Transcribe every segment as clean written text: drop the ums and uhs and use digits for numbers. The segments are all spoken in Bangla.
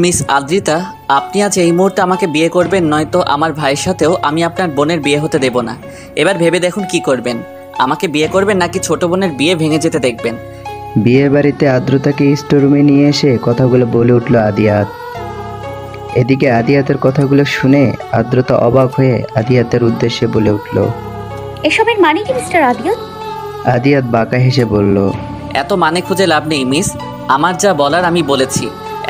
মিস আদ্রিতা, আপনি আজ এই মুহূর্তে আমাকে বিয়ে করবেন, নয়তো আমার ভাইয়ের সাথেও আমি আপনার বোনের বিয়ে হতে দেব না। এবার ভেবে দেখুন কি করবেন, আমাকে বিয়ে করবেন নাকি ছোট বোনের বিয়ে ভেঙে যেতে দেখবেন। বিয়ে বাড়িতে আদ্রতাকে স্টোররুমে নিয়ে এসে কথাগুলো বলে উঠল আদিয়াত। এদিকে আদিয়াতের কথাগুলো শুনে আদ্রতা অবাক হয়ে আদিয়াতের উদ্দেশ্যে বলে উঠল, এসবের মানে কি মিস্টার আদিয়াত? আদিয়াত বাঁকা হেসে বলল, এত মানে খুঁজে লাভ নেই মিস, আমার যা বলার আমি বলেছি,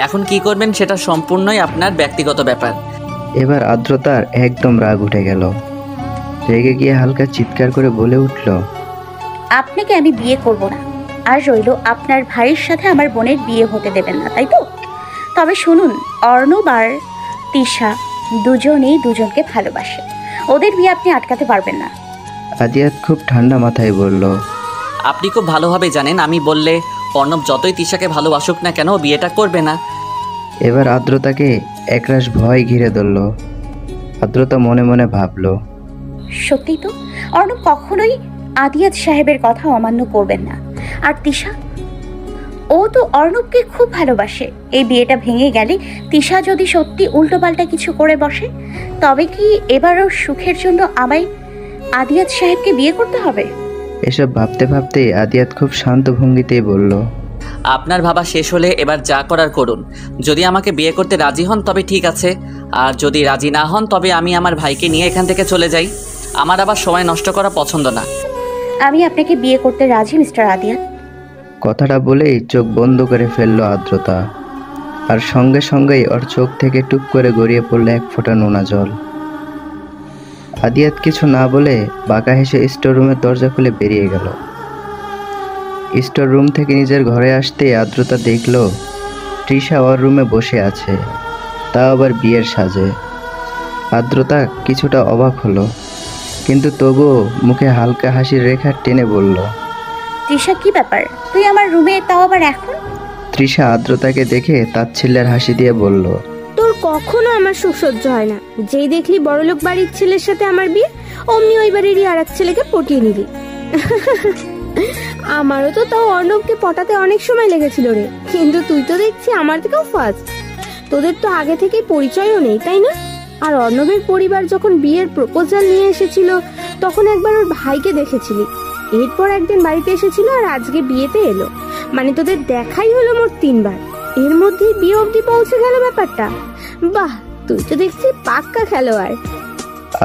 এখন কি করবেন সেটা সম্পূর্ণই আপনার ব্যক্তিগত ব্যাপার। এবার আদ্রতার একদম রাগ উঠে গেল। রেগে গিয়ে হালকা চিৎকার করে বলে উঠল, আপনাকে আমি বিয়ে করব না, আর রইল আপনার ভাইয়ের সাথে আমার বোনের বিয়ে হতে দেবেন না, তাই তো? তবে শুনুন, অর্ণব আর তিশা দুজনেই দুজনকে ভালোবাসে, ওদের বিয়ে আপনি আটকাতে পারবেন না। আদিয়াত খুব ঠান্ডা মাথায় বলল, আপনি খুব ভালোভাবে জানেন আমি বললে অর্ণব যতই তিশাকে ভালোবাসুক না কেন বিয়েটা করবে না। এবার আদ্রতাকে একরাশ ভয় ঘিরে ধরল। আদ্রতা মনে মনে ভাবল, সত্যি তো, অর্ণব কখনোই আদিয়াত সাহেবের কথা অমান্য করবেন না। আর তিশা, ও তো অর্ণবকে খুব ভালোবাসে। এই বিয়েটা ভেঙে গেলে তিশা যদি সত্যি উল্টোপাল্টা কিছু করে বসে, তবে কি এবার ওর সুখের জন্য আমায় আদিয়াত সাহেবকে বিয়ে করতে হবে? এসব ভাবতে ভাবতে আদিয়াত খুব শান্ত ভঙ্গিতেই বলল, আপনার ভাবা শেষ হলে এবার যা করার করুন। যদি আমাকে বিয়ে করতে রাজি হন তবে ঠিক আছে, আর যদি রাজি না হন তবে আমি আমার ভাইকে নিয়ে এখান থেকে চলে যাই। আমার আবার সময় নষ্ট করা পছন্দ না। আমি আপনাকে বিয়ে করতে রাজি মিস্টার আদিয়াত। কথাটা বলেই চোখ বন্ধ করে ফেলল আদ্রতা, আর সঙ্গে সঙ্গেই ওর চোখ থেকে টুপ করে গড়িয়ে পড়ল এক ফোঁটা নোনা জল। আদিয়াত কিছু না বলে বাঁকা হেসে স্টোর রুমের দরজা খুলে বেরিয়ে গেল। স্টোর রুম থেকে নিজের ঘরে আসতে আদ্রতা দেখল তৃষা ওর রুমে বসে আছে, তা আবার বিয়ের সাজে। আদ্রতা কিছুটা অবাক হলো, কিন্তু তবুও মুখে হালকা হাসির রেখা টেনে বলল, তৃষা, কি ব্যাপার, তুই আমার রুমে, তাও আবার এখন? তৃষা আদ্রতাকে দেখে তাচ্ছিল্যের হাসি দিয়ে বলল, তোর কখনো আমার সুখ সহ্য হয় না। যেই দেখলি বড়লোক বাড়ির ছেলের সাথে আমার বিয়ে, অমনি ওই বাড়িরই আর এক ছেলেকে পটিয়ে নিলি। আমারও তো তাও অর্ণবকে পটাতে অনেক সময় লেগেছিল রে, কিন্তু তুই তো দেখছি আমার থেকেও ফার্স্ট। তোদের তো আগে থেকেই পরিচয়ও নেই, তাই না? আর অর্ণবের পরিবার যখন বিয়ের প্রপোজাল নিয়ে এসেছিল, তখন একবার ওর ভাইকে দেখেছিলি, এরপর একদিন বাড়িতে এসেছিল, আর আজকে বিয়েতে এলো। মানে তোদের দেখাই হলো মোট 3 বার, এর মধ্যেই বিয়ে অবধি পৌঁছে গেল ব্যাপারটা। বাহ, তুই তো দেখছি পাক্কা খেলোয়াড়।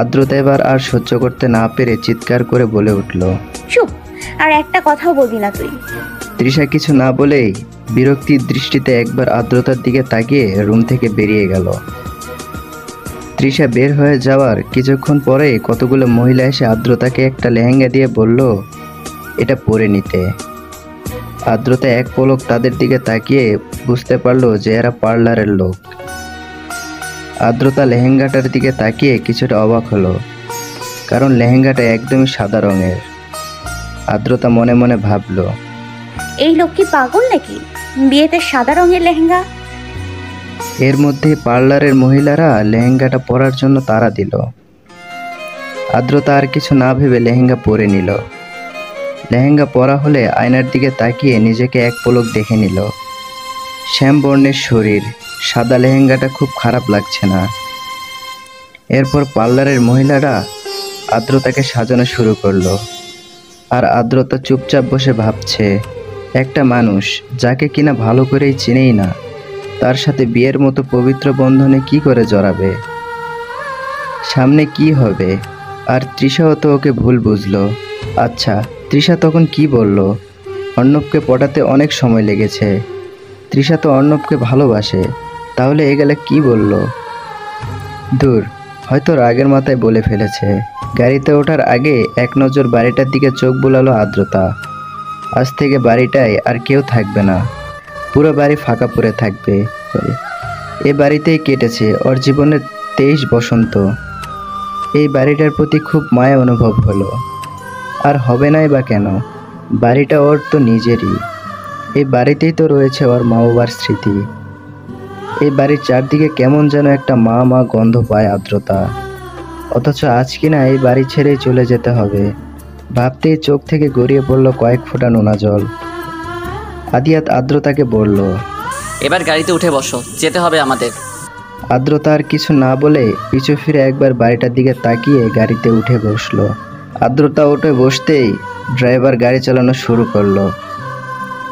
আদ্রতা এবার আর সহ্য করতে না পেরে চিৎকার করে বলে উঠল, চুপ, আর একটা কথাও বলবি না তুই। তৃষা কিছু না বলেই বিরক্তির দৃষ্টিতে একবার আদ্রতার দিকে তাকিয়ে রুম থেকে বেরিয়ে গেল। তৃষা বের হয়ে যাওয়ার কিছুক্ষণ পরে কতগুলো মহিলা এসে আদ্রতাকে একটা লেহেঙ্গা দিয়ে বলল এটা পরে নিতে। আদ্রতা এক পলক তাদের দিকে তাকিয়ে বুঝতে পারলো যে এরা পার্লারের লোক। আদ্রতা লেহেঙ্গাটার দিকে তাকিয়ে কিছুটা অবাক হলো, কারণ লেহেঙ্গাটা একদমই সাদা রঙের। আদ্রতা মনে মনে ভাবলো, এই লোক কি পাগল নাকি, বিয়েতে সাদা রঙের লেহেঙ্গা? এর মধ্যে পার্লারের মহিলারা লেহেঙ্গাটা পরার জন্য তাড়া দিল। আদ্রতা আর কিছু না ভেবে লেহেঙ্গা পরে নিল। লেহেঙ্গা পরা হলে আয়নার দিকে তাকিয়ে নিজেকে এক পলক দেখে নিল। শ্যাম বর্ণের শরীর, সাদা লেহেঙ্গাটা খুব খারাপ লাগছে না। এরপর পার্লারের মহিলারা আদ্রতাকে সাজানো শুরু করলো, আর আদ্রতা চুপচাপ বসে ভাবছে, একটা মানুষ যাকে কিনা ভালো করেই চিনেই না, তার সাথে বিয়ের মতো পবিত্র বন্ধনে কি করে জড়াবে, সামনে কি হবে। আর তৃষাও তো ওকে ভুল বুঝলো। আচ্ছা, তৃষা তখন কি বলল? অর্ণবকে পটাতে অনেক সময় লেগেছে। তৃষা তো অর্ণবকে ভালোবাসে, তাহলে এ গেলে কি বলল? দূর, হয়তো রাগের মাথায় বলে ফেলেছে। গাড়িতে ওঠার আগে এক নজর বাড়িটার দিকে চোখ বুলালো আদ্রতা। আজ থেকে বাড়িটায় আর কেউ থাকবে না, পুরো বাড়ি ফাঁকা পড়ে থাকবে। এ বাড়িতেই কেটেছে ওর জীবনের 23 বসন্ত। এই বাড়িটার প্রতি খুব মায়া অনুভব হলো। আর হবে নাই বা কেন, বাড়িটা ওর তো নিজেরই। এই বাড়িতেই তো রয়েছে ওর মা বাবার স্মৃতি। এই বাড়ির চারদিকে কেমন যেন একটা মা মা গন্ধ পায় আদ্রতা। অথচ আজ কিনা এই বাড়ি ছেড়েই চলে যেতে হবে। ভাবতেই চোখ থেকে গড়িয়ে পড়ল কয়েক ফোঁটা নোনা জল। আদিয়াত আদ্রতাকে বলল, এবার গাড়িতে উঠে বসো, যেতে হবে আমাদের। আদ্রতা আর কিছু না বলে পিছু ফিরে একবার বাড়িটার দিকে তাকিয়ে গাড়িতে উঠে বসলো। আদ্রতা উঠে বসতেই ড্রাইভার গাড়ি চালানো শুরু করলো।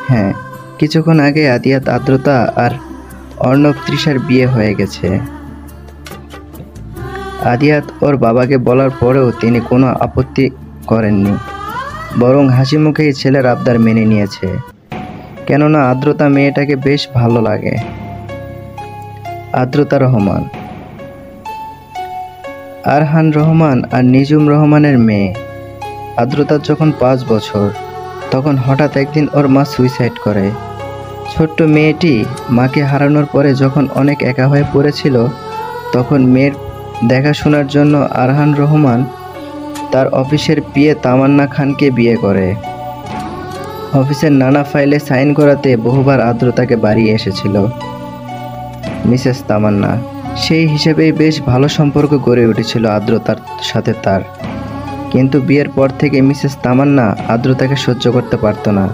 হ্যাঁ, কিছুক্ষণ আগে আদিয়াত আদ্রতা আর অর্ণব তৃষার বিয়ে হয়ে গেছে। আদিয়াত ওর বাবাকে বলার পরেও তিনি কোনো আপত্তি করেননি, বরং হাসি মুখেই ছেলের আবদার মেনে নিয়েছে। কেননা আদ্রতা মেয়েটাকে বেশ ভালো লাগে। আদ্রতা রহমান, আরহান রহমান আর নিজুম রহমানের মেয়ে। আদ্রতার যখন 5 বছর, তখন হঠাৎ একদিন ওর মা সুইসাইড করে। ছোট্ট মেয়েটি মাকে হারানোর পরে যখন অনেক একা হয়ে পড়েছিল, তখন মেয়ের দেখাশোনার জন্য আরহান রহমান তার অফিসের পিএ তামান্না খানকে বিয়ে করে। অফিসের নানা ফাইলে সাইন করাতে বহুবার আদ্রতাকে বাড়ি এসেছিল মিসেস তামান্না। সেই হিসেবেই বেশ ভালো সম্পর্ক গড়ে উঠেছিল আদ্রতার সাথে তার। কিন্তু বিয়ের পর থেকে মিসেস তামান্না আদ্রতাকে সহ্য করতে পারত না,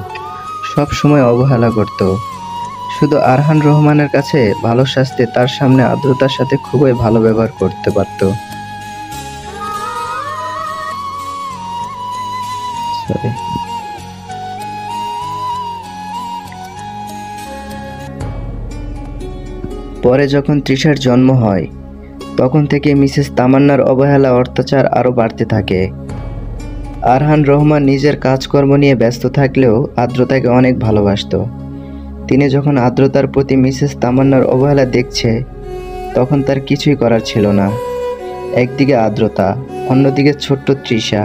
সব সময় অবহেলা করত। শুধু আরহান রহমানের কাছে ভালো সাজতে তার সামনে আদ্রতার সাথে খুবই ভালো ব্যবহার করতে পারত। পরে যখন তৃষার জন্ম হয়, তখন থেকে মিসেস তামান্নার অবহেলা অত্যাচার আরও বাড়তে থাকে। আরহান রহমান নিজের কাজকর্ম নিয়ে ব্যস্ত থাকলেও আদ্রতাকে অনেক ভালোবাসত। তিনি যখন আদ্রতার প্রতি মিসেস তামান্নার অবহেলা দেখছে, তখন তার কিছুই করার ছিল না। একদিকে আদ্রতা, অন্যদিকে ছোট্ট তৃষা।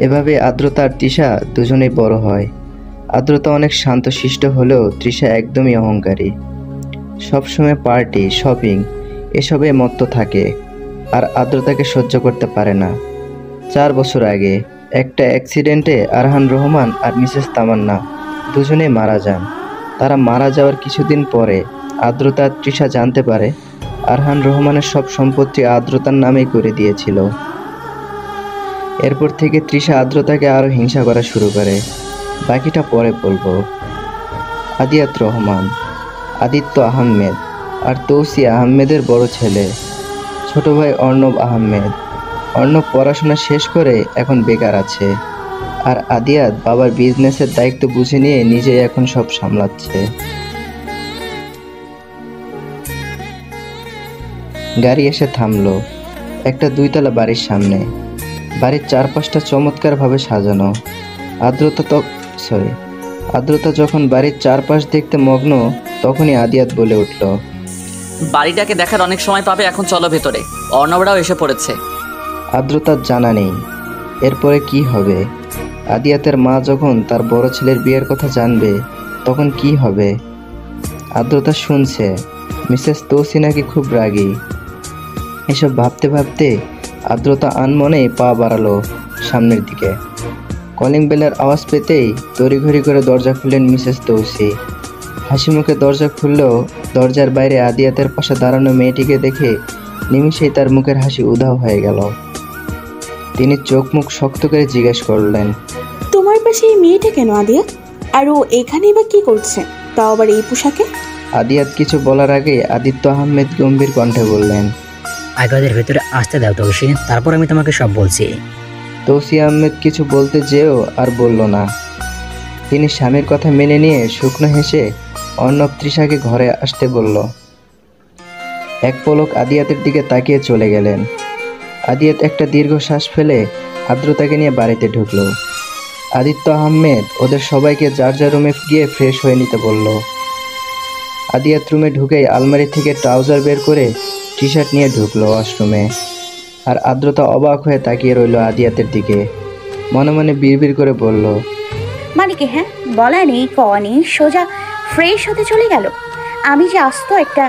এভাবে আদ্রতা আর তৃষা দুজনেই বড় হয়। আদ্রতা অনেক শান্তশিষ্ট হলেও তৃষা একদমই অহংকারী। সবসময় পার্টি, শপিং এসবে মত্ত থাকে, আর আদ্রতাকে সহ্য করতে পারে না। 4 বছর আগে একটা অ্যাক্সিডেন্টে আরহান রহমান আর মিসেস তামান্না দুজনেই মারা যান। তারা মারা যাওয়ার কিছুদিন পরে আদ্রতা আর তৃষা জানতে পারে আরহান রহমানের সব সম্পত্তি আদ্রতার নামেই করে দিয়েছিল। এরপর থেকে তৃষা আদ্রতাকে আরও হিংসা করা শুরু করে। বাকিটা পরে বলবো। আদিয়াত রহমান, আদিত্য আহমেদ আর তৌসি আহমেদের বড় ছেলে। ছোট ভাই অর্ণব আহমেদ। অর্ণব পড়াশোনা শেষ করে এখন বেকার আছে, আর আদিয়াত বাবার বিজনেসের দায়িত্ব বুঝে নিয়ে নিজেই এখন সব সামলাচ্ছে। গাড়ি এসে থামলো একটা 2 তলা বাড়ির সামনে। বাড়ির চারপাশটা চমৎকারভাবে সাজানো। আদ্রতা যখন বাড়ির চারপাশ দেখতে মগ্ন, তখনই আদিয়াত বলে উঠল, বাড়িটাকে দেখার অনেক সময় পাবে, এখন চলো ভেতরে, অর্ণবরাও এসে পড়েছে। আদ্রতার জানা নেই এরপরে কি হবে। আদিয়াতের মা যখন তার বড় ছেলের বিয়ের কথা জানবে, তখন কি হবে। আদ্রতা শুনছে মিসেস তৌসি নাকি খুব রাগী। এসব ভাবতে ভাবতে আদ্রতা আনমনেই পা বাড়ালো সামনের দিকে। কলিং বেলের আওয়াজ পেতেই তড়িঘড়ি করে দরজা খুললেন মিসেস তৌসি। হাসি মুখে দরজা খুললেও দরজার বাইরে আদিয়াতের পাশে দাঁড়ানো মেয়েটিকে দেখে নিমিষেই তার মুখের হাসি উধাও হয়ে গেল। তিনি চোখ মুখ শক্ত করে জিজ্ঞেস করলেন, তোমার পাশে এই মেয়েটা কেন আদিয়া? আর ও এখানে বা কি করছে, তাও আবার এই পোশাকে? আদিয়াত কিছু বলার আগে আদিত্য আহমেদ গম্ভীর কণ্ঠে বললেন, আগে ওদের ভেতরে আসতে দাও তৌসি, তারপর আমি তোমাকে সব বলছি। তৌসি আহমেদ কিছু বলতে যেও আর বলল না। তিনি স্বামীর কথা মেনে নিয়ে শুকনো হেসে অর্ণব তৃষাকে ঘরে আসতে বলল। এক পলক আদিয়াতের দিকে তাকিয়ে চলে গেলেন। আদিয়াত একটা দীর্ঘশ্বাস ফেলে আদ্রতাকে নিয়ে বাড়িতে ঢুকল। আদিত্য আহমেদ ওদের সবাইকে যার যার রুমে গিয়ে ফ্রেশ হয়ে নিতে বলল। আদিয়াত রুমে ঢুকেই আলমারি থেকে ট্রাউজার বের করে টি শার্ট নিয়ে ঢুকলো ওয়াশরুমে। আর আদ্রতা অবাক হয়ে তাকিয়ে রইল আদিয়াতের দিকে। মনে মনে বিড়বিড় করে বলল, মানে কি? হ্যাঁ, বলা নেই কওয়া নেই, সোজা ফ্রেশ হতে চলে গেল। আমি যে আস্ত একটা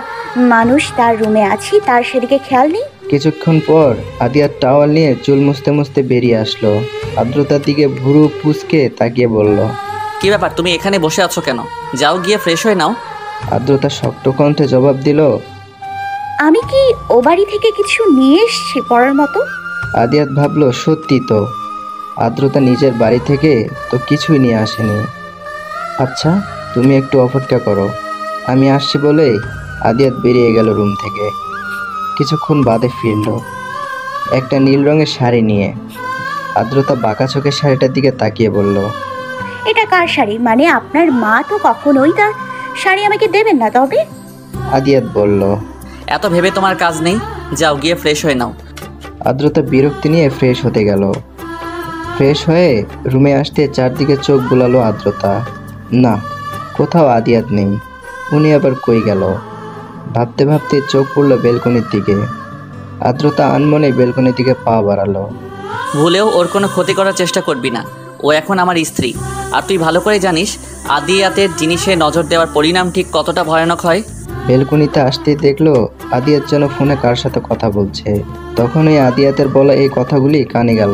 মানুষ তার রুমে আছি, তার সেদিকে খেয়াল নেই। কিছুক্ষণ পর আদিয়াত টাওয়াল নিয়ে চুল মুছতে মুছতে বেরিয়ে আসলো। আদ্রতার দিকে ভুরু পুচকে তাকিয়ে বলল, কি ব্যাপার, তুমি এখানে বসে আছো কেন? যাও গিয়ে ফ্রেশ হয়ে নাও। আদ্রতা শক্ত কণ্ঠে জবাব দিল। আমি কি ও বাড়ি থেকে কিছু নিয়ে এসছি পড়ার মতো? আদিয়াত ভাবলো সত্যি তো, আদ্রতা নিজের বাড়ি থেকে তো কিছুই নিয়ে আসেনি। আচ্ছা তুমি একটু অপেক্ষা করো, আমি আসছি বলে আদিয়াত বেরিয়ে গেল রুম থেকে। কিছুক্ষণ বাদে ফিরল একটা নীল রঙের শাড়ি নিয়ে। আদ্রতা বাঁকা চোখের শাড়িটার দিকে তাকিয়ে বলল, এটা কার শাড়ি? মানে আপনার মা তো কখনোই তার শাড়ি আমাকে দেবেন না। তবে আদিয়াত বলল। এত ভেবে তোমার কাজ নেই, যাও গিয়ে ফ্রেশ হয়ে নাও। আদ্রতা বিরক্তি নিয়ে ফ্রেশ হতে গেল। ফ্রেশ হয়ে রুমে আসতে চারদিকে চোখ বুলালো আদ্রতা। না, কোথাও আদিয়াত নেই। উনি আবার কই গেল? ভাবতে ভাবতে চোখ পড়ল বেলকনির দিকে। আদ্রতা আনমনে বেলকনির দিকে পা বাড়ালো। ভুলেও ওর কোনো ক্ষতি করার চেষ্টা করবি না, ও এখন আমার স্ত্রী। আর তুই ভালো করে জানিস আদিয়াতের জিনিসে নজর দেওয়ার পরিণাম ঠিক কতটা ভয়ানক হয়। বেলকনিতে আসতেই দেখলো আদিয়াত যেন ফোনে কার সাথে কথা বলছে। তখনই আদিয়াতের বলা এই কথাগুলি কানে গেল।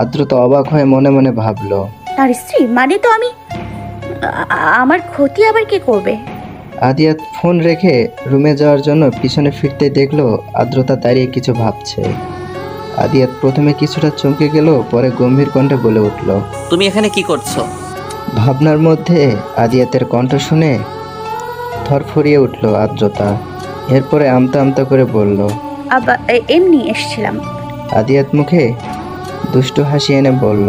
আদ্রতা অবাক হয়ে মনে মনে ভাবলো, তার স্ত্রী মানে তো আমি, আমার ক্ষতি আবার কে করবে? আদিয়াত ফোন রেখে রুমে যাওয়ার জন্য পিছনে ফিরতে দেখলো আদ্রতা দাঁড়িয়ে কিছু ভাবছে। আদিয়াত প্রথমে কিছুটা চমকে গেল, পরে গম্ভীর কণ্ঠে বলে উঠল, তুমি এখানে কি করছো? ভাবনার মধ্যে আদিয়াতের কণ্ঠ শুনে থরফরিয়ে উঠল আদ্রতা। এরপরে আমতা আমতা করে বলল, আবার এমনি এসছিলাম। আদিয়াত মুখে দুষ্টু হাসি এনে বলল,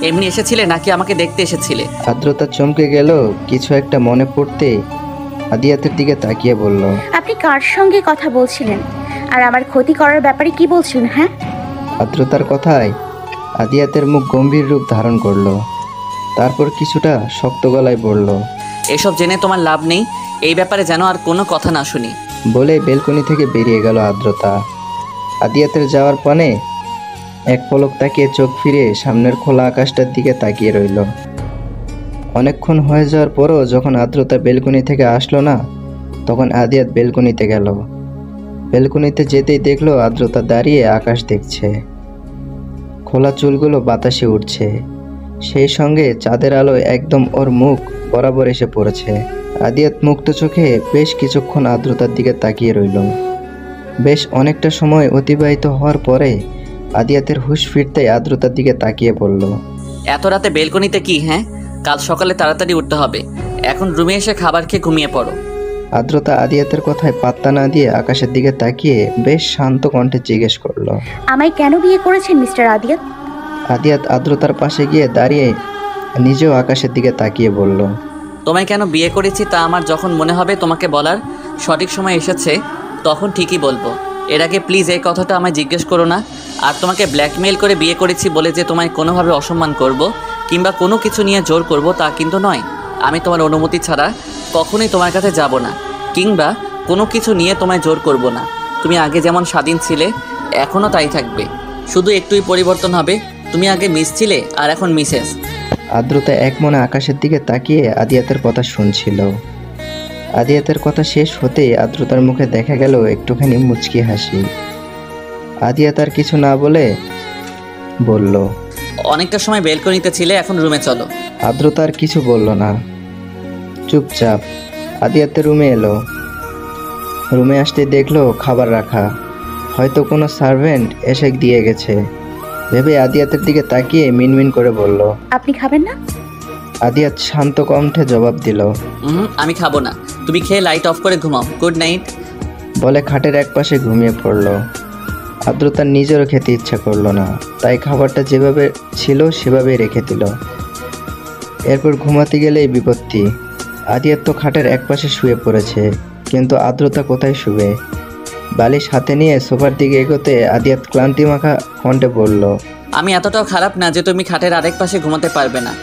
এমনি এসেছিলে নাকি আমাকে দেখতে এসেছিলে? আদ্রতা চমকে গেল। কিছু একটা মনে পড়তে আদিয়াতের দিকে তাকিয়ে বলল, আপনি কার সঙ্গে কথা বলছিলেন আর আমার ক্ষতি করার ব্যাপারে কি বলছিলেন? হ্যাঁ, আদ্রতার কথায় আদিয়াতের মুখ গম্ভীর রূপ ধারণ করলো। তারপর কিছুটা শক্ত গলায় বলল, এসব জেনে তোমার লাভ নেই, এই ব্যাপারে যেন আর কোনো কথা না শুনি। বলে বেলকনি থেকে বেরিয়ে গেল আদ্রতা। আদিয়াতের যাওয়ার পানে এক পলক তাকিয়ে চোখ ফিরে সামনের খোলা আকাশটার দিকে তাকিয়ে রইল। অনেকক্ষণ হয়ে যাওয়ার পরও যখন আদ্রতা বেলকনি থেকে আসলো না, তখন আদিয়াত বেলকনিতে গেল। বেলকনিতে যেতেই দেখলো আদ্রতা দাঁড়িয়ে আকাশ দেখছে। খোলা চুলগুলো বাতাসে উঠছে, সেই সঙ্গে চাঁদের আলো একদম ওর মুখ বরাবর এসে পড়েছে। আদিয়াত মুক্ত চোখে বেশ কিছুক্ষণ আদ্রতার দিকে তাকিয়ে রইল। বেশ অনেকটা সময় অতিবাহিত হওয়ার পরে আদিয়াতের হুঁশ ফিরতেই আদ্রতার দিকে তাকিয়ে বলল, এত রাতে বেলকনিতে কি? হ্যাঁ, কাল সকালে তাড়াতাড়ি উঠতে হবে। এখন রুমে এসে খাবার খেয়ে ঘুমিয়ে পড়ো। আদ্রতা আদিয়াতের কথায় পাত্তা না দিয়ে আকাশের দিকে তাকিয়ে বেশ শান্ত কণ্ঠে জিজ্ঞেস করলো, আমায় কেন বিয়ে করেছেন মিস্টার আদিয়াত? আদিয়াত আদ্রতার পাশে গিয়ে দাঁড়িয়ে নিজেও আকাশের দিকে তাকিয়ে বলল, তোমায় কেন বিয়ে করেছি তা আমার যখন মনে হবে তোমাকে বলার সঠিক সময় এসেছে তখন ঠিকই বলবো। এর আগে প্লিজ এই কথাটা আমায় জিজ্ঞেস করো না। আর তোমাকে ব্ল্যাকমেইল করে বিয়ে করেছি বলে যে তোমায় কোনোভাবে অসম্মান করব কিংবা কোনো কিছু নিয়ে জোর করব তা কিন্তু নয়। আমি তোমার অনুমতি ছাড়া কখনোই তোমার কাছে যাব না কিংবা কোনো কিছু নিয়ে তোমায় জোর করব না। তুমি আগে যেমন স্বাধীন ছিলে এখনও তাই থাকবে, শুধু একটুই পরিবর্তন হবে। তুমি আগে মিস ছিলে আর এখন মিসেস। আদ্রতা এক মনে আকাশের দিকে তাকিয়ে আদিয়াতের কথা শুনছিল। আদিয়াতের কথা শেষ হতেই আদ্রতার মুখে দেখা গেল একটুখানি মুচকি হাসি। আদিয়াত আর কিছু না বলে বলল, অনেকটা সময় বেলকনিতে ছিলে, এখন রুমে চলো। আদ্রতা আর কিছু বলল না, চুপচাপ আদিয়াতের রুমে এলো। রুমে আসতে দেখলো খাবার রাখা, হয়তো কোনো সার্ভেন্ট এসে দিয়ে গেছে ভেবে আদিয়াতের দিকে তাকিয়ে মিনমিন করে বলল, আপনি খাবেন না? আদিয়াত শান্ত কণ্ঠে জবাব দিল, আমি খাবো না, তুমি খেয়ে লাইট অফ করে ঘুমাও। Good night. বলে খাটের এক পাশে ঘুমিয়ে পড়ল। আদ্রতার নিজেরও খেতে ইচ্ছা করলো না, তাই খাবারটা যেভাবে ছিল সেভাবেই রেখে দিল। এরপর ঘুমাতে গেলেই বিপত্তি। আদিয়াত তো খাটের এক পাশে শুয়ে পড়েছে, কিন্তু আদ্রতা কোথায় শুবে? বালিশ হাতে নিয়ে সোফার দিকে এগোতে আদিয়াত ক্লান্তি মাখা কণ্ঠে বলল, আমি এতটাও খারাপ না যে তুমি খাটের আরেক পাশে ঘুমাতে পারবে না।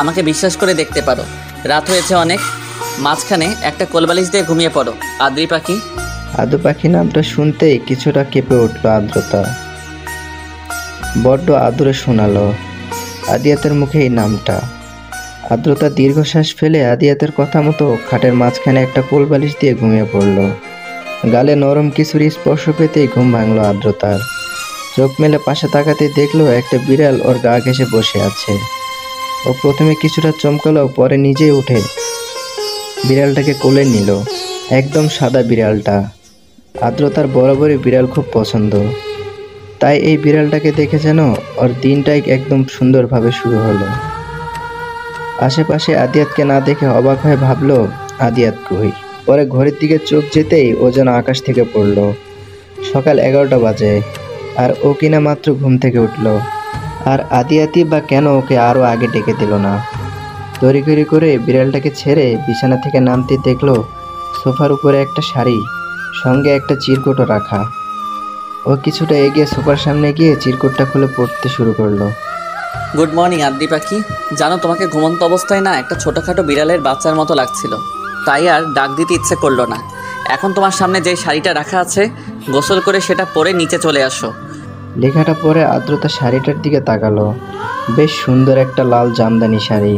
আমাকে বিশ্বাস করে দেখতে পারো, রাত হয়েছে অনেক, মাঝখানে একটা কোলবালিশ দিয়ে ঘুমিয়ে পড়ো। আদ্রি পাখি। আদু পাখি নামটা শুনতেই কিছুটা কেঁপে উঠল আদ্রতা। বড্ড আদুরে শোনালো আদিয়াতের মুখে এই নামটা। আদ্রতা দীর্ঘশ্বাস ফেলে আদিয়াতের কথা মতো খাটের মাঝখানে একটা কোলবালিশ দিয়ে ঘুমিয়ে পড়ল। গালে নরম কিছুর স্পর্শ পেতেই ঘুম ভাঙল আদ্রতার। চোখ মেলে পাশে তাকাতে দেখলো একটা বিড়াল ওর গা ঘেঁষে বসে আছে। ও প্রথমে কিছুটা চমকালো, পরে নিজেই উঠে বিড়ালটাকে কোলে নিল। একদম সাদা বিড়ালটা। আদ্রতার বরাবরই বিড়াল খুব পছন্দ, তাই এই বিড়ালটাকে দেখে যেন ওর দিনটাই একদম সুন্দরভাবে শুরু হলো। আশেপাশে আদিয়াতকে না দেখে অবাক হয়ে ভাবলো আদিয়াত কই। পরে ঘড়ির দিকে চোখ যেতেই ও যেন আকাশ থেকে পড়লো। সকাল 11টা বাজে, আর ও কিনা মাত্র ঘুম থেকে উঠলো। আর আদিয়াতি বা কেন ওকে আরও আগে ডেকে দিল না। তড়িঘড়ি করে বিড়ালটাকে ছেড়ে বিছানা থেকে নামতে দেখলো সোফার উপরে একটা শাড়ি, সঙ্গে একটা চিরকুটও রাখা। ও কিছুটা এগিয়ে সোফার সামনে গিয়ে চিরকুটটা খুলে পড়তে শুরু করলো। গুড মর্নিং আদ্রি পাখি। জানো, তোমাকে ঘুমন্ত অবস্থায় না একটা ছোটোখাটো বিড়ালের বাচ্চার মতো লাগছিল, তাই আর ডাক দিতে ইচ্ছে করলো না। এখন তোমার সামনে যে শাড়িটা রাখা আছে, গোসল করে সেটা পরে নিচে চলে আসো। লেখাটা পরে আদ্রতা শাড়িটার দিকে তাকালো। বেশ সুন্দর একটা লাল জামদানি শাড়ি।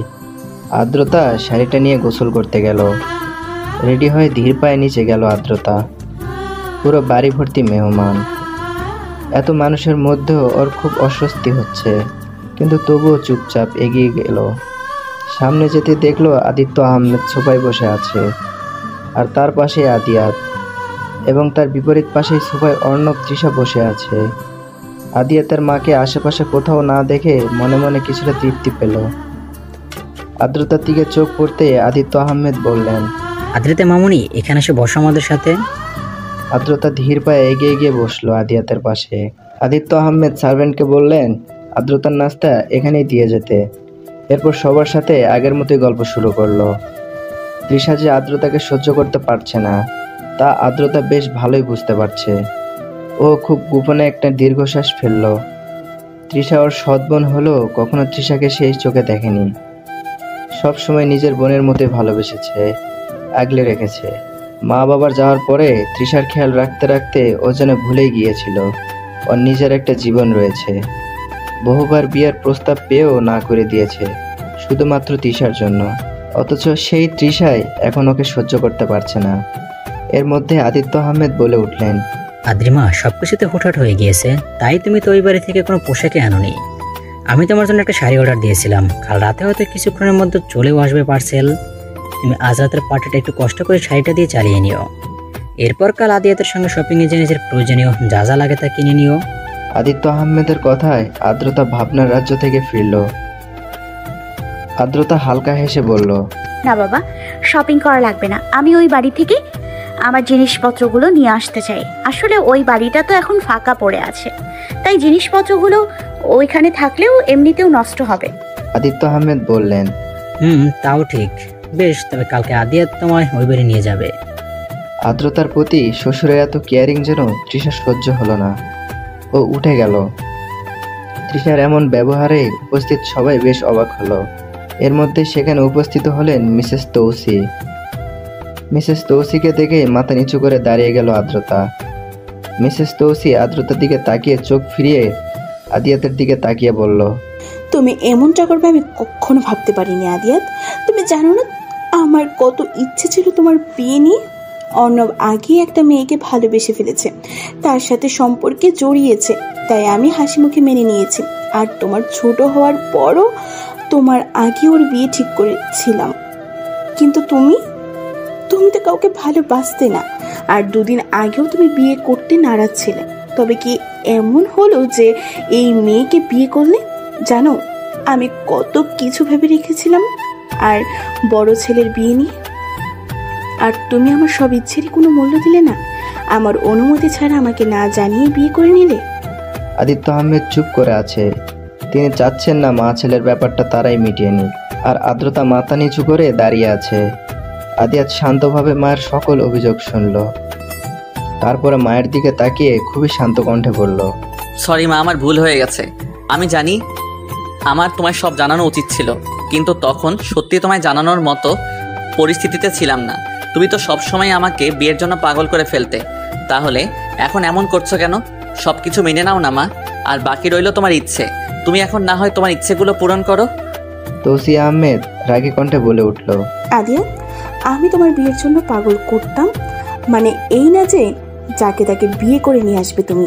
আদ্রতা শাড়িটা নিয়ে গোসল করতে গেল। রেডি হয়ে ধীর পায়ে নিচে গেল আদ্রতা। পুরো বাড়ি ভর্তি মেহমান। এত মানুষের মধ্যেও ওর খুব অস্বস্তি হচ্ছে, কিন্তু তবুও চুপচাপ এগিয়ে গেল। সামনে যেতে দেখলো আদিত্য আহমেদ সোফায় বসে আছে, আর তার পাশে আদিয়াত, এবং তার বিপরীত পাশেই সোফায় অর্ণব তৃষা বসে আছে। আদিয়াতের মাকে আশেপাশে কোথাও না দেখে মনে মনে কিছুটা তৃপ্তি পেল। আদ্রতার দিকে চোখ পড়তে আদিত্য আহমেদ বললেন, আদ্রিতে মামুনি, এখানে এসে বসো আমাদের সাথে। আদ্রতা ধীর পায়ে এগিয়ে গিয়ে বসলো আদিয়াতের পাশে। আদিত্য আহমেদ সার্ভেন্টকে বললেন আদ্রতার নাস্তা এখানেই দিয়ে যেতে। এরপর সবার সাথে আগের মতোই গল্প শুরু করলো। তৃষা যে আদ্রতাকে সহ্য করতে পারছে না, তা আদ্রতা বেশ ভালোই বুঝতে পারছে। ও খুব গোপনে একটা দীর্ঘশ্বাস ফেলল। তৃষা ওর সৎ বোন হলেও কখনো তৃষাকে সেই চোখে দেখেনি। সব সময় নিজের বোনের মতোই ভালোবেসেছে, আগলে রেখেছে। মা বাবার যাওয়ার পরে তৃষার খেয়াল রাখতে রাখতে ও যেন ভুলেই গিয়েছিল ওর নিজের একটা জীবন রয়েছে। বহুবার বিয়ের প্রস্তাব পেয়েও না করে দিয়েছে শুধুমাত্র তৃষার জন্য। অথচ সেই তৃষাই এখন ওকে সহ্য করতে পারছে না। এর মধ্যে আদিত্য আহমেদ বলে উঠলেন, আদ্রিমা, সবকিছুতে হুটহাট হয়ে গিয়েছে, তাই তুমি তো ওই বাড়ি থেকে কোনো পোশাকে আনোনি। আমি তোমার জন্য একটা শাড়ি অর্ডার দিয়েছিলাম, কাল রাতে হয়তো কিছুক্ষণের মধ্যে চলেও আসবে পার্সেল। তুমি আজ রাতের পার্টিটা একটু কষ্ট করে শাড়িটা দিয়ে চালিয়ে নিও। এরপর কাল আদিয়াতের সঙ্গে শপিংয়ে যে নিজের প্রয়োজনীয় যা যা লাগে তা কিনে নিও। আদিত্য আহমেদের কথায় আদ্রতা ভাবনার রাজ্য থেকে ফিরল। আদ্রতা হালকা হেসে বলল, না বাবা, শপিং করা লাগবে না। আমি ওই বাড়ি থেকে আমার জিনিসপত্রগুলো নিয়ে আসতে চাই। আসলে ওই বাড়িটা তো এখন ফাঁকা পড়ে আছে, তাই জিনিসপত্রগুলো ওইখানে থাকলেও এমনিতেও নষ্ট হবে। আদিত্য আহমেদ বললেন, তাও ঠিক। বেশ, তবে কালকে আদিয়াত তোমায় ওই বাড়ি নিয়ে যাবে। আদ্রতার প্রতি শ্বশুরের এত কেয়ারিং যেন তৃষার সহ্য হলো না। ও উঠে গেল। তৃষার এমন ব্যবহারে উপস্থিত সবাই বেশ অবাক হলো। এর মধ্যে সেখানে উপস্থিত হলেন মিসেস তৌসি। মিসেস তৌসিকে দেখে মাথা নিচু করে দাঁড়িয়ে গেল আদ্রতা। মিসেস তৌসি আদ্রতার দিকে তাকিয়ে চোখ ফিরিয়ে আদিয়াতের দিকে তাকিয়ে বলল, তুমি এমনটা করবে আমি কখনো ভাবতে পারিনি আদিয়াত। তুমি জানো না আমার কত ইচ্ছে ছিল তোমার বিয়ে নিয়ে। অর্ণব আগেই একটা মেয়েকে ভালোবেসে ফেলেছে, তার সাথে সম্পর্কে জড়িয়েছে, তাই আমি হাসি মুখে মেনে নিয়েছি। আর তোমার ছোট হওয়ার পরও তোমার আগে ওর বিয়ে ঠিক করেছিলাম। কিন্তু তুমি তো কাউকে ভালোবাসতে না, আর দুদিন আগেও তুমি বিয়ে করতে নারাজ ছিলে। তবে কি এমন হলো যে এই মেয়েকে বিয়ে করলে? জানো আমি কত কিছু ভেবে রেখেছিলাম আর বড় ছেলের বিয়ে নিয়ে, আর তুমি আমার সব ইচ্ছেরই কোনো মূল্য দিলে না। আমার অনুমতি ছাড়া আমাকে না জানিয়ে বিয়ে করে নিলে। আদিত্য আহমেদ চুপ করে আছে। তিনি চাচ্ছেন না মা ছেলের ব্যাপারটা তারাই মিটিয়ে নিক। আর আদ্রতা মাথা নিচু করে দাঁড়িয়ে আছে। আদিয়াত শান্তভাবে মায়ের সকল অভিযোগ শুনল। তারপরে মায়ের দিকে তাকিয়ে খুবই শান্ত কণ্ঠে বলল, সরি মা, আমার ভুল হয়ে গেছে। আমি জানি আমার তোমায় সব জানানো উচিত ছিল, কিন্তু তখন সত্যি তোমায় জানানোর মতো পরিস্থিতিতে ছিলাম না। তুমি তো সবসময় আমাকে বিয়ের জন্য পাগল করে ফেলতে, তাহলে এখন এমন করছো কেন? সব কিছু মেনে নাও না মা, আর বাকি রইল তোমার ইচ্ছে। তুমি এখন না হয় তোমার ইচ্ছেগুলো পূরণ করো। তৌসি আহমেদ রাগী কণ্ঠে বলে উঠল, আদিয়া, আমি তোমার বিয়ের জন্য পাগল করতাম মানে এই না যে যাকে তাকে বিয়ে করে নিয়ে আসবে তুমি।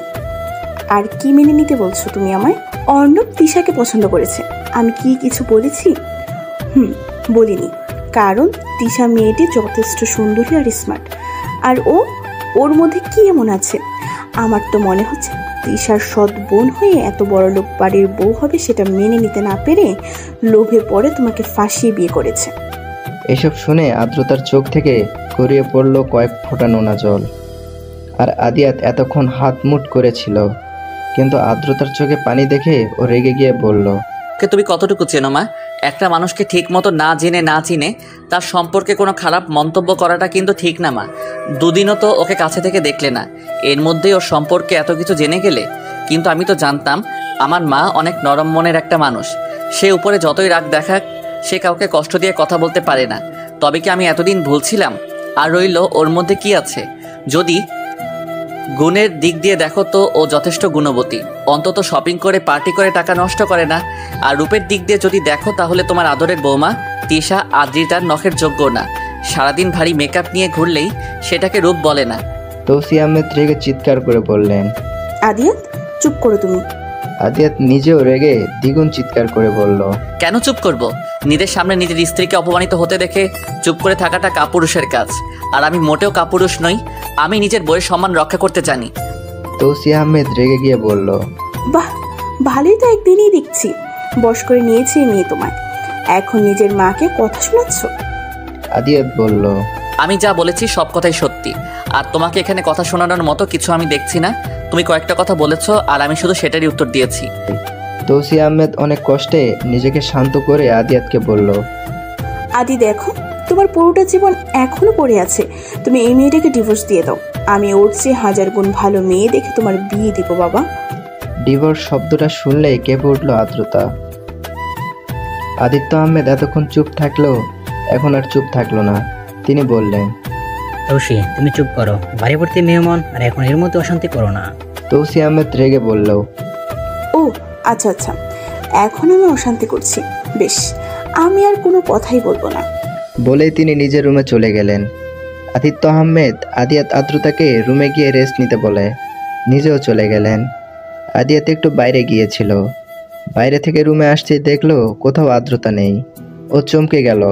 আর কি মেনে নিতে বলছো তুমি আমায়? অর্ণব তিশাকে পছন্দ করেছে। আমি কি কিছু বলেছি? বলিনি, কারণ তিশা মেয়েটি যথেষ্ট সুন্দরী আর স্মার্ট। আর ওর মধ্যে কি এমন আছে? আমার তো মনে হচ্ছে তিশার সৎ বোন হয়ে এত বড় লোক বাড়ির বউ হবে সেটা মেনে নিতে না পেরে লোভে পড়ে তোমাকে ফাঁসিয়ে বিয়ে করেছে। এসব শুনে আদ্রতার চোখ থেকে গড়িয়ে পড়ল কয়েক ফোঁটা নোনা জল। আর আদিয়াত এতক্ষণ হাত মুট করেছিল, কিন্তু আদ্রতার চোখে পানি দেখে ও রেগে গিয়ে বলল, তুমি কতটুকু চেনো মা? একটা মানুষকে ঠিক মতো না জেনে না চিনে তার সম্পর্কে কোনো খারাপ মন্তব্য করাটা কিন্তু ঠিক না মা। দুদিনও তো ওকে কাছে থেকে দেখলে না, এর মধ্যেই ওর সম্পর্কে এত কিছু জেনে গেলে। কিন্তু আমি তো জানতাম আমার মা অনেক নরম মনের একটা মানুষ। সে উপরে যতই রাগ দেখাক, সে কাউকে কষ্ট দিয়ে কথা বলতে পারে না। তবে কি আমি এতদিন ভুলছিলাম? আর রইল ওর মধ্যে কি আছে? যদি গুণের দিক দিয়ে দেখো তো ও যথেষ্ট গুণবতী, অন্তত শপিং করে পার্টি করে টাকা নষ্ট করে না। আর রূপের দিক দিয়ে যদি দেখো তাহলে তোমার আদরের বৌমা তিশা আদ্রিতার নখের যোগ্য না। সারাদিন ভারী মেকআপ নিয়ে ঘুরলেই সেটাকে রূপ বলে না। তৌসি আহমেদ রেগে চিৎকার করে বললেন, আদিয়াত চুপ করো তুমি। আদিয়াত নিজেও রেগে দ্বিগুণ চিৎকার করে বলল, কেন চুপ করব? নিজের সামনে নিজের স্ত্রীকে অপমানিত হতে দেখে চুপ করে থাকাটা কাপুরুষের কাজ। আর আমি মোটেও কাপুরুষ নই, আমি নিজের বইয়ের সম্মান রক্ষা করতে জানি। তৌসি আহমেদ রেগে গিয়ে বলল, বাহ, ভালোই তো একদিনই দেখছি বশ করে নিয়েছে মেয়ে তোমায়, এখন নিজের মাকে কথা শোনাচ্ছ। আদিয়াত বলল, আমি যা বলেছি সব কথাই সত্যি, আর তোমাকে এখানে কথা শোনানোর মতো কিছু আমি দেখছি না। তুমি কয়েকটা কথা বলেছো আর আমি শুধু সেটারই উত্তর দিয়েছি। তৌসি আহমেদ অনেক কষ্টে নিজেকে শান্ত করে আদিয়াতকে বলল, আদি দেখো, তোমার পুরোটা জীবন এখনো পড়ে আছে। তুমি এই মেয়েটাকে ডিভোর্স দিয়ে দাও। আমি ওর চেয়ে 1000 গুণ ভালো মেয়ে দেখে তোমার বিয়ে দিব বাবা। ডিভোর্স শব্দটা শুনলেই কেঁপে উঠল আদ্রতা। আদিত্য আহমেদ এতক্ষণ চুপ থাকলেও এখন আর চুপ থাকলো না। তিনি বললেন, তৌসি তুমি চুপ করো, বাড়ি ভর্তি মেহমান, আর এখন এর মধ্যে অশান্তি করো না। তৌসি আহমেদ রেগে বলল, ও আচ্ছা আচ্ছা, এখন আমি অশান্তি করছি, বেশ, আমি আর কোনো কথাই বলবো না। বলেই তিনি নিজের রুমে চলে গেলেন। আদিত্য আহমেদ আদিয়াত আদ্রতাকে রুমে গিয়ে রেস্ট নিতে বলে নিজেও চলে গেলেন। আদিয়াত একটু বাইরে গিয়েছিল, বাইরে থেকে রুমে আসতে দেখলো কোথাও আদ্রতা নেই। ও চমকে গেল।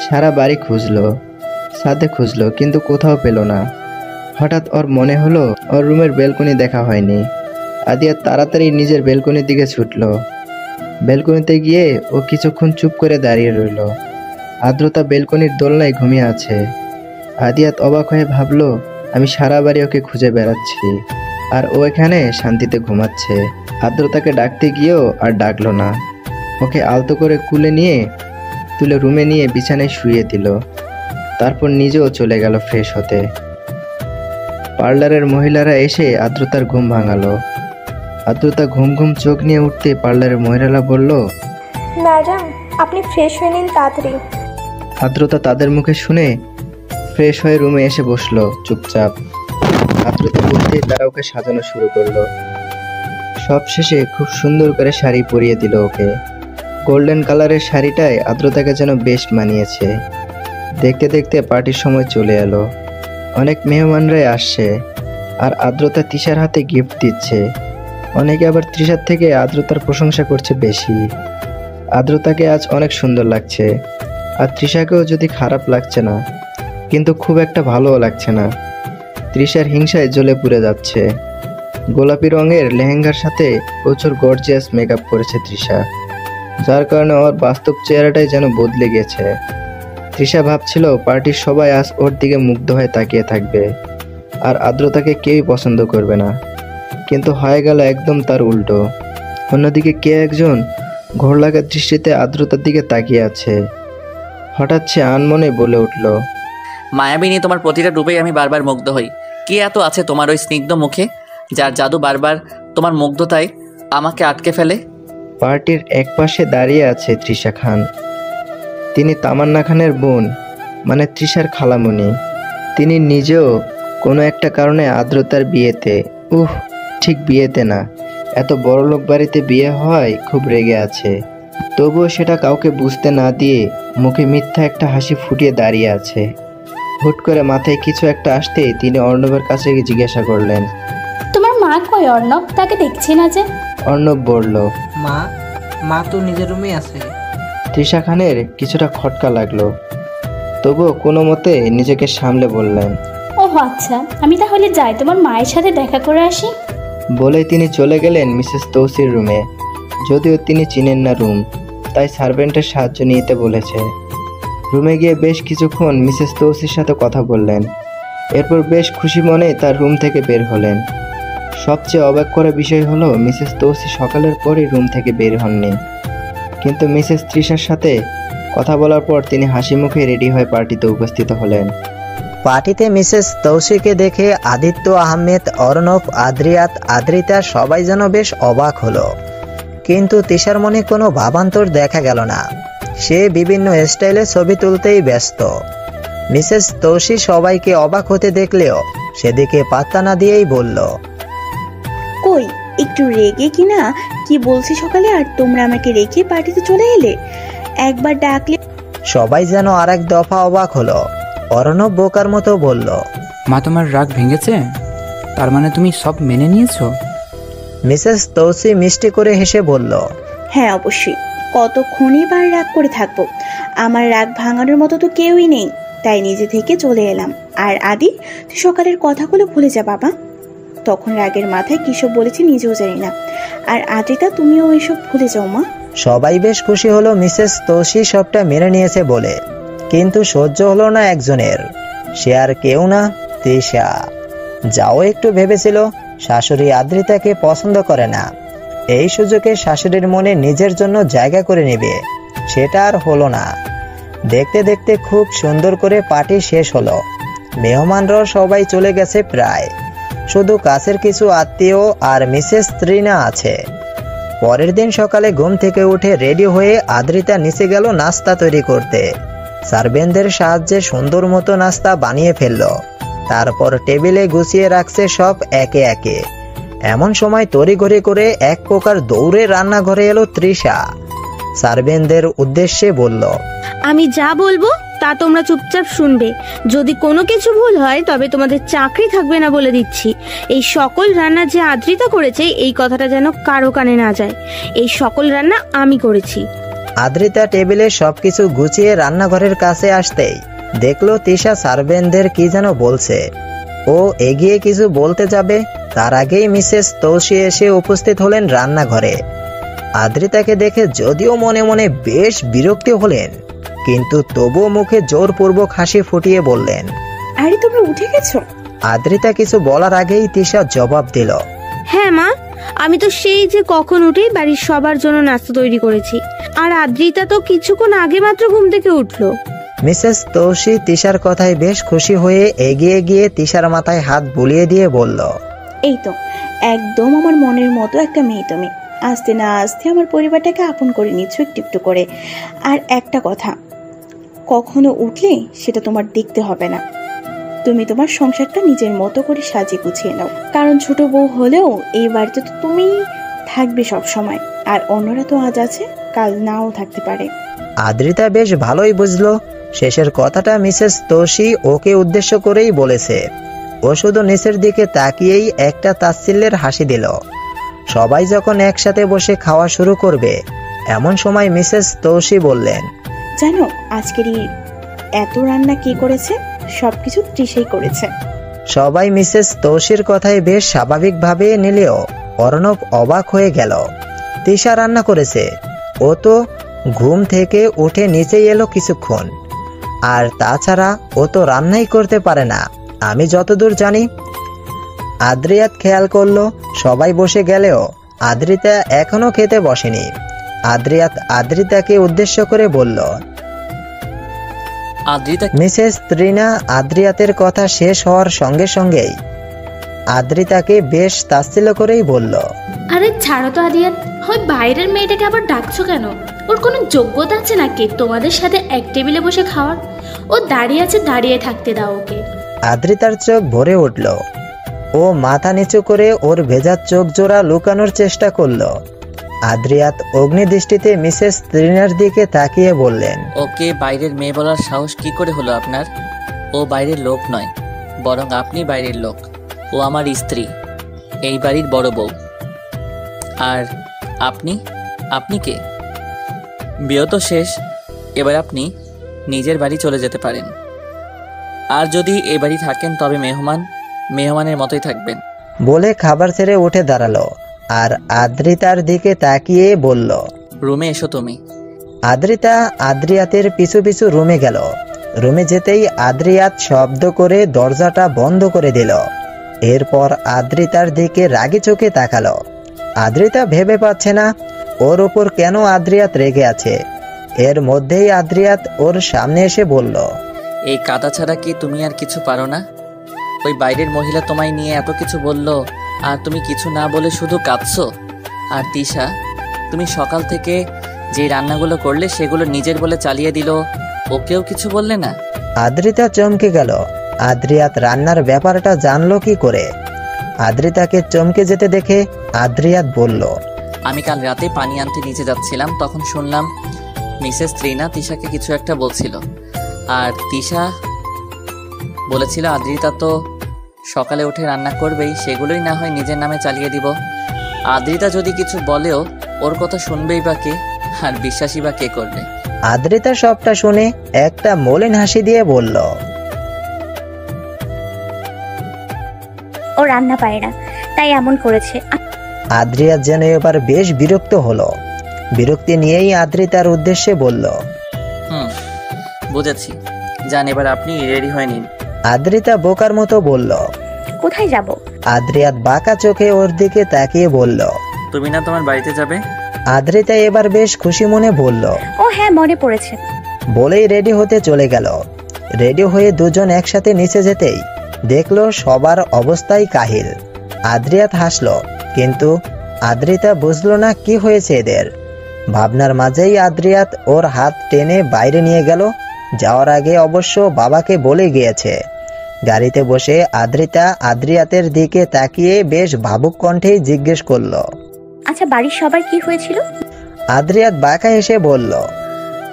সারা বাড়ি খুঁজলো, ছাদে খুঁজলো, কিন্তু কোথাও পেল না। হঠাৎ ওর মনে হলো ওর রুমের বেলকনি দেখা হয়নি। আদিয়াত তাড়াতাড়ি নিজের বেলকনির দিকে ছুটল। বেলকনিতে গিয়ে ও কিছুক্ষণ চুপ করে দাঁড়িয়ে রইল। আদ্রতা বেলকনির দোলনায় ঘুমিয়ে আছে। আদিয়াত অবাক হয়ে ভাবলো, আমি সারা বাড়ি ওকে খুঁজে বেড়াচ্ছি আর ও এখানে শান্তিতে ঘুমাচ্ছে। আদ্রতাকে ডাকতে গিয়েও আর ডাকলো না। ওকে আলতো করে তুলে রুমে নিয়ে বিছানায় শুইয়ে দিল। তারপর নিজেও চলে গেল ফ্রেশ হতে। পার্লারের মহিলারা এসে আদ্রতার ঘুম ভাঙালো। আদ্রতা ঘুম ঘুম চোখ নিয়ে উঠতে পার্লারের মহিলারা বলল, ম্যাডাম আপনি ফ্রেশ হয়ে নিন তাড়াতাড়ি। আদ্রতা তাদের মুখে শুনে ফ্রেশ হয়ে রুমে এসে বসলো চুপচাপ। আদ্রতা বলতেই তারা ওকে সাজানো শুরু করলো। সব শেষে খুব সুন্দর করে শাড়ি পরিয়ে দিল ওকে। গোল্ডেন কালারের শাড়িটায় আদ্রতাকে যেন বেশ মানিয়েছে। দেখতে দেখতে পার্টির সময় চলে এলো। অনেক মেহমানরাই আসছে আর আদ্রতা তৃষার হাতে গিফট দিচ্ছে। অনেকে আবার তৃষার থেকে আদ্রতার প্রশংসা করছে বেশি। আদ্রতাকে আজ অনেক সুন্দর লাগছে, আর তৃষাকেও যদি খারাপ লাগছে না, কিন্তু খুব একটা ভালোও লাগছে না। তৃষার হিংসায় জ্বলে পুড়ে যাচ্ছে। গোলাপি রঙের লেহেঙ্গার সাথে প্রচুর গর্জিয়াস মেকআপ করেছে তৃষা, যার কারণে ওর বাস্তব চেহারাটাই যেন বদলে গেছে। তৃষা ভাবছিল পার্টির সবাই আজ ওর দিকে মুগ্ধ হয়ে তাকিয়ে থাকবে আর আদ্রতাকে কেউই পছন্দ করবে না, কিন্তু হয়ে গেল একদম তার উল্টো। অন্যদিকে কে একজন ঘোর লাগা দৃষ্টিতে আদ্রতার দিকে তাকিয়ে আছে। হঠাৎ সে আনমনে বলে উঠল, মায়াবিনী, তোমার প্রতিটা রূপেই আমি বারবার মুগ্ধ হই। কি এত আছে তোমার ওই স্নিগ্ধ মুখে, যার জাদু বারবার তোমার মুগ্ধতায় আমাকে আটকে ফেলে? পার্টির এক পাশে দাঁড়িয়ে আছে তৃষা খান। তিনি তামান্না খানের বোন, মানে তৃষার খালামণি। তিনি নিজেও কোনো একটা কারণে আদ্রতার বিয়েতে, ঠিক বিয়েতে না, এত বড়লোক বাড়িতে বিয়ে হয়, খুব রেগে আছে। তবুও সেটা কাউকে বুঝতে না দিয়ে মুখে মিথ্যা একটা হাসি ফুটিয়ে দাঁড়িয়ে আছে। হুট করে মাথায় কিছু একটা আসতেই তিনি অর্ণবের কাছে গিয়ে জিজ্ঞাসা করলেন, তোমার মা কই অর্ণব? তাকে দেখছি না যে। অর্ণব বলল। মা তো নিজের রুমে আছে। তৃষা খানের কিছুটা খটকা লাগলো, তবুও কোনো মতে নিজেকে সামলে বললেন। ও আচ্ছা, আমি তাহলে যাই, তোমার মায়ের সাথে দেখা করে আসি। বলেই তিনি চলে গেলেন মিসেস তৌসির রুমে। যদিও তিনি চিনেন না রুম, তাই সার্ভেন্টের সাহায্য নিতে বলেছে। রুমে গিয়ে বেশ কিছুক্ষণ মিসেস তৌসির সাথে কথা বললেন। এরপর বেশ খুশি মনে তার রুম থেকে বের হলেন। সবচেয়ে অবাক করা বিষয় হলো মিসেস তৌসি সকালের পরই রুম থেকে বের হননি, কিন্তু মিসেস তৃষার সাথে কথা বলার পর তিনি হাসি মুখে রেডি হয়ে পার্টিতে উপস্থিত হলেন। পার্টিতে মিসেস তৌসিকে দেখে আদিত্য আহমেদ, অর্ণব, আদ্রিয়াত, আদ্রিতা সবাই যেন বেশ অবাক হলো, কিন্তু তৃষার মনে কোনো ভাবান্তর দেখা গেল না। সে বিভিন্ন স্টাইলে ছবি তুলতেই ব্যস্ত। মিসেস তৌসি সবাইকে অবাক হতে দেখলেও সেদিকে পাত্তা না দিয়েই বলল, কই একটু রেগে কিনা কি বলছি সকালে, আর তোমরা আমাকে রেখে পার্টিতে চলে এলে? একবার ডাকলে। সবাই যেন আর এক দফা অবাক হলো। অর্ণব বোকার মতো বলল, মা তোমার রাগ ভেঙেছে? তার মানে তুমি সব মেনে নিয়েছো? মিসেস তৌসি মিষ্টি করে হেসে বলল, হ্যাঁ অবশ্যই, কতক্ষণই বার রাগ করে থাকবো, আমার রাগ ভাঙানোর মতো তো কেউই নেই, তাই নিজে থেকে চলে এলাম। আর আদি, তুই সকালের কথাগুলো ভুলে যা বাবা। তখন রাগের মাথায় কিসব বলেছি নিজেও জানি না। আর আদ্রিতা, তুমিও এইসব ভুলে যাও মা। সবাই বেশ খুশি হলো মিসেস তৌসি সবটা মেনে নিয়েছে বলে, কিন্তু সহ্য হলো না একজনের। সে আর কেউ না, তৃষা। যাও একটু ভেবেছিল শাশুড়ি আদ্রিতাকে পছন্দ করে না, এই সুযোগে শাশুড়ির মনে নিজের জন্য জায়গা করে নেবে, সেটা আর হলো না। দেখতে দেখতে খুব সুন্দর করে পার্টি শেষ হলো। মেহমানরাও সবাই চলে গেছে প্রায়, শুধু কাছের কিছু আত্মীয় আর মিসেস ত্রিনা আছে। পরের দিন সকালে ঘুম থেকে উঠে রেডি হয়ে আদ্রিতা নিচে গেল নাস্তা তৈরি করতে। সার্ভেন্টদের সাহায্যে সুন্দর মতো নাস্তা বানিয়ে ফেলল, তারপর টেবিলে গুছিয়ে রাখছে সব একে একে। এমন সময় তড়িঘড়ি করে এক প্রকার দৌড়ে রান্নাঘরে এলো তৃষা। সার্ভেন্টদের উদ্দেশ্যে বলল, আমি যা বলবো তা তোমরা চুপচাপ শুনবে। যদি কোনো কিছু ভুল হয় তবে তোমাদের চাকরি থাকবে না বলে দিচ্ছি। এই সকল রান্না যে আদ্রিতা করেছে এই কথাটা যেন কারো কানে না যায়। এই সকল রান্না আমি করেছি। আদ্রিতা টেবিলে সবকিছু গুছিয়ে রান্নাঘরের কাছে আসতেই দেখলো তৃষা সার্ভেন্টদের কি যেন বলছে। ও এগিয়ে কিছু বলতে যাবে, তার আগেই মিসেস তৌসি এসে উপস্থিত হলেন রান্নাঘরে। আদ্রিতাকে দেখে যদিও মনে মনে বেশ বিরক্তি হলেন, কিন্তু তবুও মুখে জোরপূর্বক হাসি ফুটিয়ে বললেন, আরে তোমরা উঠে গেছো? আদ্রিতা কিছু বলার আগেই তৃষা জবাব দিল, হ্যাঁ মা, আমি তো সেই যে কখন উঠেই বাড়ির সবার জন্য নাস্তা তৈরি করেছি। আর আদ্রিতা তো কিছুক্ষণ আগে মাত্র ঘুম থেকে উঠলো। মিসেস তৌসি তৃষার কথায় বেশ খুশি হয়ে এগিয়ে গিয়ে তৃষার মাথায় হাত বুলিয়ে দিয়ে বলল, এই তো একদম আমার মনের মতো একটা মেয়ে তুমি। আস্তে না আস্তে আমার পরিবারটাকে আপন করে নিচ্ছ একটু একটু করে। আর একটা কথা, কখনো উঠলে সেটা তোমার দেখতে হবে না। তুমি তোমার সংসারটা নিজের মতো করে সাজিয়ে গুছিয়ে নাও, কারণ ছোট বউ হলেও এই বাড়িতে তো তুমি থাকবে সব সময়। আর অন্যরা তো আজ আছে, কাল নাও থাকতে পারে। আদ্রিতা বেশ ভালোই বুঝলো শেষের কথাটা মিসেস তৌসি ওকে উদ্দেশ্য করেই বলেছে। ও শুধু নিচের দিকে তাকিয়েই একটা তাচ্ছিল্যের হাসি দিল। সবাই যখন একসাথে বসে খাওয়া শুরু করবে এমন সময় মিসেস তৌসি বললেন, জানো আজকের এত রান্না কে করেছে? সবকিছু তৃষাই করেছে। সবাই মিসেস তৌসির কথায় বেশ স্বাভাবিকভাবে নিলেও অর্ণব অবাক হয়ে গেল। তৃষা রান্না করেছে? ও তো ঘুম থেকে উঠে নিচেই এলো কিছুক্ষণ, আর তাছাড়া ও তো রান্নাই করতে পারে না আমি যতদূর জানি। আদ্রিয়াত খেয়াল করলো সবাই বসে গেলেও আদ্রিতা এখনো খেতে বসেনি। আদ্রিয়াত আদ্রিতাকে উদ্দেশ্য করে বলল, আদ্রিতা। মিসেস ত্রিনা আদ্রিয়াতের কথা শেষ হওয়ার সঙ্গে সঙ্গেই আদ্রিতাকে বেশ তাচ্ছিল্য করেই বলল, আরে ছাড়ো তো আদিয়াত, ওই বাইরের মেয়েটাকে আবার ডাকছো কেন? ওর কোনো যোগ্যতা আছে নাকি তোমাদের সাথে এক টেবিলে বসে খাওয়ার? ও দাঁড়িয়ে আছে, দাঁড়িয়ে থাকতে দাও ওকে। আদ্রিতার চোখ ভরে উঠল। ও মাথা নিচু করে ওর ভেজা চোখ জোড়া লুকানোর চেষ্টা করলো। আদ্রিয়াত অগ্নিদৃষ্টিতে মিসেস ত্রিনার দিকে তাকিয়ে বললেন, ওকে বাইরের মেয়ে বলার সাহস কি করে হলো আপনার? ও বাইরের লোক নয়, বরং আপনি বাইরের লোক। ও আমার স্ত্রী, এই বাড়ির বড় বউ। আর আপনি আপনি কে? বিয়ে তো শেষ, এবার আপনি নিজের বাড়ি চলে যেতে পারেন। আর যদি এ বাড়ি থাকেন তবে মেহমানের মতোই থাকবেন। বলে খাবার ছেড়ে উঠে দাঁড়ালো আর আদ্রিতার দিকে তাকিয়ে বলল, রুমে এসো তুমি। আদ্রিতা আদ্রিয়াতের পিছু পিছু রুমে গেল। রুমে যেতেই আদ্রিয়াত শব্দ করে দরজাটা বন্ধ করে দিল। এরপর আদ্রিতার দিকে রাগী চোখে তাকালো। আদ্রিতা ভেবে পাচ্ছে না ওর ওপর কেন আদ্রিয়াত রেগে আছে। এর মধ্যেই আদ্রিয়াত ওর সামনে এসে বলল, এই কাদা ছাড়া কি তুমি আর কিছু পারো না? ওই বাইরের মহিলা তোমায় নিয়ে এত কিছু বলল আর তুমি কিছু না বলে শুধু কাঁদছো। আর তিশা, তুমি সকাল থেকে যে রান্নাগুলো করলে সেগুলো নিজের বলে চালিয়ে দিল, ওকেও কিছু বললে না? আদ্রিতা চমকে গেল। আদ্রিয়াত রান্নার ব্যাপারটা জানলো কি করে? আদ্রিতাকে চমকে যেতে দেখে আদ্রিয়াত বলল, আমি কাল রাতে পানি আনতে নিচে যাচ্ছিলাম, তখন শুনলাম মিসেস ত্রিনা তিশাকে কিছু একটা বলছিল। আর তিশা বলেছিল আদ্রিতা তো সকালে উঠে রান্না করবেই, সেগুলোই না হয় নিজের নামে চালিয়ে দিব। আদ্রিতা যদি কিছু বলেও ওর কথা শুনবেই বা কে, আর বিশ্বাসই বা কে করবে? আদ্রিতা সবটা শুনে একটা মলিন হাসি দিয়ে বলল, ও রান্না পারে না তাই এমন করেছে। আদ্রিয়াত যেন এবার বেশ বিরক্ত হলো। বিরক্তি নিয়েই আদ্রিতার উদ্দেশ্যে বলল, বুঝেছি, যান এবার আপনি রেডি হয়ে নিন। আদ্রিতা বোকার মতো বলল, কোথায় যাব? আদ্রিয়াত বাঁকা চোখে ওর দিকে তাকিয়ে বলল, তুমি না তোমার বাড়িতে যাবে? আদ্রিতা এবার বেশ খুশি মনে বলল, ও হ্যাঁ, মনে পড়েছে। বলেই রেডি হতে চলে গেল। রেডি হয়ে দুজন একসাথে নিচে যেতেই দেখলো সবার অবস্থাই কাহিল। আদ্রিয়াত হাসলো, কিন্তু আদ্রিতা বুঝলো না কি হয়েছে এদের। ভাবনার মাঝেই আদ্রিয়াত ওর হাত টেনে বাইরে নিয়ে গেল। যাওয়ার আগে অবশ্য বাবাকে বলে গিয়েছে। গাড়িতে বসে আদ্রিতা আদ্রিয়াতের দিকে তাকিয়ে বেশ ভাবুক কণ্ঠেই জিজ্ঞেস করলো, আচ্ছা বাড়ির সবার কি হয়েছিল? আদ্রিয়াত বাঁকা হেসে বলল,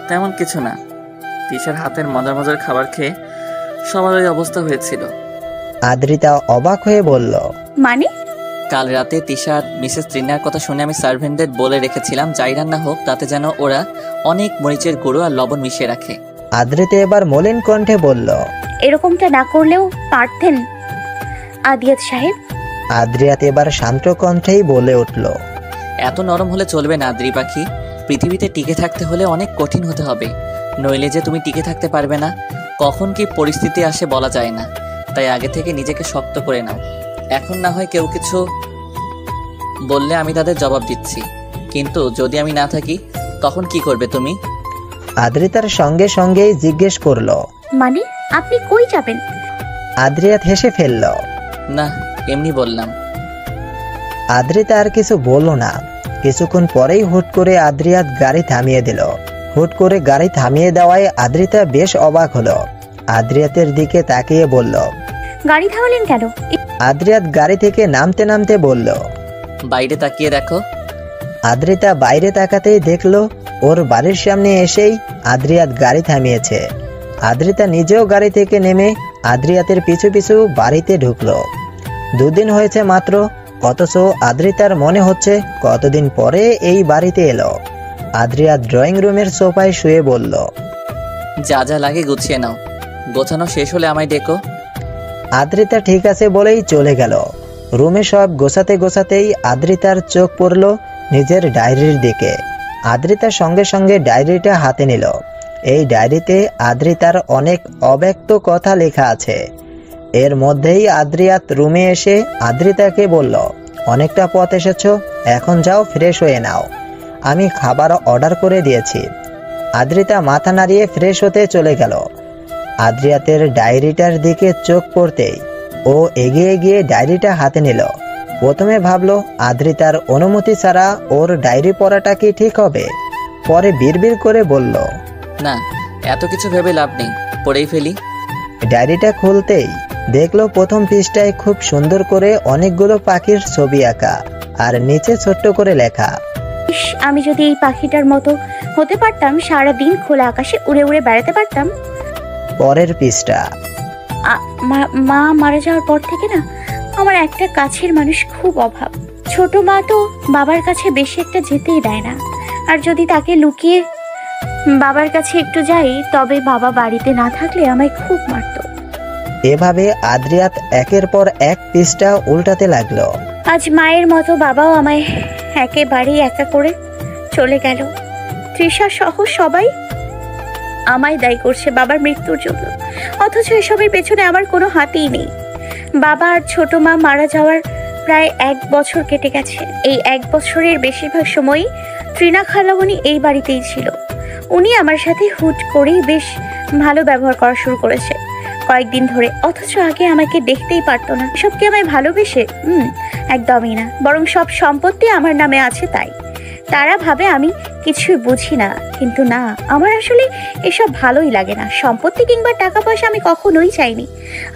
তেমন কিছু না, তিশার হাতের মজার মজার খাবার খেয়ে সবার ওই অবস্থা হয়েছিল। আদ্রিতা অবাক হয়ে বলল, মানে? কাল রাতে তিশা মিসেস ত্রিনার কথা শুনে আমি সার্ভেন্টদের বলে রেখেছিলাম যাই রান্না হোক তাতে যেন ওরা অনেক মরিচের গুঁড়ো আর লবণ মিশিয়ে রাখে। আদ্রিতা এবার মলিন কণ্ঠে বলল, এরকমটা না করলেও পারতেন আদিয়াত সাহেব। আদ্রিয়াত এবার শান্ত কণ্ঠেই বলে উঠল, এত নরম হলে চলবে না আদ্রি পাখি। পৃথিবীতে টিকে থাকতে হলে অনেক কঠিন হতে হবে, নইলে যে তুমি টিকে থাকতে পারবে না। কখন কি পরিস্থিতি আসে বলা যায় না, তাই আগে থেকে নিজেকে শক্ত করে নাও। এখন না হয় কেউ কিছু বললে আমি তাদের জবাব দিচ্ছি, কিন্তু যদি আমি না থাকি তখন কি করবে তুমি? আদ্রিতার সঙ্গে সঙ্গেই জিজ্ঞেস করলো, মানে আপনি কই যাবেন? আদ্রিয়াত হেসে ফেলল, না এমনি বললাম। আদ্রিতা আর কিছু বলল না। কিছুক্ষণ পরেই হুট করে আদ্রিয়াত গাড়ি থামিয়ে দিল। হুট করে গাড়ি থামিয়ে দেওয়ায় আদ্রিতা বেশ অবাক হলো। আদ্রিয়াতের দিকে তাকিয়ে বলল, গাড়ি থামালেন কেন? আদ্রিয়াত গাড়ি থেকে নামতে নামতে বলল, বাইরে তাকিয়ে দেখো। আদ্রিতা বাইরে তাকাতেই দেখলো ওর বাড়ির সামনে এসেই আদ্রিয়াত গাড়ি থামিয়েছে। আদ্রিতা নিজেও গাড়ি থেকে নেমে আদ্রিয়াতের পিছু পিছু বাড়িতে ঢুকলো। দুদিন হয়েছে মাত্র, অথচ আদ্রিতার মনে হচ্ছে কতদিন পরে এই বাড়িতে এলো। আদ্রিয়াত ড্রয়িং রুমের সোফায় শুয়ে বলল, যা যা লাগে গুছিয়ে নাও, গোছানো শেষ হলে আমায় ডেকো। আদ্রিতা ঠিক আছে বলেই চলে গেল। রুমে সব গোছাতে গোছাতেই আদ্রিতার চোখ পড়ল নিজের ডায়েরির দিকে। আদ্রিতার সঙ্গে সঙ্গে ডায়েরিটা হাতে নিল। এই ডায়েরিতে আদ্রিতার অনেক অব্যক্ত কথা লেখা আছে। এর মধ্যেই আদ্রিয়াত রুমে এসে আদ্রিতাকে বলল, অনেকটা পথ এসেছো, এখন যাও ফ্রেশ হয়ে নাও, আমি খাবার অর্ডার করে দিয়েছি। আদ্রিতা মাথা নাড়িয়ে ফ্রেশ হতে চলে গেল। আদ্রিয়াতের ডায়েরিটার দিকে চোখ পড়তেই ও এগিয়ে গিয়ে ডায়েরিটা হাতে নিল। প্রথমে ভাবলো আদ্রিতার অনুমতি ছাড়া ওর ডায়েরি পড়াটা কি ঠিক হবে। পরে বিড়বিড় করে বলল, না এত কিছু ভেবে লাভ নেই, পড়েই ফেলি। ডায়েরিটা খুলতেই দেখলো প্রথম পৃষ্ঠায় খুব সুন্দর করে অনেকগুলো পাখির ছবি আঁকা, আর নিচে ছোট্ট করে লেখা, আমি যদি এই পাখিটার মতো হতে পারতাম, সারা দিন খোলা আকাশে উড়ে উড়ে বেড়াতে পারতাম। পরের পৃষ্ঠা, মা মারা যাওয়ার পর থেকে না আমার একটা কাছের মানুষ খুব অভাব। ছোট মা তো বাবার কাছে বেশি একটা যেতেই দেয় না, আর যদি তাকে লুকিয়ে বাবার কাছে একটু যাই তবে বাবা বাড়িতে না থাকলে আমায় খুব মারতো। এভাবে আদ্রিয়াত একের পর এক পৃষ্ঠা উল্টাতে লাগলো। আজ মায়ের মতো বাবাও আমায় একেবারে একা করে চলে গেল। তৃষা সহ সবাই আমায় দায়ী করছে বাবার মৃত্যুর জন্য, অথচ এসবের পেছনে আমার কোনো হাতই নেই। বাবা আর ছোট মা মারা যাওয়ার প্রায় 1 বছর কেটে গেছে। এই 1 বছরের বেশিরভাগ সময়ই তৃণা খালামণি এই বাড়িতেই ছিল। উনি আমার সাথে হুট করেই বেশ ভালো ব্যবহার করা শুরু করেছে কয়েকদিন ধরে, অথচ আগে আমাকে দেখতেই পারতো না। সব কি আমায় ভালোবেসে? একদমই না, বরং সব সম্পত্তি আমার নামে আছে তাই। তারা ভাবে আমি কিছুই বুঝি না, কিন্তু না, আমার আসলে এসব ভালোই লাগে না। সম্পত্তি কিংবা টাকা পয়সা আমি কখনোই চাইনি,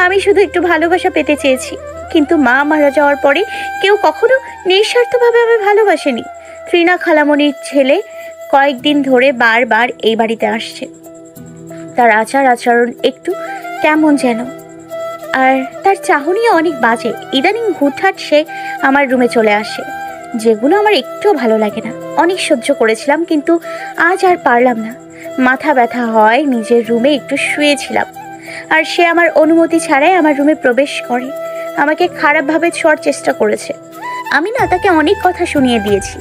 আমি শুধু একটু ভালোবাসা পেতে চেয়েছি। কিন্তু মা মারা যাওয়ার পরে কেউ কখনো নিঃস্বার্থভাবে আমায় ভালোবাসেনি। তৃণা খালামণির ছেলে কয়েকদিন ধরে বারবার এই বাড়িতে আসছে। তার আচরণ একটু কেমন যেন, আর তার চাহনিও অনেক বাজে। ইদানিং হুটহাট সে আমার রুমে চলে আসে, যেগুলো আমার একটুও ভালো লাগে না। অনেক সহ্য করেছিলাম, কিন্তু আজ আর পারলাম না। মাথা ব্যথা হয়, নিজের রুমে একটু শুয়েছিলাম, আর সে আমার অনুমতি ছাড়াই আমার রুমে প্রবেশ করে। আমাকে খারাপভাবে ছোঁয়ার চেষ্টা করেছে। আমি না তাকে অনেক কথা শুনিয়ে দিয়েছি।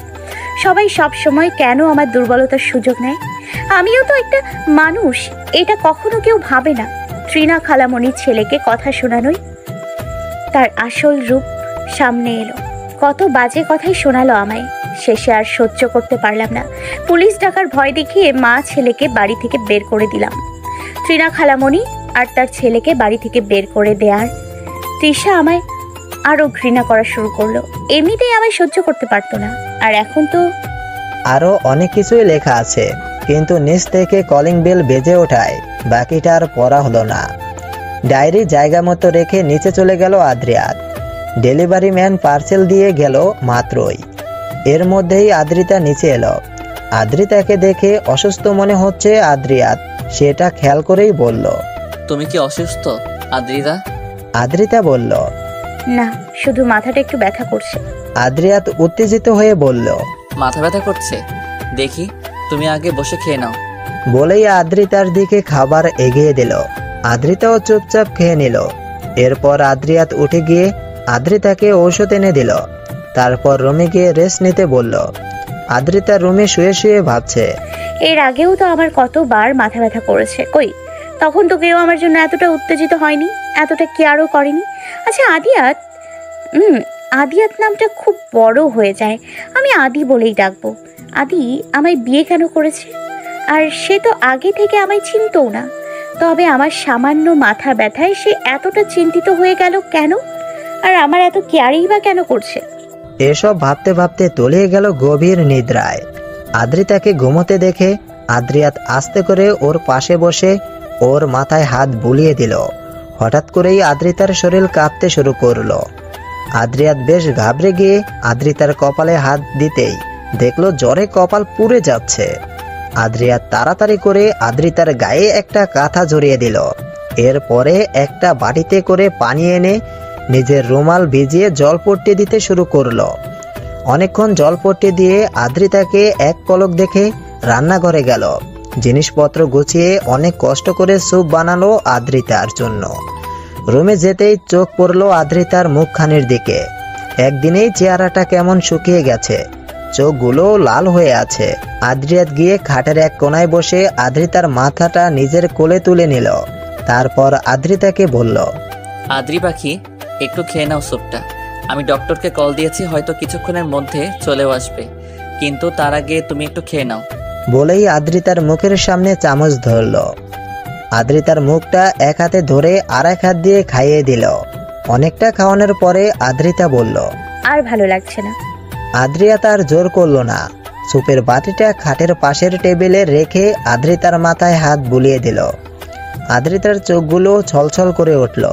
সবাই সব সময় কেন আমার দুর্বলতার সুযোগ নেয়? আমিও তো একটা মানুষ, এটা কখনো কেউ ভাবে না। তৃণা খালামণির ছেলেকে কথা শোনানোই তার আসল রূপ সামনে এলো। কত বাজে কথাই শোনালো আমায়। শেষে আর সহ্য করতে পারলাম না। পুলিশ ডাকার ভয় দেখিয়ে মা ছেলেকে বাড়ি থেকে বের করে দিলাম। তৃণা খালামণি আর তার ছেলেকে বাড়ি থেকে বের করে দেয়ার তৃষা আমায় আরো ঘৃণা করা শুরু করলো। এমনিতেই আমায় সহ্য করতে পারতো না, আর এখন তো আরো অনেক কিছুই লেখা আছে, কিন্তু নিচ থেকে কলিং বেল বেজে ওঠায় বাকিটা আর পড়া হলো না। ডায়েরি জায়গা মতো রেখে নিচে চলে গেল আদ্রিয়াত। ডেলিভারি ম্যান পার্সেল দিয়ে গেল মাত্রই, এর মধ্যেই আদ্রিতা নিচে এলো। আদ্রিতাকে দেখে অসুস্থ মনে হচ্ছে আদ্রিয়াত সেটা খেয়াল করেই বলল, তুমি কি অসুস্থ আদ্রিতা? আদ্রিতা বলল, না, শুধু মাথাটা একটু ব্যথা করছে। আদ্রিয়াত উত্তেজিত হয়ে বলল, মাথা ব্যথা করছে? দেখি, তুমি আগে বসে খেয়ে নাও। বলেই আদ্রিতার দিকে খাবার এগিয়ে দিল। আদ্রিতাও চুপচাপ খেয়ে নিল। এরপর আদ্রিয়াত উঠে গিয়ে আদ্রিতাকে ঔষধ এনে দিল। তারপর রুমে গিয়ে রেস্ট নিতে বলল। আদ্রিতা রুমে শুয়ে শুয়ে ভাবছে, এর আগেও তো আমার কতবার মাথা ব্যথা করেছে, কই তখন তো কেউ আমার জন্য এতটা উত্তেজিত হয়নি, এতটা কেয়ারও করেনি। আচ্ছা, আদিয়াত, আদিয়াত নামটা খুব বড় হয়ে যায়, আমি আদি বলেই ডাকবো। আদি আমায় বিয়ে কেন করেছে? আর সে তো আগে থেকে আমায় চিনতও না, তবে আমার সামান্য মাথা ব্যথায় সে এতটা চিন্তিত হয়ে গেল কেন? আর আমার এত কেয়ারই বা কেন করছে? এসব ভাবতে ভাবতে তলিয়ে গেল গভীর নিদ্রায়। আদ্রিতাকে ঘুমোতে দেখে আদ্রিয়াত আস্তে করে ওর পাশে বসে ওর মাথায় হাত বুলিয়ে দিল। হঠাৎ করেই আদ্রিতার শরীর কাঁপতে শুরু করলো। আদ্রিয়াত বেশ ঘাবড়ে গিয়ে আদ্রিতার কপালে হাত দিতেই দেখলো জ্বরে কপাল পুড়ে যাচ্ছে। আদ্রিয়াত তাড়াতাড়ি করে আদ্রিতার গায়ে একটা কাঁথা জড়িয়ে দিল। এরপরে একটা বাটিতে করে পানি এনে নিজের রুমাল ভিজিয়ে জলপট্টি দিতে শুরু করলো। অনেকক্ষণ জলপট্টি দিয়ে আদ্রিতাকে এক পলক দেখে রান্নাঘরে গেল। জিনিসপত্র গুছিয়ে অনেক কষ্ট করে স্যুপ বানালো আদ্রিতার জন্য। রুমে যেতেই চোখ পড়লো আদ্রিতার মুখখানির দিকে। একদিনেই চেহারাটা কেমন শুকিয়ে গেছে, চোখগুলো লাল হয়ে আছে। আদ্রিয়াত গিয়ে খাটের এক কোনায় বসে আদ্রিতার মাথাটা নিজের কোলে তুলে নিল। তারপর আদ্রিতাকে বলল, আদ্রি পাখি, একটু খেয়ে নাও স্যুপটা। আমি ডক্টরকে কল দিয়েছি, হয়তো কিছুক্ষণের মধ্যে চলেও আসবে, কিন্তু তার আগে তুমি একটু খেয়ে নাও। বলেই আদ্রিতার মুখের সামনে চামচ ধরল। আদ্রিতার মুখটা এক হাতে ধরে আর এক হাত দিয়ে খাইয়ে দিল। অনেকটা খাওয়ানোর পরে আদ্রিতা বলল, আর ভালো লাগছে না। আদ্রিয়াত আর জোর করলো না। সুপের বাটিটা খাটের পাশের টেবিলে রেখে আদ্রিতার মাথায় হাত বুলিয়ে দিল। আদ্রিতার চোখগুলো ছলছল করে উঠল।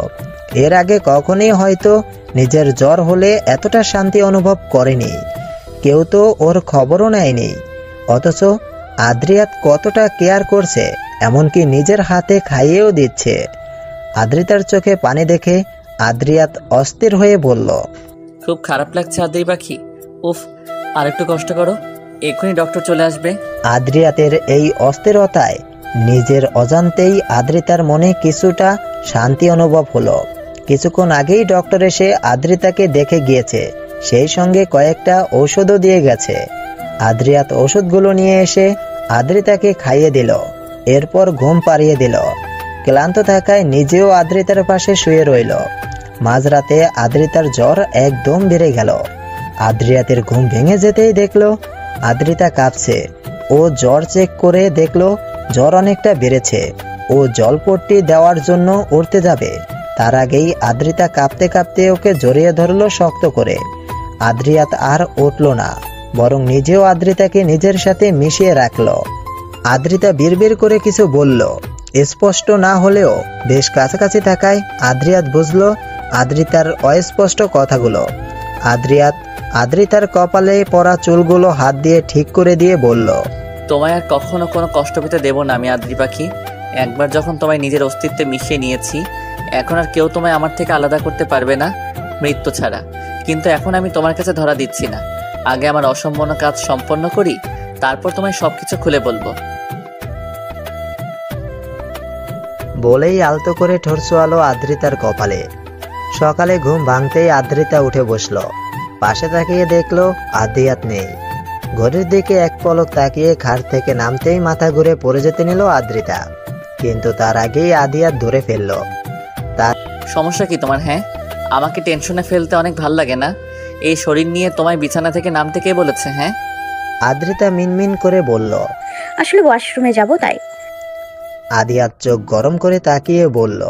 এর আগে কখনোই হয়তো নিজের জ্বর হলে এতটা শান্তি অনুভব করেনি। কেউ তো ওর খবরও নেয়নি, অথচ আদ্রিয়াত কতটা কেয়ার করছে, এমনকি নিজের হাতে খাইয়েও দিচ্ছে। আদ্রিতার চোখে পানি দেখে আদ্রিয়াত অস্থির হয়ে বলল, খুব খারাপ লাগছে আদ্রি পাখি, উফ, আর একটু কষ্ট করো, এক্ষুনি ডক্টর চলে আসবে। আদ্রিয়াতের এই অস্থিরতায় নিজের অজান্তেই আদ্রিতার মনে কিছুটা শান্তি অনুভব হলো। কিছুক্ষণ আগেই ডক্টর এসে আদ্রিতাকে দেখে গিয়েছে, সেই সঙ্গে কয়েকটা ঔষধও দিয়ে গেছে। আদ্রিয়াত ওষুধগুলো নিয়ে এসে আদ্রিতাকে খাইয়ে দিল, এরপর ঘুম পাড়িয়ে দিল। ক্লান্ত থাকায় নিজেও আদ্রিতার পাশে শুয়ে রইল। মাঝরাতে আদ্রিতার জ্বর একদম বেড়ে গেল। আদ্রিয়াতের ঘুম ভেঙে যেতেই দেখলো আদ্রিতা কাঁপছে। ও জ্বর চেক করে দেখলো জ্বর অনেকটা বেড়েছে। ও জলপট্টি দেওয়ার জন্য উঠতে যাবে, তার আগেই আদ্রিতা কাঁপতে কাঁপতে ওকে জড়িয়ে ধরলো শক্ত করে। আদ্রিয়াত আর উঠল না, বরং নিজেও আদ্রিতাকে নিজের সাথে মিশিয়ে রাখলো। আদ্রিতা বিড়বিড় করে কিছু বলল, স্পষ্ট না হলেও বেশ কাছাকাছি থাকায় আদ্রিয়াত বুঝলো আদ্রিতার অস্পষ্ট কথাগুলো। আদ্রিতার কপালে পড়া চুলগুলো হাত দিয়ে ঠিক করে দিয়ে বলল, তোমায় আর কখনো কোনো কষ্ট পেতে দেব না আমি আদ্রি পাখি। একবার যখন তোমায় নিজের অস্তিত্বে মিশিয়ে নিয়েছি, এখন আর কেউ তোমায় আমার থেকে আলাদা করতে পারবে না, মৃত্যু ছাড়া। কিন্তু এখন আমি তোমার কাছে ধরা দিচ্ছি না, আগে আমার অসম্পূর্ণ কাজ সম্পন্ন করি, তারপর তোমায় সবকিছু খুলে বলবো। বলেই আলতো করে ঠোঁট ছোঁয়ালো আদ্রিতার কপালে। সকালে ঘুম ভাঙতেই আদ্রিতা উঠে বসলো। পাশে তাকিয়ে দেখলো আদ্রিয়াত নেই। ঘড়ির দিকে এক পলক তাকিয়ে খাট থেকে নামতেই মাথা ঘুরে পড়ে যেতে নিল আদ্রিতা, কিন্তু তার আগেই আদ্রিয়াত ধরে ফেললো। তার সমস্যা কি তোমার? হ্যাঁ, আমাকে টেনশনে ফেলতে অনেক ভাল লাগে না? এই শরীর নিয়ে তোমায় বিছানা থেকে নামতে কে বলেছে? হ্যাঁ, আদ্রিতা মিনমিন করে বলল, আসলে ওয়াশরুমে যাব তাই। আদ্রিয়াত চোখ গরম করে তাকিয়ে বলল,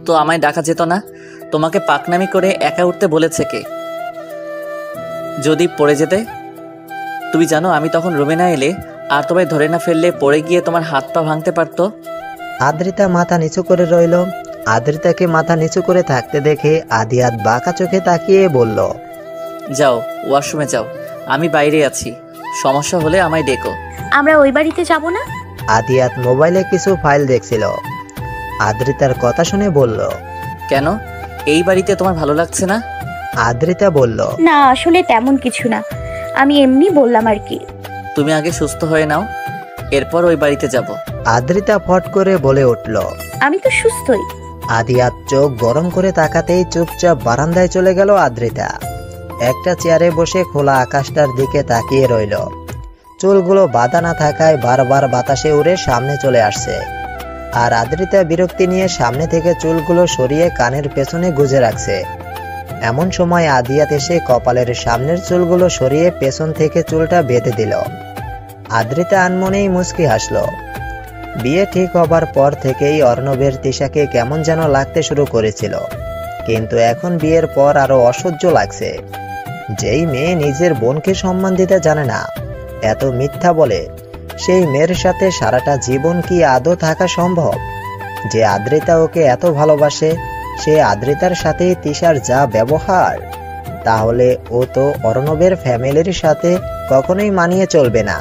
তো আমায় ডাকা যেত না? তোমাকে পাকনামি করে একা উঠতে বলেছে কে? যদি পড়ে যেতে? তুমি জানো আমি তখন রুমে না এলে আর তোমায় ধরে না ফেললে পড়ে গিয়ে তোমার হাত পা ভাঙতে পারতো। আদ্রিতা মাথা নিচু করে রইল। আদ্রিতাকে মাথা নিচু করে থাকতে দেখে আদ্রিয়াত বাঁকা চোখে তাকিয়ে বলল, যাও ওয়াশরুমে যাও, আমি বাইরে আছি, সমস্যা হলে আমায় ডেকো। আমরা ওই বাড়িতে যাব না। আদ্রিয়াত মোবাইলে কিছু ফাইল দেখছিল। আদ্রিতার কথা শুনে বলল, কেন, এই বাড়িতে তোমার ভালো লাগছে না? আদ্রিতা বলল, না আসলে তেমন কিছু না, আমি এমনি বললাম আর কি। তুমি আগে সুস্থ হয়ে নাও, এরপর ওই বাড়িতে যাব। আদ্রিতা ফট করে বলে উঠল, আমি তো সুস্থই। আদ্রিয়াত চোখ গরম করে তাকাতেই চুপচাপ বারান্দায় চলে গেল আদ্রিতা। একটা চেয়ারে বসে খোলা আকাশটার দিকে তাকিয়ে রইল। চুলগুলো বাঁধা না থাকায় বারবার বাতাসে উড়ে সামনে চলে আসছে। আর আদ্রিতা বিরক্তি নিয়ে সামনে থেকে চুলগুলো সরিয়ে কানের পেছনে গুজে রাখছে। এমন সময় আদ্রিয়াত এসে কপালের সামনের চুলগুলো সরিয়ে পেছন থেকে চুলটা বেঁধে দিল। আদ্রিতা আনমনেই মুচকি হাসল। বিয়ে ঠিক হবার পর থেকেই অর্ণবের তিশাকে কেমন যেন লাগতে শুরু করেছিল, কিন্তু এখন বিয়ের পর আরো অসহ্য লাগছে। যেই মেয়ে নিজের বোনকে সম্মান দিতে জানে না, এত মিথ্যা বলে, সেই মেয়ের সাথে সারাটা জীবন কি আদৌ থাকা সম্ভব? যে আদ্রিতা ওকে এত ভালোবাসে, সে আদ্রিতার সাথে তিশার যা ব্যবহার, তাহলে ও তো অর্ণবের ফ্যামিলির সাথে কখনোই মানিয়ে চলবে না।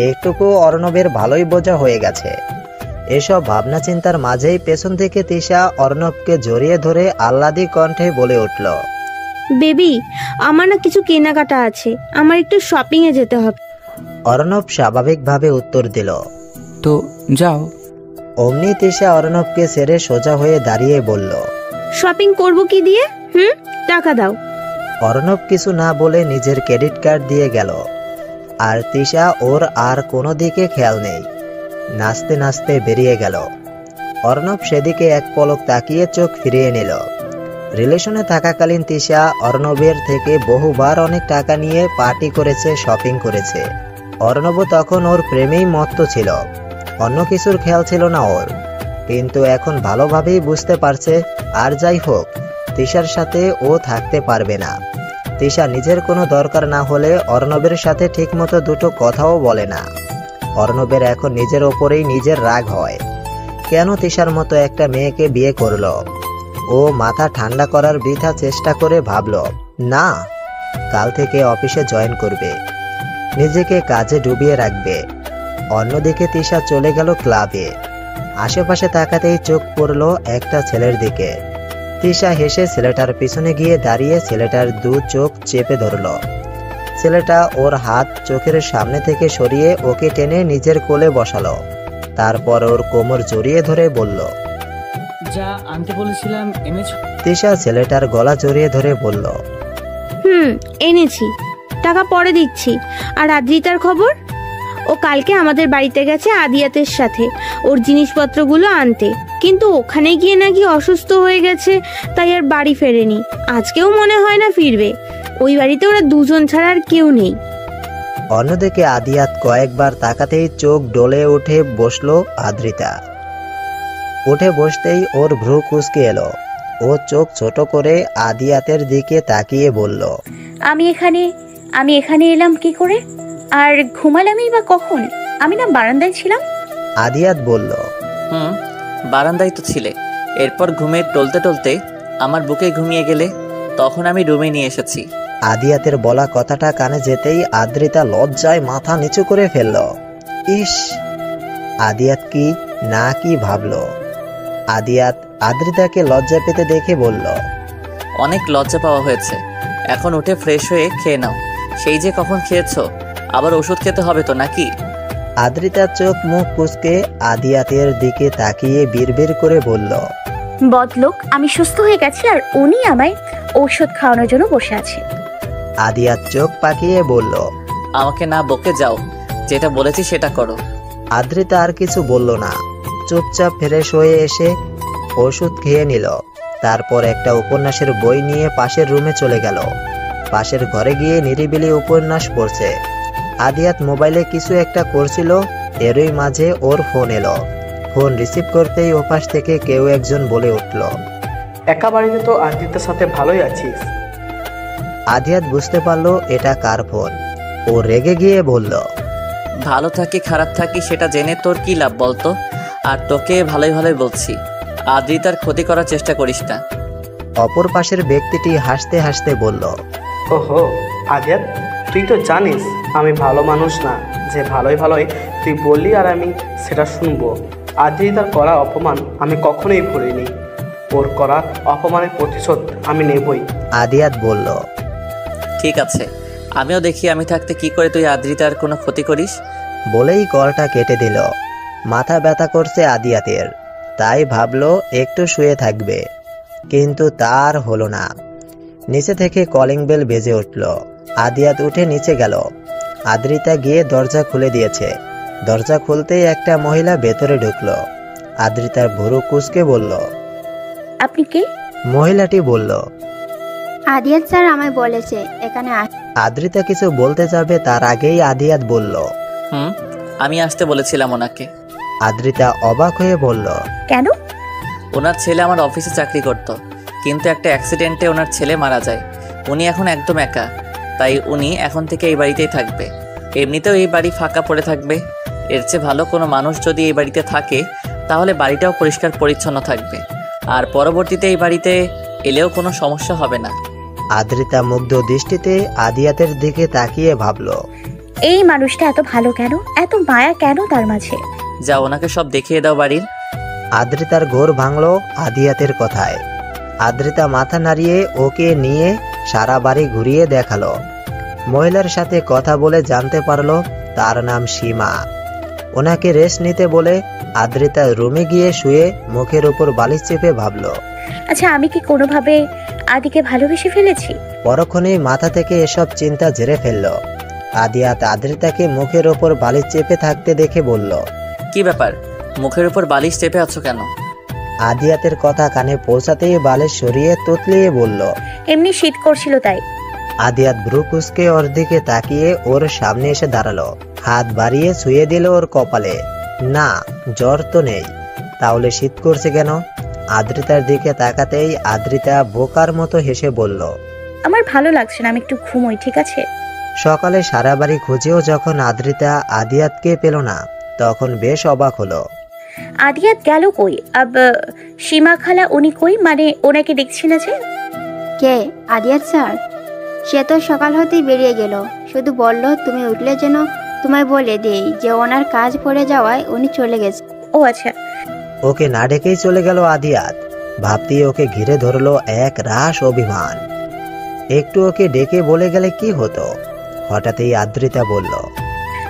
একটুকু অর্ণবের ভালোই বোঝা হয়ে গেছে। এসব ভাবনা চিন্তার মাঝেই পেছন থেকে তিশা অর্ণবকে জড়িয়ে ধরে আহ্লাদি কণ্ঠে বলে উঠল, বেবি, আমার না কিছু কেনাকাটা আছে, আমার একটু শপিং এ যেতে হবে। অর্ণব স্বাভাবিকভাবে উত্তর দিল, তো যাও। অমনি তিশা অর্ণবকে ছেড়ে সোজা হয়ে দাঁড়িয়ে বলল, শপিং করব কি দিয়ে? টাকা দাও। অর্ণব কিছু না বলে নিজের ক্রেডিট কার্ড দিয়ে গেল। আর তিশা ওর আর কোনো দিকে খেয়াল নেই, নাচতে নাচতে বেরিয়ে গেল। অর্ণব সেদিকে এক পলক তাকিয়ে চোখ ফিরিয়ে নিল। রিলেশনে থাকাকালীন তিশা অর্ণবের থেকে বহুবার অনেক টাকা নিয়ে পার্টি করেছে, শপিং করেছে। অর্ণব তখন ওর প্রেমেই মত্ত ছিল, অন্য কিছুর খেয়াল ছিল না ওর। কিন্তু এখন ভালোভাবেই বুঝতে পারছে, আর যাই হোক তিশার সাথে ও থাকতে পারবে না। তিশা নিজের কোনো দরকার না হলে অর্ণবের সাথে ঠিকমতো দুটো কথাও বলে না। অর্ণবের এখন নিজের ওপরেই নিজের রাগ হয়, কেন তিশার মতো একটা মেয়েকে বিয়ে করলো। ও মাথা ঠান্ডা করার বৃথা চেষ্টা করে ভাবল, না, কাল থেকে অফিসে জয়েন করবে, নিজেকে কাজে ডুবিয়ে রাখবে। অন্যদিকে তিশা চলে গেল ক্লাবে। আশেপাশে তাকাতেই চোখ পড়ল একটা ছেলের দিকে। তিশা হেসে ছেলেটার পিছনে গিয়ে দাঁড়িয়ে ছেলেটার দু চোখ চেপে ধরল। ছেলেটা ওর হাত চোখের সামনে থেকে সরিয়ে ওকে টেনে নিজের কোলে বসালো। তারপর ওর কোমর জড়িয়ে ধরে বলল, যা আনতে বলেছিলাম এনেছো? তিশা ছেলেটার গলা জড়িয়ে ধরে বলল, এনেছি, টাকা পরে দিচ্ছি। আর আদ্রিতার খবর? ও কালকে আমাদের বাড়িতে গেছে আদিয়াতের সাথে ওর জিনিসপত্রগুলো আনতে, কিন্তু ওখানে গিয়ে নাকি অসুস্থ হয়ে গেছে, তাই আর বাড়ি ফেরেনি। আজকেও মনে হয় না ফিরবে। ওই বাড়িতে ওরা দুজন ছাড়া আর কেউ নেই। অন্যদিকে আদিয়াত কয়েকবার তাকাতেই চোখ ডলে উঠে বসলো আদ্রিতা। উঠে বসতেই ওর ভ্রু কুঁচকে এলো। ও চোখ ছোট করে আদিয়াতের দিকে তাকিয়ে বলল, আমি এখানে এলাম কি করে? আর ঘুমালামই বা কখন? আমি না বারান্দায় ছিলাম। আদিয়াত বলল, বারান্দায় তো ছিলে, এরপর ঘুমে টলতে টলতে আমার বুকে ঘুমিয়ে গেলে, তখন আমি রুমে নিয়ে এসেছি। আদিয়াতের বলা কথাটা কানে যেতেই আদ্রিতা লজ্জায় মাথা নিচু করে ফেলল। ইস, আদিয়াত কি না কি ভাবলো। আদিয়াত আদ্রিতাকে লজ্জা পেতে দেখে বলল, অনেক লজ্জা পাওয়া হয়েছে, এখন উঠে ফ্রেশ হয়ে খেয়ে নাও। সেই যে কখন খেয়েছো, আবার ওষুধ খেতে হবে তো নাকি? আদ্রিতার চোখ মুখ কুঁচকে আদিয়াতের দিকে তাকিয়ে বিড়বিড় করে বলল, বদলোক, আমি সুস্থ হয়ে গেছি আর উনি আমায় ঔষধ খাওয়ানোর জন্য বসে আছে। আদিয়াত চোখ পাকিয়ে বলল, আমাকে না বকে যাও, যেটা বলেছি সেটা করো। আদ্রিতা আর কিছু বলল না, চুপচাপ ফ্রেশ হয়ে এসে ওষুধ খেয়ে নিল। তারপর একটা উপন্যাসের বই নিয়ে পাশের রুমে চলে গেল। পাশের ঘরে গিয়ে নিরিবিলি উপন্যাস পড়ছে। আদিয়াত মোবাইলে কিছু একটা করছিল, এরই মাঝে ওর ফোন এলো। ফোন রিসিভ করতেই ওপাশ থেকে কেউ একজন বলে উঠল, একা বাড়িতে তো আদিত্যের সাথে ভালোই আছিস। আদিয়াত বুঝতে পারলো এটা কার ফোন। ও রেগে গিয়ে বলল, ভালো থাকি খারাপ থাকি সেটা জেনে তোর কি লাভ বলতো? আর তোকে ভালোই ভালোই বলছি, আদ্রিতার ক্ষতি করার চেষ্টা করিস না। অপর পাশের ব্যক্তিটি হাসতে হাসতে বলল, ওহো আদিয়াত, তুই তো জানিস আমি ভালো মানুষ না, যে ভালোই ভালোই তুই বললি আর আমি সেটা শুনবো। আদ্রিতার করা অপমান আমি কখনোই ভুলিনি, ওর করা অপমানের প্রতিশোধ আমি নেবই। আদিয়াত বলল, ঠিক আছে, আমিও দেখি আমি থাকতে কি করে তুই আদ্রিতার কোনো ক্ষতি করিস। বলেই কলটা কেটে দিল। মাথা ব্যথা করছে আদিয়াতের, তাই ভাবলো একটু শুয়ে থাকবে, কিন্তু তার হলো না। নিচে থেকে কলিং বেল বেজে উঠল। আদিয়াত উঠে নিচে গেল। আদ্রিতা গিয়ে দরজা খুলে দিয়েছে। দরজা খুলতেই একটা মহিলা ভেতরে ঢুকলো। আদ্রিতার ভুরু কুঁচকে বলল, আপনি কে? মহিলাটি বলল, আদিয়াত স্যার আমায় বলেছে এখানে। আদ্রিতা কিছু বলতে যাবে তার আগেই আদিয়াত বলল, আমি আসতে বলেছিলাম ওনাকে। আদ্রিতা অবাক হয়ে বলল, কেন? ওনার ছেলে আমার অফিসে চাকরি করত, কিন্তু একটা অ্যাক্সিডেন্টে ওনার ছেলে মারা যায়। উনি এখন একদম একা, তাই উনি এখন থেকে এই বাড়িতেই থাকবে। এমনিতেও এই বাড়ি ফাঁকা পড়ে থাকবে। এর চেয়ে ভালো কোনো মানুষ যদি এই বাড়িতে থাকে তাহলে বাড়িটাও পরিষ্কার পরিচ্ছন্ন থাকবে, আর পরবর্তীতে এই বাড়িতে এলেও কোনো সমস্যা হবে না। আদ্রিতা মুগ্ধ দৃষ্টিতে আদিয়াতের দিকে তাকিয়ে ভাবল, এই মানুষটা এত ভালো কেন, এত মায়া কেন তার মাঝে? যা ওনাকে সব দেখিয়ে দাও বাড়ির। আদ্রিতার ঘোর ভাঙলো আদিয়াতের কথায়। আদ্রিতা মাথা নাড়িয়ে ওকে নিয়ে সারা বাড়ি ঘুরিয়ে দেখালো। মহিলার সাথে কথা বলে জানতে পারলো তার নাম সীমা। ওনাকে রেস্ট নিতে বলে আদ্রিতা রুমে গিয়ে শুয়ে মুখের উপর বালিশ চেপে ভাবলো, আচ্ছা আমি কি কোনোভাবে আদিকে ভালোবেসে ফেলেছি? পরক্ষণেই মাথা থেকে এসব চিন্তা ঝেড়ে ফেললো। আদিয়াত আদ্রিতাকে মুখের উপর বালিশ চেপে থাকতে দেখে বলল, কি ব্যাপার, মুখের উপর বালিশ চেপে আছো কেন? আদিয়াতের কথা কানে পৌঁছাতেই বালিশ সরিয়ে তুতলিয়ে বলল, এমনি শীত করছিল তাই। আদিয়াত ভ্রু কুঁচকে ওর দিকে তাকিয়ে ওর সামনে এসে দাঁড়ালো। হাত বাড়িয়ে ছুঁয়ে দিল ওর কপালে। না, জ্বর তো নেই, তাহলে শীত করছে কেন? আদ্রিতার দিকে তাকাতেই আদ্রিতা বোকার মতো হেসে বলল, আমার ভালো লাগছে না, আমি একটু ঘুমোই, ঠিক আছে? সকালে সারা বাড়ি খুঁজেও যখন আদ্রিতা আদিয়াতকে পেল না, তখন বেশ অবাক হলো। আদিয়াত গেল কই? সীমা খালা উনি কই? মানে ওনাকে দেখছি না যে। কে? আদিয়াত স্যার? সে তো সকাল হতেই বেরিয়ে গেল, শুধু বলল তুমি উঠলে যেন তোমায় বলে দেই যে ওনার কাজ পড়ে যাওয়ায় উনি চলে গেছে। ও আচ্ছা। ওকে না ডেকেই চলে গেল আদিয়াত। ভাবতেই ওকে ঘিরে ধরলো এক রাশ অভিমান। একটু ওকে ডেকে বলে গেলে কি হতো? হঠাৎই আদ্রিতা বলল,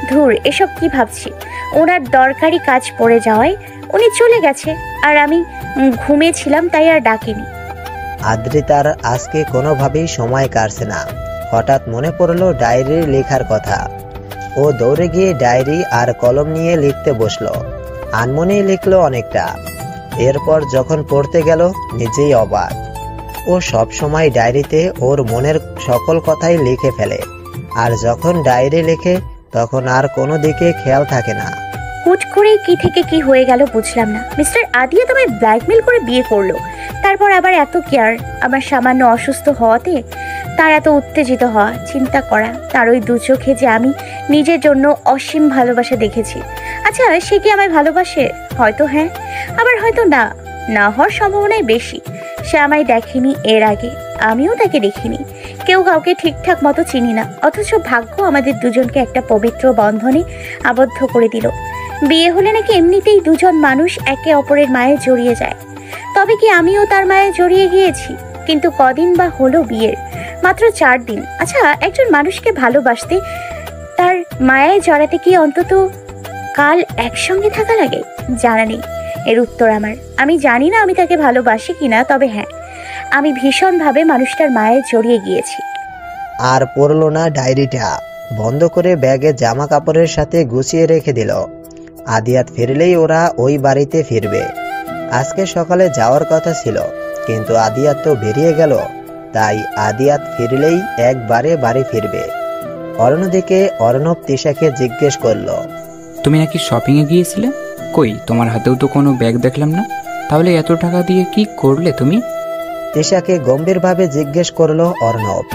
ধুর, এসব কি ভাবছি? ওনার দরকারি কাজ পড়ে যাওয়ায় উনি চলে গেছে, আর আমি ঘুমিয়েছিলাম তাই আর ডাকিনি। আদ্রিতার আজকে কোনোভাবেই সময় কাটছে না। হঠাৎ মনে পড়ল ডায়েরি লেখার কথা। ও দৌড়ে গিয়ে ডায়েরি আর কলম নিয়ে লিখতে বসলো। আনমনেই লিখলো অনেকটা। এরপর যখন পড়তে গেল নিজেই অবাক। ও সব সময় ডায়েরিতে ওর মনের সকল কথাই লিখে ফেলে, আর যখন ডায়েরি লেখে তখন আর কোনো দিকে খেয়াল থাকে না। হুট করে কি থেকে কি হয়ে গেল বুঝলাম না। মিস্টার আদিয়াত আমায় ব্ল্যাকমেল করে বিয়ে করলো, তারপর আবার এত কেয়ার। আমার সামান্য অসুস্থ হওয়াতে তার এত উত্তেজিত হওয়া, চিন্তা করা, তার ওই দু চোখে যে আমি নিজের জন্য অসীম ভালোবাসা দেখেছি। আচ্ছা, সে কি আমায় ভালোবাসে? হয়তো হ্যাঁ, আবার হয়তো না। না হওয়ার সম্ভাবনাই বেশি। সে আমায় দেখেনি এর আগে, আমিও তাকে দেখিনি। কেউ কাউকে ঠিকঠাক মতো চিনি না, অথচ ভাগ্য আমাদের দুজনকে একটা পবিত্র বন্ধনে আবদ্ধ করে দিল। বিয়ে হলে নাকি এমনিতেই দুজন মানুষ একে অপরের মায়ে জড়িয়ে যায়। তবে কি আমিও তার মায়ে জড়িয়ে গিয়েছি? কিন্তু কদিন বা হলো বিয়ের? মাত্র 4 দিন। আচ্ছা, একজন মানুষকে ভালোবাসতে তার মায়ায় জড়াতে কি অন্তত কাল একসঙ্গে থাকা লাগে? জানা নেই এর উত্তর আমার। আমি জানি না আমি তাকে ভালোবাসি কিনা, তবে হ্যাঁ, আমি ভীষণভাবে মানুষটার মায়ায় জড়িয়ে গিয়েছি। আর পড়ল না ডায়েরিটা। বন্ধ করে ব্যাগে জামা কাপড়ের সাথে গুছিয়ে রেখে দিল। আদিয়াত ফিরলেই ওরা ওই বাড়িতে ফিরবে। আজকে সকালে যাওয়ার কথা ছিল, কিন্তু আদিয়াত তো বেরিয়ে গেল। তাই আদিয়াত ফিরলেই একবারে বাড়ি ফিরবে। অন্যদিকে অর্ণব তিশাকে জিজ্ঞেস করলো, তুমি নাকি শপিংয়ে গিয়েছিলে? কই, তোমার হাতেও তো কোনো ব্যাগ দেখলাম না। তাহলে এত টাকা দিয়ে কি করলে তুমি? তিশাকে গম্ভীরভাবে জিজ্ঞেস করলো অর্ণব।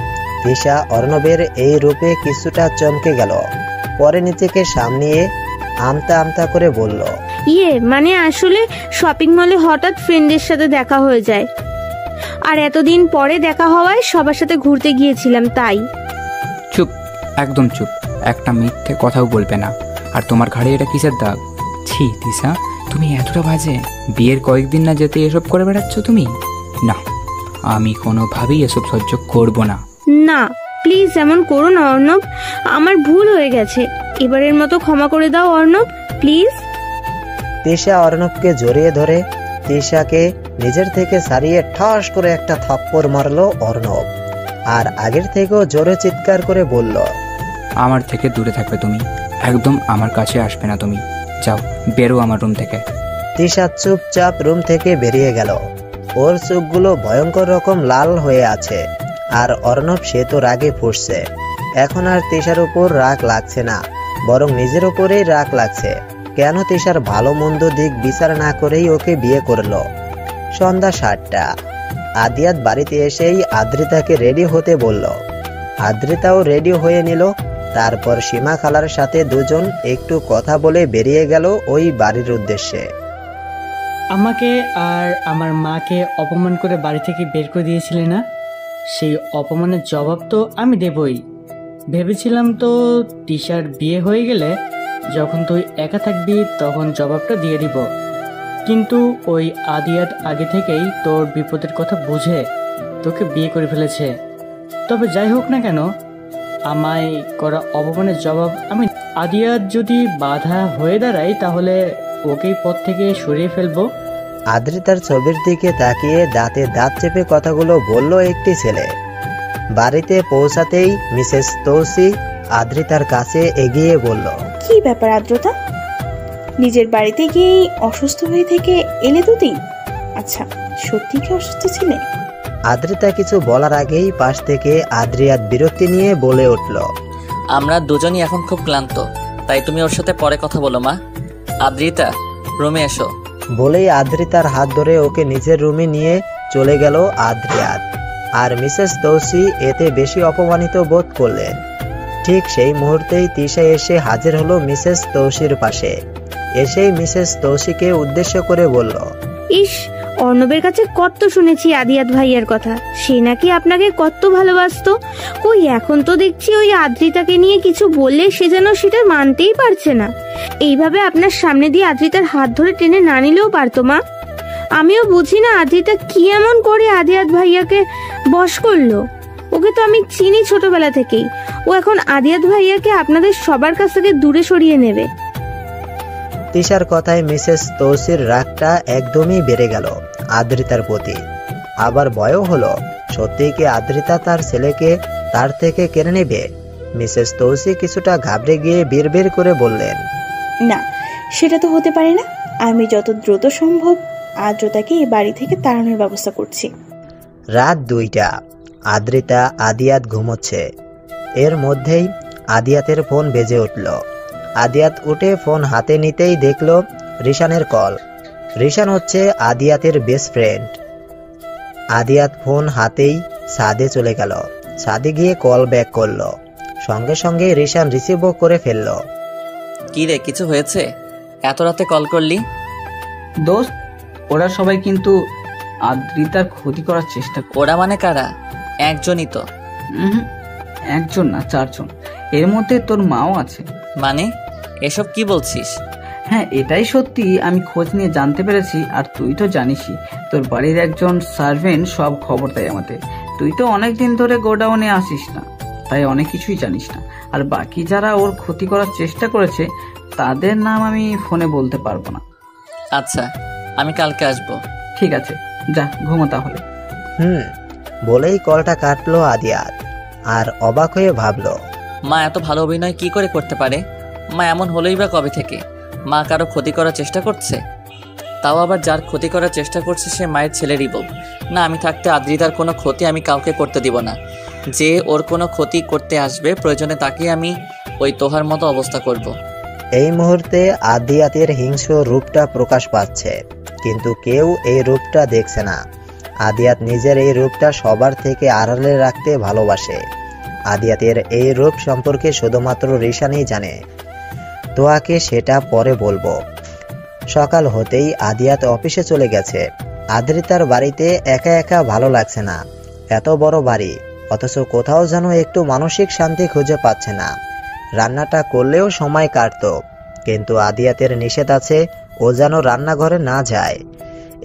তিশা অর্ণবের এই রূপে কিছুটা চমকে গেল। পরে নিজেকে সামনিয়ে আমতা আমতা করে বলল, মানে আসলে শপিং মলে হঠাৎ ফ্রেন্ডের সাথে দেখা হয়ে যায়, আর এতদিন পরে দেখা হওয়ায় সবার সাথে ঘুরতে গিয়েছিলাম তাই। চুপ, একদম চুপ। একটা মিথ্যে কথাও বলবে না। আর তোমার ঘাড়ে এটা কিসের দাগ? ছি তিশা, তুমি এতটা বাজে। বিয়ের কয়েকদিন না যেতে এসব করে বেড়াচ্ছ তুমি? না, আমি কোনোভাবেই এসব সহ্য করব না। না প্লিজ এমন করো না অর্ণব, আমার ভুল হয়ে গেছে। এবারের মতো ক্ষমা করে দাও অর্ণব, প্লিজ। তিশা অর্ণবকে জড়িয়ে ধরে তিশাকে নিজের থেকে সারিয়ে ঠাস করে একটা থাপ্পড় মারলো অর্ণব। আর আগের থেকেও জোরে চিৎকার করে বলল, আমার থেকে দূরে থাকবে তুমি, একদম আমার কাছে আসবে না তুমি। যাও, বেরো আমার রুম থেকে। তিশা চুপচাপ রুম থেকে বেরিয়ে গেল। ওর চোখগুলো ভয়ঙ্কর রকম লাল হয়ে আছে। আর অর্ণব সে তো রাগে ফুঁসছে। এখন আর তিশার উপর রাগ লাগছে না, বরং নিজের উপরেই রাগ লাগছে। কেন তিশার ভালো মন্দ দিক বিচার না করেই ওকে বিয়ে করলো? সন্ধ্যা 7টা। আদিয়াত বাড়িতে এসেই আদ্রিতাকে রেডি হতে বলল। আদ্রিতাও রেডি হয়ে নিল। তারপর সীমা খালার সাথে দুজন একটু কথা বলে বেরিয়ে গেল ওই বাড়ির উদ্দেশ্যে। আমাকে আর আমার মাকে অপমান করে বাড়ি থেকে বের করে দিয়েছিলে না? সেই অপমানের জবাব তো আমি দেবই। ভেবেছিলাম তো তিশার বিয়ে হয়ে গেলে যখন তুই একা থাকবি তখন জবাবটা দিয়ে দিব। কিন্তু ওই আদিয়াত আগে থেকেই তোর বিপদের কথা বুঝে তোকে বিয়ে করে ফেলেছে। তবে যাই হোক না কেন, আমায় করা অপমানের জবাব আমি। আদিয়াত যদি বাধা হয়ে দাঁড়ায় তাহলে ওকেই পথ থেকে সরিয়ে ফেলবো। আদ্রিতার ছবির দিকে তাকিয়ে দাঁতে দাঁত চেপে কথাগুলো বলল একটি ছেলে। বাড়িতে পৌঁছাতেই মিসেস তৌসি আদ্রিতার কাছে এগিয়ে বলল, কি ব্যাপার আদ্রতা, নিজের বাড়িতে গিয়ে অসুস্থ হয়ে থেকে এলে দুদিন? আচ্ছা, সত্যি কি অসুস্থ ছিলে? আদ্রিতা কিছু বলার আগেই পাশ থেকে আদ্রিয়াত বিরক্তি নিয়ে বলে উঠল, আমরা দুজনই এখন খুব ক্লান্ত, তাই তুমি ওর সাথে পরে কথা বলো মা। আদ্রিতা, রুমে এসো। বলেই আদ্রিতার হাত ধরে ওকে নিজের রুমে নিয়ে চলে গেল আদ্রিয়াত। আর মিসেস তৌসি এতে বেশি অপমানিত বোধ করলেন। ঠিক সেই মুহূর্তেই তিশা এসে হাজির হলো মিসেস তৌসির পাশে। এসেই মিসেস তৌসিকে উদ্দেশ্য করে বলল, ইস, অর্ণবের কাছে কত শুনেছি আদিয়াত ভাইয়ার কথা, সে নাকি আপনাকে কত ভালোবাসতো। কই এখন তো দেখছি ওই আদ্রিতাকে নিয়ে কিছু বললে সে যেন সেটা মানতেই পারছে না। এইভাবে আপনার সামনে দিয়ে আদ্রিতার হাত ধরে টেনে না নিলেও পারতো মা। আমিও বুঝি না আদ্রিতা কি এমন করে আদিয়াত ভাইয়াকে বশ করলো। ওকে তো আমি চিনি ছোটবেলা থেকেই। ও এখন আদিয়াত ভাইয়াকে আপনাদের সবার কাছ থেকে দূরে সরিয়ে নেবে। তিশার কথায় মিসেস তৌসির রাগটা একদমই বেড়ে গেল আদ্রিতার প্রতি। আবার ভয়ও হলো, সত্যি কি আদ্রিতা তার ছেলেকে তার থেকে কেড়ে নেবে? মিসেস তৌসি কিছুটা ঘাবড়ে গিয়ে বিড়বিড় করে বললেন, না, সেটা তো হতে পারে না। আমি যত দ্রুত সম্ভব আদ্রতাকে এই বাড়ি থেকে তাড়ানোর ব্যবস্থা করছি। রাত 2টা, আদ্রিতা আদিয়াত ঘুমোচ্ছে। এর মধ্যেই আদিয়াতের ফোন বেজে উঠল। আদিয়াত উঠে ফোন হাতে নিতেই দেখল রিশানের কল। রিশান হচ্ছে আদিয়াতের বেস্ট ফ্রেন্ড। আদিয়াত ফোন হাতেই ছাদে চলে গেল। ছাদে গিয়ে কল ব্যাক করলো। সঙ্গে সঙ্গে রিশান রিসিভও করে ফেলল। কি রে, কিছু হয়েছে? এত রাতে কল করলি? দোস্ত, ওরা সবাই কিন্তু আদ্রিতার ক্ষতি করার চেষ্টা। ওরা মানে কারা? একজনই তো। একজন না, 4 জন। এর মধ্যে তোর মাও আছে। মানে এসব কি বলছিস? হ্যাঁ, এটাই সত্যি। আমি খোঁজ নিয়ে জানতে পেরেছি। আর তুই তো জানিসই, তোর বাড়ির একজন সার্ভেন্ট সব খবর দেয় আমাদের। তুই তো অনেকদিন ধরে গোডাউনে আসিস না, তাই অনেক কিছুই জানিস না। আর বাকি যারা ওর ক্ষতি করার চেষ্টা করেছে তাদের নাম আমি ফোনে বলতে পারবো না। আচ্ছা, আমি কালকে আসবো। ঠিক আছে, যা ঘুমো তাহলে। বলেই কলটা কাটলো আদিয়াত। আর অবাক হয়ে ভাবলো, মা এত ভালো অভিনয় কি করে করতে পারে? মা এমন হলোই বা কবে থেকে? মা কারো ক্ষতি করার চেষ্টা করছে? তাও আবার যার ক্ষতি করার চেষ্টা করছে সে মায়ের ছেলেরই বউ। না, আমি থাকতে আদ্রিতার কোনো ক্ষতি আমি কাউকে করতে দিব না। যে ওর কোনো ক্ষতি করতে আসবে, প্রয়োজনে তাকে আমি ওই তোহার মতো অবস্থা করব। এই মুহূর্তে আদিয়াতের হিংস্র রূপটা প্রকাশ পাচ্ছে, কিন্তু কেউ এই রূপটা দেখছে না। আদিয়াত নিজের এই রূপটা সবার থেকে আড়ালে রাখতে ভালোবাসে। আদিয়াতের এই রূপ সম্পর্কে শুধুমাত্র রিশানই জানে। তোয়াকে সেটা পরে বলবো। সকাল হতেই আদিয়াত অফিসে চলে গেছে। আদ্রিতার বাড়িতে একা একা ভালো লাগছে না। এত বড় বাড়ি, অথচ কোথাও যেন একটু মানসিক শান্তি খুঁজে পাচ্ছে না। রান্নাটা করলেও সময় কাটত, কিন্তু আদিয়াতের নিষেধ আছে ও যেন রান্নাঘরে না যায়।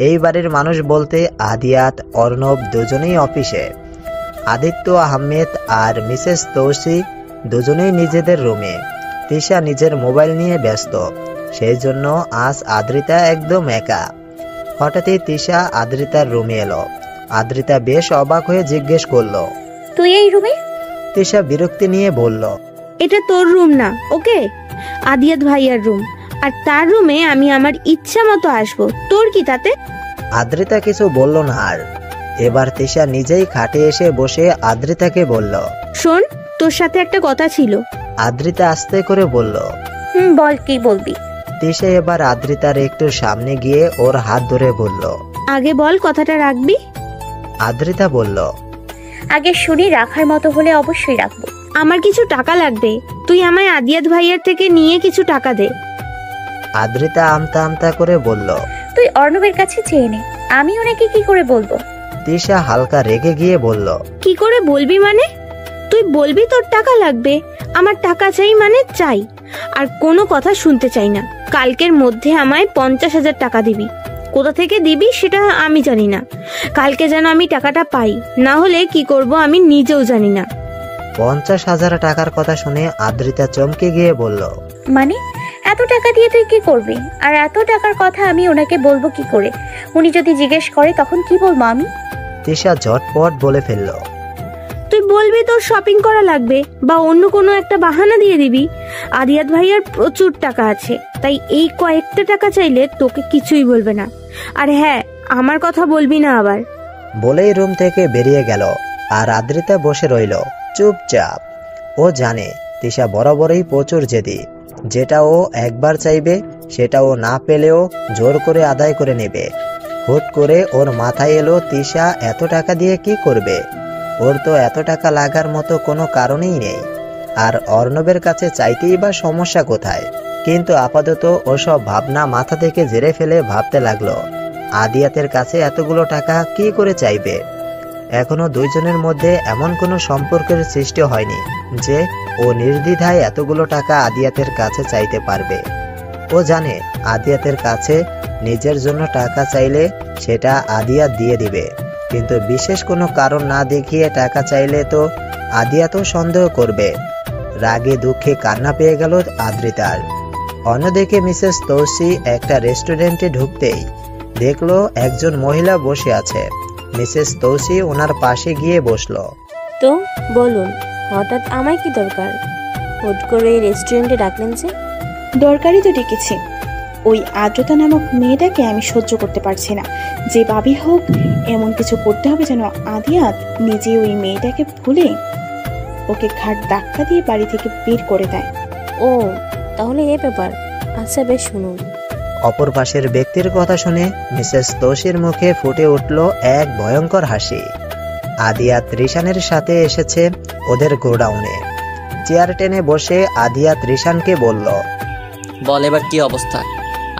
এই বাড়ির মানুষ বলতে আদিয়াত, অর্ণব দুজনেই অফিসে। আদিত্য আহমেদ আর মিসেস তৌসি দুজনেই নিজেদের রুমে। তিশা নিজের মোবাইল নিয়ে ব্যস্ত, সেই জন্য আজ আদ্রিতা একদম একা। হঠাৎই তিশা আদ্রিতার রুমে এলো। আদ্রিতা বেশ অবাক হয়ে জিজ্ঞেস করলো, তুই এই রুমে? তিশা বিরক্তি নিয়ে বলল, এটা তোর রুম না, ওকে? আদিয়াত ভাইয়ার রুম। আর তার রুমে আমি আমার ইচ্ছা মতো আসবো, তোর কি তাতে? আদ্রিতা কিছু বলল না। আর এবার তিশা নিজেই খাটে এসে বসে আদ্রিতাকে বলল, শোন, তোর সাথে একটা কথা ছিল। আদ্রিতা আস্তে করে বলল, বল, কি বলবি? তিশা এবার আদ্রিতার একটু সামনে গিয়ে ওর হাত ধরে বলল, আগে বল, কথাটা রাখবি? আদ্রিতা বলল, আগে শুনি, রাখার মতো হলে অবশ্যই রাখবো। আমার কিছু টাকা লাগবে, তুই আমায় আদিয়াত ভাইয়ার থেকে নিয়ে কিছু টাকা দে। আদ্রিতা আমতা আমতা করে বলল, তুই অর্ণবের কাছে চেয়ে নে, আমি ওনাকে কি করে বলবো? তিশা হালকা রেগে গিয়ে বলল, কি করে বলবি মানে? তুই বলবি তোর টাকা লাগবে, আমার টাকা চাই মানে চাই, আর কোনো কথা শুনতে চাই না। কালকের মধ্যে আমায় 50,000 টাকা দিবি। কোথা থেকে দিবি সেটা আমি জানি না, কালকে যেন আমি টাকাটা পাই, না হলে কি করব আমি নিজেও জানি না। 50,000 টাকার কথা শুনে আদ্রিতা চমকে গিয়ে বলল, মানে এত টাকা দিয়ে তুই কি করবি? আর এত টাকার কথা আমি ওনাকে বলবো কি করে? উনি যদি জিজ্ঞেস করে তখন কি বলবো আমি? তিশা ঝটপট বলে ফেলল, তুই বলবি তোর শপিং করা লাগবে, বা অন্য কোনো একটা বাহানা দিয়ে দিবি। আদিয়াত ভাইয়ার প্রচুর টাকা আছে, তাই এই কয়েকটা টাকা চাইলে তোকে কিছুই বলবে না। আর হ্যাঁ, আমার কথা বলবি না আবার। বলেই রুম থেকে বেরিয়ে গেল। আর আদ্রিতা বসে রইল চুপচাপ। ও জানে তিশা বরাবরই প্রচুর জেদি। যেটা ও একবার চাইবে সেটা ও না পেলেও জোর করে আদায় করে নেবে। হুট করে ওর মাথায় এলো তিশা এত টাকা দিয়ে কি করবে। ওর তো এত টাকা লাগার মতো কোনো কারণই নেই। আর অর্ণবের কাছে চাইতেই বা সমস্যা কোথায়? কিন্তু আপাতত ওসব ভাবনা মাথা থেকে ঝেড়ে ফেলে ভাবতে লাগলো, আদিয়াতের কাছে এতগুলো টাকা কি করে চাইবে। এখনো দুইজনের মধ্যে এমন কোনো সম্পর্কের সৃষ্টি হয়নি যে ও নির্দ্বিধায় এতগুলো টাকা আদিয়াতের কাছে চাইতে পারবে। ও জানে আদিয়াতের কাছে নিজের জন্য টাকা চাইলে সেটা আদিয়াত দিয়ে দিবে। কিন্তু বিশেষ কোনো কারণ না দেখিয়ে টাকা চাইলে তো আদিয়া তো সন্দেহ করবে। রাগে দুঃখে কান্না পেয়ে গেল আদ্রিতার। অন্যদিকে মিসেস তৌসি একটা রেস্টুরেন্টে ঢুকতেই দেখলো একজন মহিলা বসে আছে। মিসেস তৌসি ওনার পাশে গিয়ে বসলো। তো বলুন, হঠাৎ আমায় কি দরকার? হুট করে এই রেস্টুরেন্টে ডাকলেন যে? দরকারই তো ডেকেছি। ওই আদ্রতা নামক মেয়েটাকে আমি সহ্য করতে পারছি না। যেভাবে হোক এমন কিছু করতে হবে যেন আদিয়াত নিজে ওই মেয়েটাকে ভুলে ওকে ঘাট ধাক্কা দিয়ে বাড়ি থেকে বের করে দেয়। ও তাহলে এই ব্যাপার। আচ্ছা বেশ, শুনুন। অপর পাশের ব্যক্তির কথা শুনে মিসেস তৌসির মুখে ফুটে উঠল এক ভয়ঙ্কর হাসি। আদিয়াত রিশানের সাথে এসেছে ওদের গোডাউনে। চেয়ার টেনে বসে আদিয়াত রিশানকে বলল, বল এবার কি অবস্থা,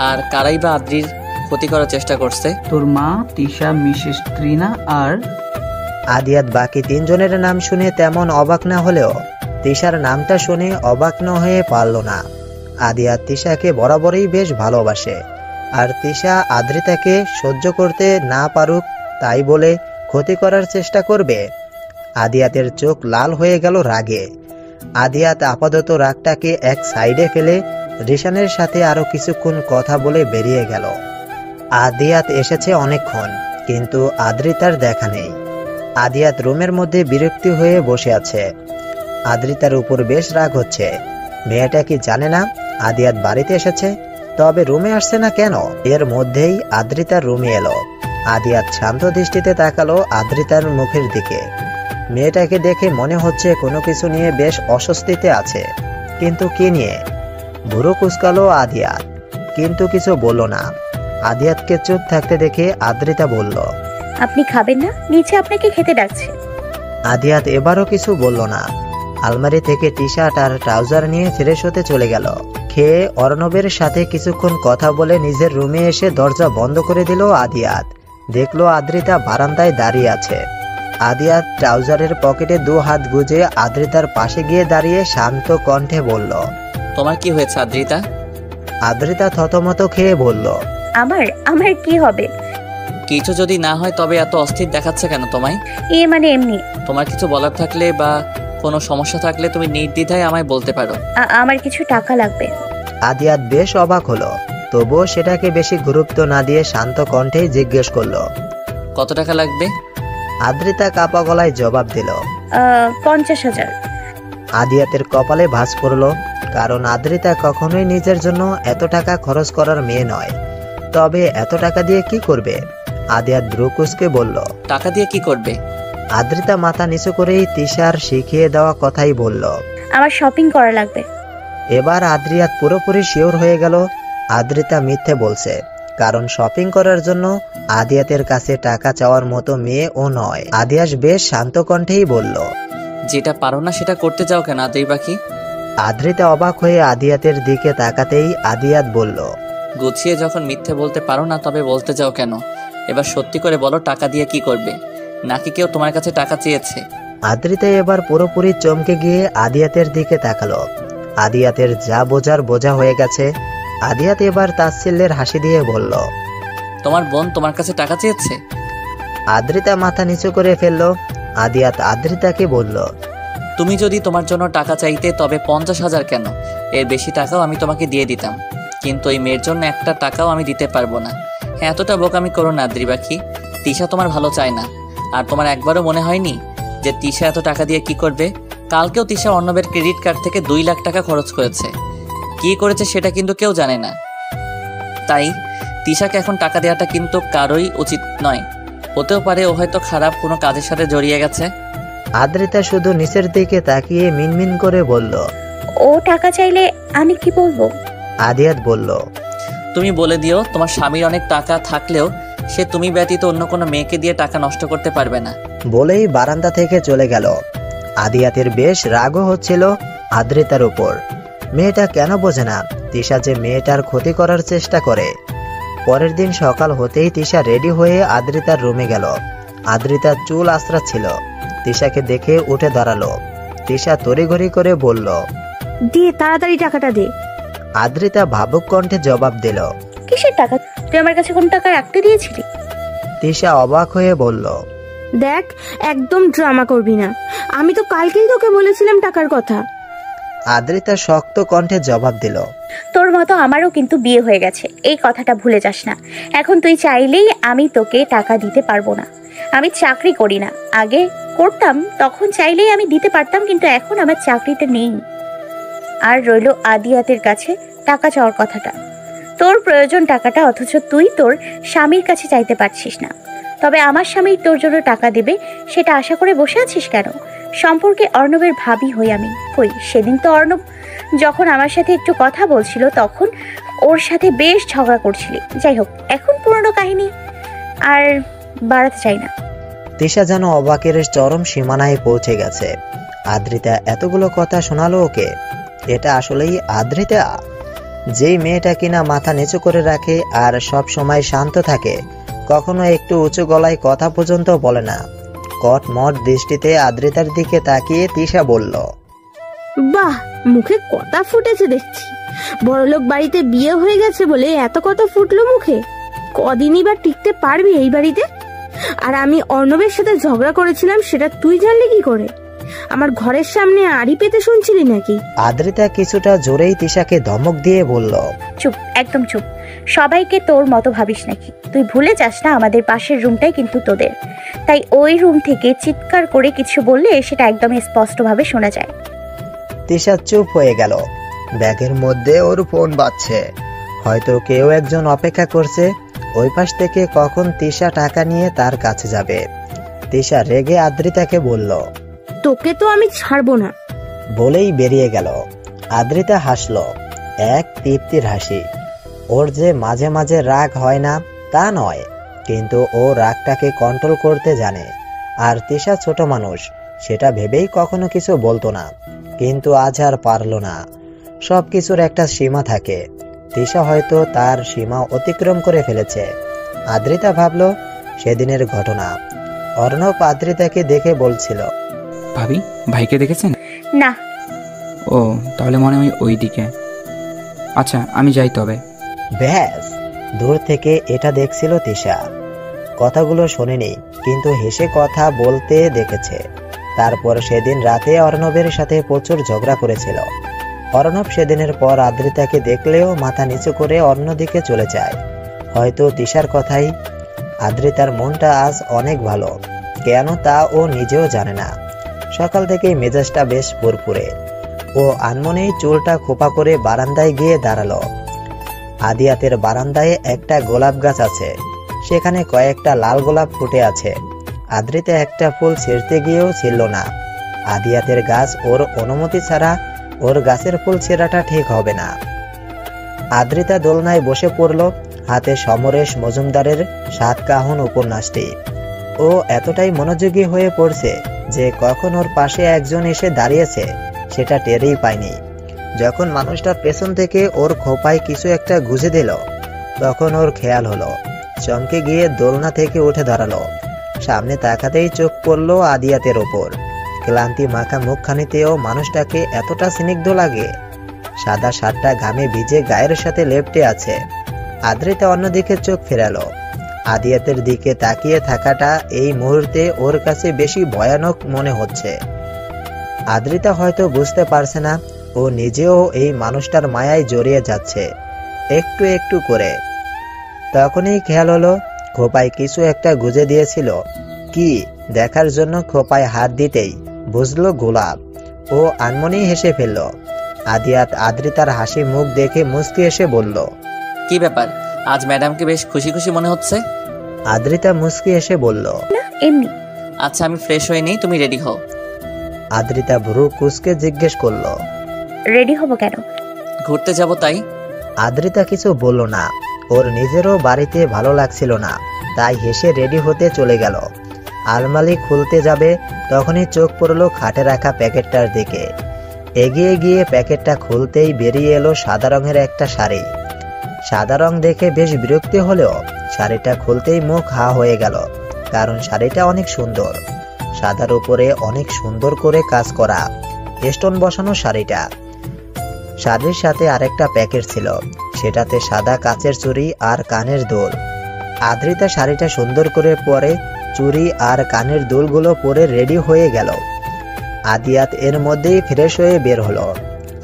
আর কারাই বা আদ্রির ক্ষতি করার চেষ্টা করছে? তোর মা, তিশা, মিসেস ত্রিনা আর আদিয়াত বাকি তিনজনের নাম শুনে তেমন অবাক না হলেও তিশার নামটা শুনে অবাক না হয়ে পারল না। আদিয়াত তিশাকে বরাবরই বেশ ভালোবাসে, আর তিশা আদ্রিতাকে সহ্য করতে না পারুক তাই বলে ক্ষতি করার চেষ্টা করবে? আদিয়াতের চোখ লাল হয়ে গেল রাগে। আদিয়াত আপাতত রাগটাকে এক সাইডে ফেলে রিশানের সাথে আরো কিছুক্ষণ কথা বলে বেরিয়ে গেল। আদিয়াত এসেছে অনেকক্ষণ, কিন্তু আদ্রিতার দেখা নেই। আদিয়াত রুমের মধ্যে বিরক্তি হয়ে বসে আছে। আদ্রিতার উপর বেশ রাগ হচ্ছে। মেয়েটা কি জানে না আদিয়াত বাড়িতে এসেছে? তবে রুমে আসছে না কেন? এর মধ্যেই আদ্রিতার রুমে এলো। আদিয়াত শান্ত দৃষ্টিতে তাকালো আদ্রিতার মুখের দিকে। মেয়েটাকে দেখে মনে হচ্ছে কোনো কিছু নিয়ে বেশ অস্বস্তিতে আছে, কিন্তু কি নিয়ে? ভুরু কুঁচকালো আদিয়াত, কিন্তু কিছু বলল না। আদিয়াতকে চুপ থাকতে দেখে আদ্রিতা বলল, আপনি খাবেন না? নিচে আপনাকে খেতে ডাকছে। আদিয়াত এবারও কিছু বলল না। আলমারি থেকে টি শার্ট আর ট্রাউজার নিয়ে ফ্রেশ হতে চলে গেল। খেয়ে অর্ণবের সাথে কিছুক্ষণ কথা বলে নিজের রুমে এসে দরজা বন্ধ করে দিল আদিয়াত। দেখলো আদ্রিতা বারান্দায় দাঁড়িয়ে আছে। আদিয়াত ট্রাউজারের পকেটে দু হাত গুজে আদ্রিতার পাশে গিয়ে দাঁড়িয়ে শান্ত কণ্ঠে বলল, তোমার কি হয়েছে আদ্রিতা? আদ্রিতা থতমত খেয়ে বলল, আমার কি হবে? কিছু যদি না হয় তবে এত অস্থির দেখাচ্ছে কেন তোমায়? মানে এমনি। তোমার কিছু বলার থাকলে বা কোনো সমস্যা থাকলে তুমি নির্দ্বিধায় আমায় বলতে পারো। আমার কিছু টাকা লাগবে। আদিয়াত বেশ অবাক হলো, তবুও সেটাকে বেশি গুরুত্ব না দিয়ে শান্ত কণ্ঠে জিজ্ঞেস করলো, কত টাকা লাগবে? আদ্রিতা কাপা গলায় জবাব দিল, 50,000। আদিয়াতের কপালে ভাঁজ পড়লো, কারণ আদ্রিতা কখনোই নিজের জন্য এত টাকা খরচ করার মেয়ে নয়। তবে এত টাকা দিয়ে কি করবে? আদিয়াত ব্রুকুসকে বলল, টাকা দিয়ে কি করবে? আদ্রিতা মাথা নিচু করেই তিশার শিখিয়ে দেওয়া কথাই বলল, আমার শপিং করা লাগবে। এবার আদ্রিয়াত পুরোপুরি শিওর হয়ে গেল আদ্রিতা মিথ্যে বলছে, কারণ শপিং করার জন্য আদিয়াতের কাছে টাকা চাওয়ার মতো মেয়ে ও নয়। আদিয়াস বেশ শান্ত কণ্ঠেই বলল, যেটা পারো না সেটা করতে যাও কেন আদ্রি পাখি? আদ্রিতা অবাক হয়ে আদিয়াতের দিকে তাকাতেই আদিয়াত বলল, গুছিয়ে যখন মিথ্যে বলতে পারো না তবে বলতে যাও কেন? এবার সত্যি করে বলো, টাকা দিয়ে কি করবে? নাকি কেউ তোমার কাছে টাকা চেয়েছে? আদ্রিতা এবার পুরোপুরি চমকে গিয়ে আদিয়াতের দিকে তাকালো। আদিয়াতের যা বোঝার বোঝা হয়ে গেছে। আদিয়াত এবার তাচ্ছিল্যের হাসি দিয়ে বলল, তোমার বোন তোমার কাছে টাকা চেয়েছে? আদ্রিতা মাথা নিচু করে ফেলল। আদিয়াত আদ্রিতাকে বলল, তুমি যদি তোমার জন্য টাকা চাইতে তবে 50,000 কেন, এর বেশি টাকাও আমি তোমাকে দিয়ে দিতাম, কিন্তু এই মেয়ের জন্য একটা টাকাও আমি দিতে পারবো না। হ্যাঁ, এতটা বোকামি করো না আদ্রি পাখি। তিশা তোমার ভালো চায় না। আর তোমার একবারও মনে হয়নি যে তিশা এত টাকা দিয়ে কি করবে? কালকেও তিশা অর্ণবের ক্রেডিট কার্ড থেকে 2 লাখ টাকা খরচ করেছে। কি করেছে সেটা কিন্তু কেউ জানে না। তাই তিশাকে এখন টাকা দেওয়াটা কিন্তু কারোই উচিত নয়। হতেও পারে ও হয়তো খারাপ কোনো কাজের সাথে জড়িয়ে গেছে। আদ্রিতা শুধু নিচের দিকে তাকিয়ে মিনমিন করে বলল, ও টাকা চাইলে আমি কি বলবো? আদিয়াত বলল, তুমি বলে দিও তোমার স্বামীর অনেক টাকা থাকলেও সে তুমি ব্যতীত অন্য কোনো মেয়েকে দিয়ে টাকা নষ্ট করতে পারবে না। বলেই বারান্দা থেকে চলে গেল। আদিয়াতের বেশ রাগও হচ্ছিল আদ্রিতার উপর। মেয়েটা কেন বোঝে না তিশা যে মেয়েটার ক্ষতি করার চেষ্টা করে। পরের দিন সকাল হতেই তিশা রেডি হয়ে আদ্রিতার রুমে গেল। আদ্রিতার চুল আঁচড়াচ্ছিল। তিশাকে দেখে উঠে দাঁড়ালো। তিশা তড়িঘড়ি করে বলল, দে তাড়াতাড়ি টাকাটা দে। আদ্রিতা ভাবুক কণ্ঠে জবাব দিল, কিসের টাকা? তুই আমার কাছে কোন টাকা রাখতে দিয়েছিলি? তিশা অবাক হয়ে বলল, দেখ, একদম ড্রামা করবি না। আমি তো কালকেই তোকে বলেছিলাম টাকার কথা। আদ্রিতা শক্ত কণ্ঠে জবাব দিল, তোর মতো আমারও কিন্তু বিয়ে হয়ে গেছে, এই কথাটা ভুলে যাস না। এখন তুই চাইলেই আমি তোকে টাকা দিতে পারবো না। আমি চাকরি করি না, আগে করতাম, তখন চাইলেই আমি দিতে পারতাম, কিন্তু এখন আমার চাকরিটা নেই। আর রইল আদিয়াতের কাছে টাকা চাওয়ার কথাটা। তোর প্রয়োজন টাকাটা, অথচ তুই তোর স্বামীর কাছে চাইতে পারছিস না। তবে আমার স্বামী তোর জন্য টাকা দেবে সেটা আশা করে বসে আছিস কেন? সম্পর্কে অর্ণবের ভাবি হই আমি। কই সেদিন তো অর্ণব যখন আমার সাথে একটু কথা বলছিল তখন ওর সাথে বেশ ঝগড়া করছিলি। যাই হোক, এখন পুরনো কাহিনী আর বাড়াতে চাই না। তিশা যেন অবাকের চরম সীমানায় পৌঁছে গেছে। আদ্রিতা এতগুলো কথা শোনালো ওকে? এটা আসলেই আদ্রিতা, যেই মেয়েটা কিনা মাথা নিচু করে রাখে আর সব সময় শান্ত থাকে, কখনো একটু উঁচু গলায় কথা পর্যন্ত বলে না। কটমট দৃষ্টিতে আদ্রিতার দিকে তাকিয়ে তিশা বলল, বাহ, মুখে কথা ফুটেছে দেখছি। বড়লোক বাড়িতে বিয়ে হয়ে গেছে বলে এত কথা ফুটলো মুখে। কদিনই বা টিকতে পারবি এই বাড়িতে? আর আমি অর্ণবের সাথে ঝগড়া করেছিলাম সেটা তুই জানলি কি করে? আমার ঘরের সামনে আড়ি পেতে শুনছিলি নাকি? আদ্রিতা কিছুটা জোরেই তিশাকে ধমক দিয়ে বলল, চুপ, একদম চুপ। সবাইকে তোর মতো ভাবিস নাকি? তুই ভুলে যাস না আমাদের পাশের রুমটাই কিন্তু তোদের, তাই ওই রুম থেকে চিৎকার করে কিছু বললে সেটা একদম স্পষ্টভাবে শোনা যায়। তিশা চুপ হয়ে গেল। ব্যাগের মধ্যে ওর ফোন বাজছে, হয়তো কেউ একজন অপেক্ষা করছে ওই পাশ থেকে কখন তিশা টাকা নিয়ে তার কাছে যাবে। তিশা রেগে আদ্রিতাকে বলল, তোকে তো আমি ছাড়বো না, বলেই বেরিয়ে গেল। আদ্রিতা হাসলো, এক তৃপ্তির হাসি। ওর যে মাঝে মাঝে রাগ হয় না তা নয়, কিন্তু ও রাগটাকে কন্ট্রোল করতে জানে। আর তিশা ছোট মানুষ, সেটা ভেবেই কখনো কিছু বলতো না, কিন্তু আজ আর পারল না। সব কিছুর একটা সীমা থাকে, তিশা হয়তো তার সীমা অতিক্রম করে ফেলেছে। আদ্রিতা ভাবল সেদিনের ঘটনা। অর্ণব আদ্রিতাকে দেখে বলছিল, ভাবি, ভাইকে দেখেছেন? না। ও, তাহলে মনে হয় ওই দিকে। আচ্ছা, আমি যাই তবে। ব্যাস, দূর থেকে এটা দেখছিল তিশা। কথাগুলো শোনেনি, কিন্তু হেসে কথা বলতে দেখেছে। তারপর সেদিন রাতে অর্ণবের সাথে প্রচুর ঝগড়া করেছিল। অর্ণব সেদিনের পর আদ্রিতাকে দেখলেও মাথা নিচু করে অন্যদিকে চলে যায়। হয়তো তিশার কথাই। আদ্রিতার মনটা আজ অনেক ভালো, কেন তা ও নিজেও জানে না। সকাল থেকেই মেজাজটা বেশ ফুরফুরে। ও আনমনেই চুলটা খোপা করে বারান্দায় গিয়ে দাঁড়ালো। আদিয়াতের বারান্দায় একটা গোলাপ গাছ আছে, সেখানে কয়েকটা লাল গোলাপ ফুটে আছে। আদ্রিতা একটা ফুল ছিঁড়তে গিয়েও ছিঁড়ল না। আদিয়াতের গাছ ওর অনুমতি ছাড়া ওর গাছের ফুল ছেঁড়াটা ঠিক হবে না। আদ্রিতা দোলনায় বসে পড়ল, হাতে সমরেশ মজুমদারের 7 কাহন উপন্যাসটি। ও এতটাই মনোযোগী হয়ে পড়ছে যে কখন ওর পাশে একজন এসে দাঁড়িয়েছে সেটা টেরই পায়নি। যখন মানুষটা পেছন থেকে ওর খোপায় কিছু একটা গুঁজে দিল, তখন ওর খেয়াল হলো। চমকে গিয়ে দোলনা থেকে উঠে দাঁড়ালো। সামনে তাকাতেই চোখ পড়ল আদিয়াতের ওপর। ক্লান্তি মাখা মুখখানিতেও মানুষটাকে এতটা স্নিগ্ধ লাগে। সাদা শার্টটা ঘামে ভিজে গায়ের সাথে লেপ্টে আছে। আদ্রিতা অন্যদিকে চোখ ফেরালো। আদিয়াতের দিকে তাকিয়ে থাকাটা এই মুহূর্তে ওর কাছে বেশি ভয়ানক মনে হচ্ছে। আদ্রিতা হয়তো বুঝতে পারছে না ও নিজেও এই মানুষটার মায়ায় জড়িয়ে যাচ্ছে একটু একটু করে। তখনই খেয়াল হলো খোপায় কিছু একটা গুজে দিয়েছিল। কি দেখার জন্য খোপায় হাত দিতেই বুঝলো গোলাপ। ও আনমনেই হেসে ফেলল। আদিয়াত আদ্রিতার হাসি মুখ দেখে মুচকি এসে বলল, কি ব্যাপার, আজ ম্যাডামকে বেশ খুশি খুশি মনে হচ্ছে? আদ্রিতা মুচকি এসে বলল, না, এমনি। আচ্ছা, আমি ফ্রেশ হয়ে নেই, তুমি রেডি হও। আদ্রিতা ভ্রু কুঁচকে জিজ্ঞেস করলো, রেডি হব কেন? ঘুরতে যাব তাই। আদ্রিতা কিছু বলল না। ওর নিজেরও বাড়িতে ভালো লাগছিল না, তাই হেসে রেডি হতে চলে গেল। আলমারি খুলতে যাবে, তখনই চোখ পড়ল খাটে রাখা প্যাকেটটার দিকে। এগিয়ে গিয়ে প্যাকেটটা খুলতেই বেরিয়ে এলো সাদা রঙের একটা শাড়ি। সাদা রং দেখে বেশ বিরক্তি হলেও শাড়িটা খুলতেই মুখ হা হয়ে গেল, কারণ শাড়িটা অনেক সুন্দর। সাদার উপরে অনেক সুন্দর করে কাজ করা স্টোন বসানো শাড়িটা। শাড়ির সাথে আরেকটা প্যাকেট ছিল, সেটাতে সাদা কাচের চুড়ি আর কানের দুল। আদ্রিতা শাড়িটা সুন্দর করে পরে চুড়ি আর কানের দুলগুলো পরে রেডি হয়ে গেল। আদিয়াত এর মধ্যেই ফ্রেশ হয়ে বের হলো।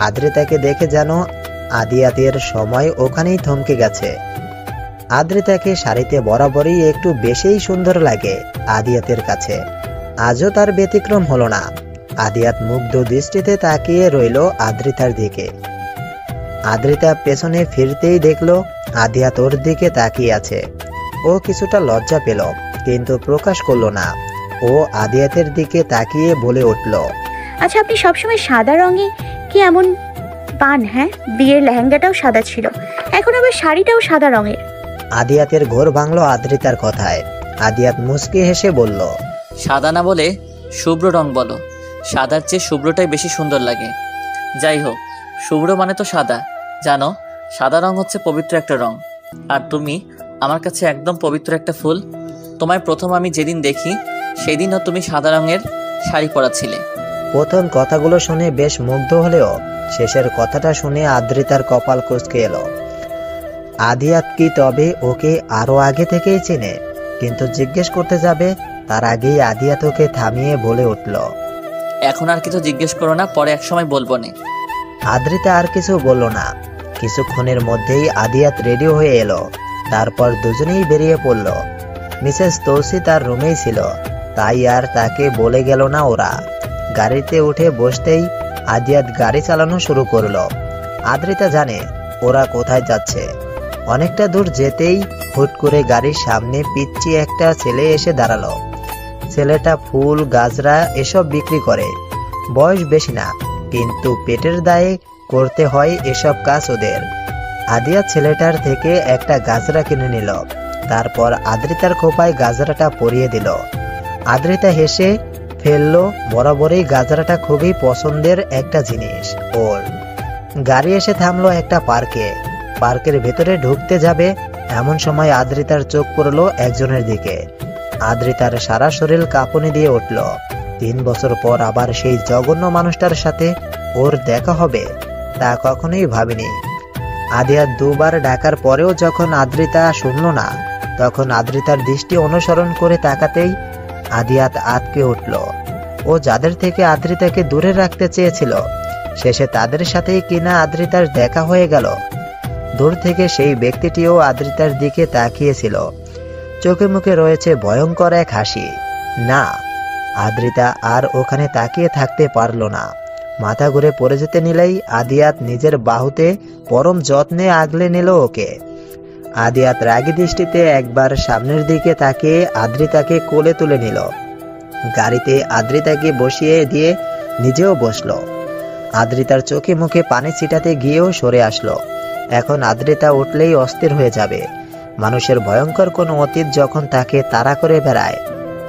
আদ্রিতাকে দেখে যেন আদিয়াতের সময় ওখানেই থমকে গেছে। আদ্রিতাকে শাড়িতে বরাবরই একটু বেশিই সুন্দর লাগে আদিয়াতের কাছে। আজও তার ব্যতিক্রম হলো না। আদিয়াত মুগ্ধ দৃষ্টিতে তাকিয়ে রইল আদ্রিতার দিকে। আদ্রিতা পেছনে ফিরতেই দেখলো আদিয়াত ওর দিকে তাকিয়ে আছে। ও কিছুটা লজ্জা পেল, কিন্তু প্রকাশ করলো না। ও আদিয়াতের দিকে তাকিয়ে বলে উঠল, আচ্ছা, আপনি সবসময় সাদা রঙে কি এমন পান? হ্যাঁ, বিয়ের লেহেঙ্গাটাও সাদা ছিল, এখন আবার শাড়িটাও সাদা রঙের। আদিয়াতের ঘোর ভাঙলো আদ্রিতার কথায়। আদিয়াত মুচকি হেসে বলল, সাদা না বলে শুভ্র রং বলো। সাদার চেয়ে শুভ্রটাই বেশি সুন্দর লাগে। যাই হোক, শুভ্র মানে তো সাদা, জানো? সাদা রং হচ্ছে পবিত্র একটা রং, আর তুমি আমার কাছে একদম পবিত্র একটা ফুল। তোমায় প্রথম আমি যেদিন দেখি সেদিনও তুমি সাদা রঙের শাড়ি পরা ছিলে। প্রথম কথাগুলো শুনে বেশ মুগ্ধ হলেও শেষের কথাটা শুনে আদ্রিতার কপাল কুঁচকে এলো। আদিয়াত কি তবে ওকে আরো আগে থেকেই চেনে? কিন্তু জিজ্ঞেস করতে যাবে তার আগেই আদিয়াত ওকে থামিয়ে বলে উঠল, এখন আর কিছু জিজ্ঞেস করো না, পরে একসময় বলবো নে। আদ্রিতা আর কিছু বলল না। কিছুক্ষণের মধ্যেই আদিয়াত রেডি হয়ে এলো। তারপর দুজনেই বেরিয়ে পড়ল। মিসেস তৌসি তার রুমেই ছিল, তাই আর তাকে বলে গেল না ওরা। গাড়িতে উঠে বসতেই আদিয়াত গাড়ি চালানো শুরু করলো। আদ্রিতা জানে ওরা কোথায় যাচ্ছে। অনেকটা দূর যেতেই হুট করে গাড়ির সামনে পিচ্চি একটা ছেলে এসে দাঁড়ালো। ছেলেটা ফুল, গাজরা এসব বিক্রি করে। বয়স বেশি না, কিন্তু পেটের দায়ে করতে হয় এসব কাজ ওদের। আদিয়াত ছেলেটার থেকে একটা গাজরা কিনে নিল। তারপর আদ্রিতার খোপায় গাজরাটা পরিয়ে দিল। আদ্রিতা হেসে ফেললো। বরাবরই গাজরাটা খুবই পছন্দের একটা জিনিস ওর। গাড়ি এসে থামলো একটা পার্কে। পার্কের ভেতরে ঢুকতে যাবে এমন সময় আদ্রিতার চোখ পড়লো একজনের দিকে। আদ্রিতার সারা শরীর কাঁপুনি দিয়ে উঠল। 3 বছর পর আবার সেই জঘন্য মানুষটার সাথে ওর দেখা হবে তা কখনোই ভাবেনি। আদিয়াত দুবার ডাকার পরেও যখন আদ্রিতা শুনল না, তখন আদ্রিতার দৃষ্টি অনুসরণ করে তাকাতেই আদিয়াত আঁতকে উঠল। ও যাদের থেকে আদ্রিতাকে দূরে রাখতে চেয়েছিল, শেষে তাদের সাথেই কিনা আদ্রিতার দেখা হয়ে গেল। দূর থেকে সেই ব্যক্তিটিও আদ্রিতার দিকে তাকিয়েছিল। চোখে মুখে রয়েছে ভয়ঙ্কর এক হাসি। না, আদ্রিতা আর ওখানে তাকিয়ে থাকতে পারল না। মাথা ঘুরে পড়ে যেতে নিলেই আদিয়াত নিজের বাহুতে পরম যত্নে আগলে নিল ওকে। আদিয়াত রাগী দৃষ্টিতে একবার সামনের দিকে তাকিয়ে আদ্রিতাকে কোলে তুলে নিল। গাড়িতে আদ্রিতাকে বসিয়ে দিয়ে নিজেও বসলো। আদ্রিতার চোখে মুখে পানি ছিটাতে গিয়েও সরে আসলো। এখন আদ্রিতা উঠলেই অস্থির হয়ে যাবে। মানুষের ভয়ঙ্কর কোনো অতীত যখন তাকে তাড়া করে বেড়ায়,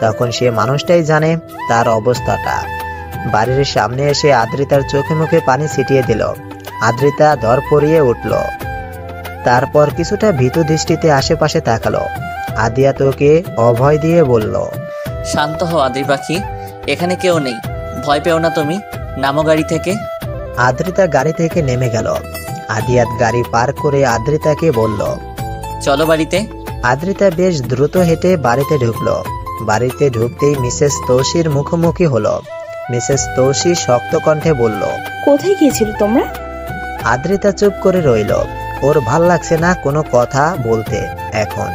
তখন সে মানুষটাই জানে তার অবস্থাটা। বাড়ির সামনে এসে আদ্রিতার চোখে মুখে পানি ছিটিয়ে দিল। আদ্রিতা ধরপড়িয়ে উঠল। তারপর কিছুটা ভীতু দৃষ্টিতে আশেপাশে তাকালো। আদিয়াত ওকে অভয় দিয়ে বলল, শান্ত হও আদ্রি পাখি, এখানে কেউ নেই, ভয় পেও না তুমি, নামো গাড়ি থেকে। আদ্রিতা গাড়ি থেকে নেমে গেল। আদিয়াত গাড়ি পার্ক করে আদ্রিতাকে বলল, চলো বাড়িতে। আদ্রিতা বেশ দ্রুত হেঁটে বাড়িতে ঢুকলো। বাড়িতে ঢুকতেই মিসেস তৌসির মুখোমুখি হলো। মিসেস তৌসি শক্ত কণ্ঠে বলল, কোথায় গিয়েছিল তোমরা? আদ্রিতা চুপ করে রইল। ওর ভাল লাগছে না কোনো কথা বলতে এখন।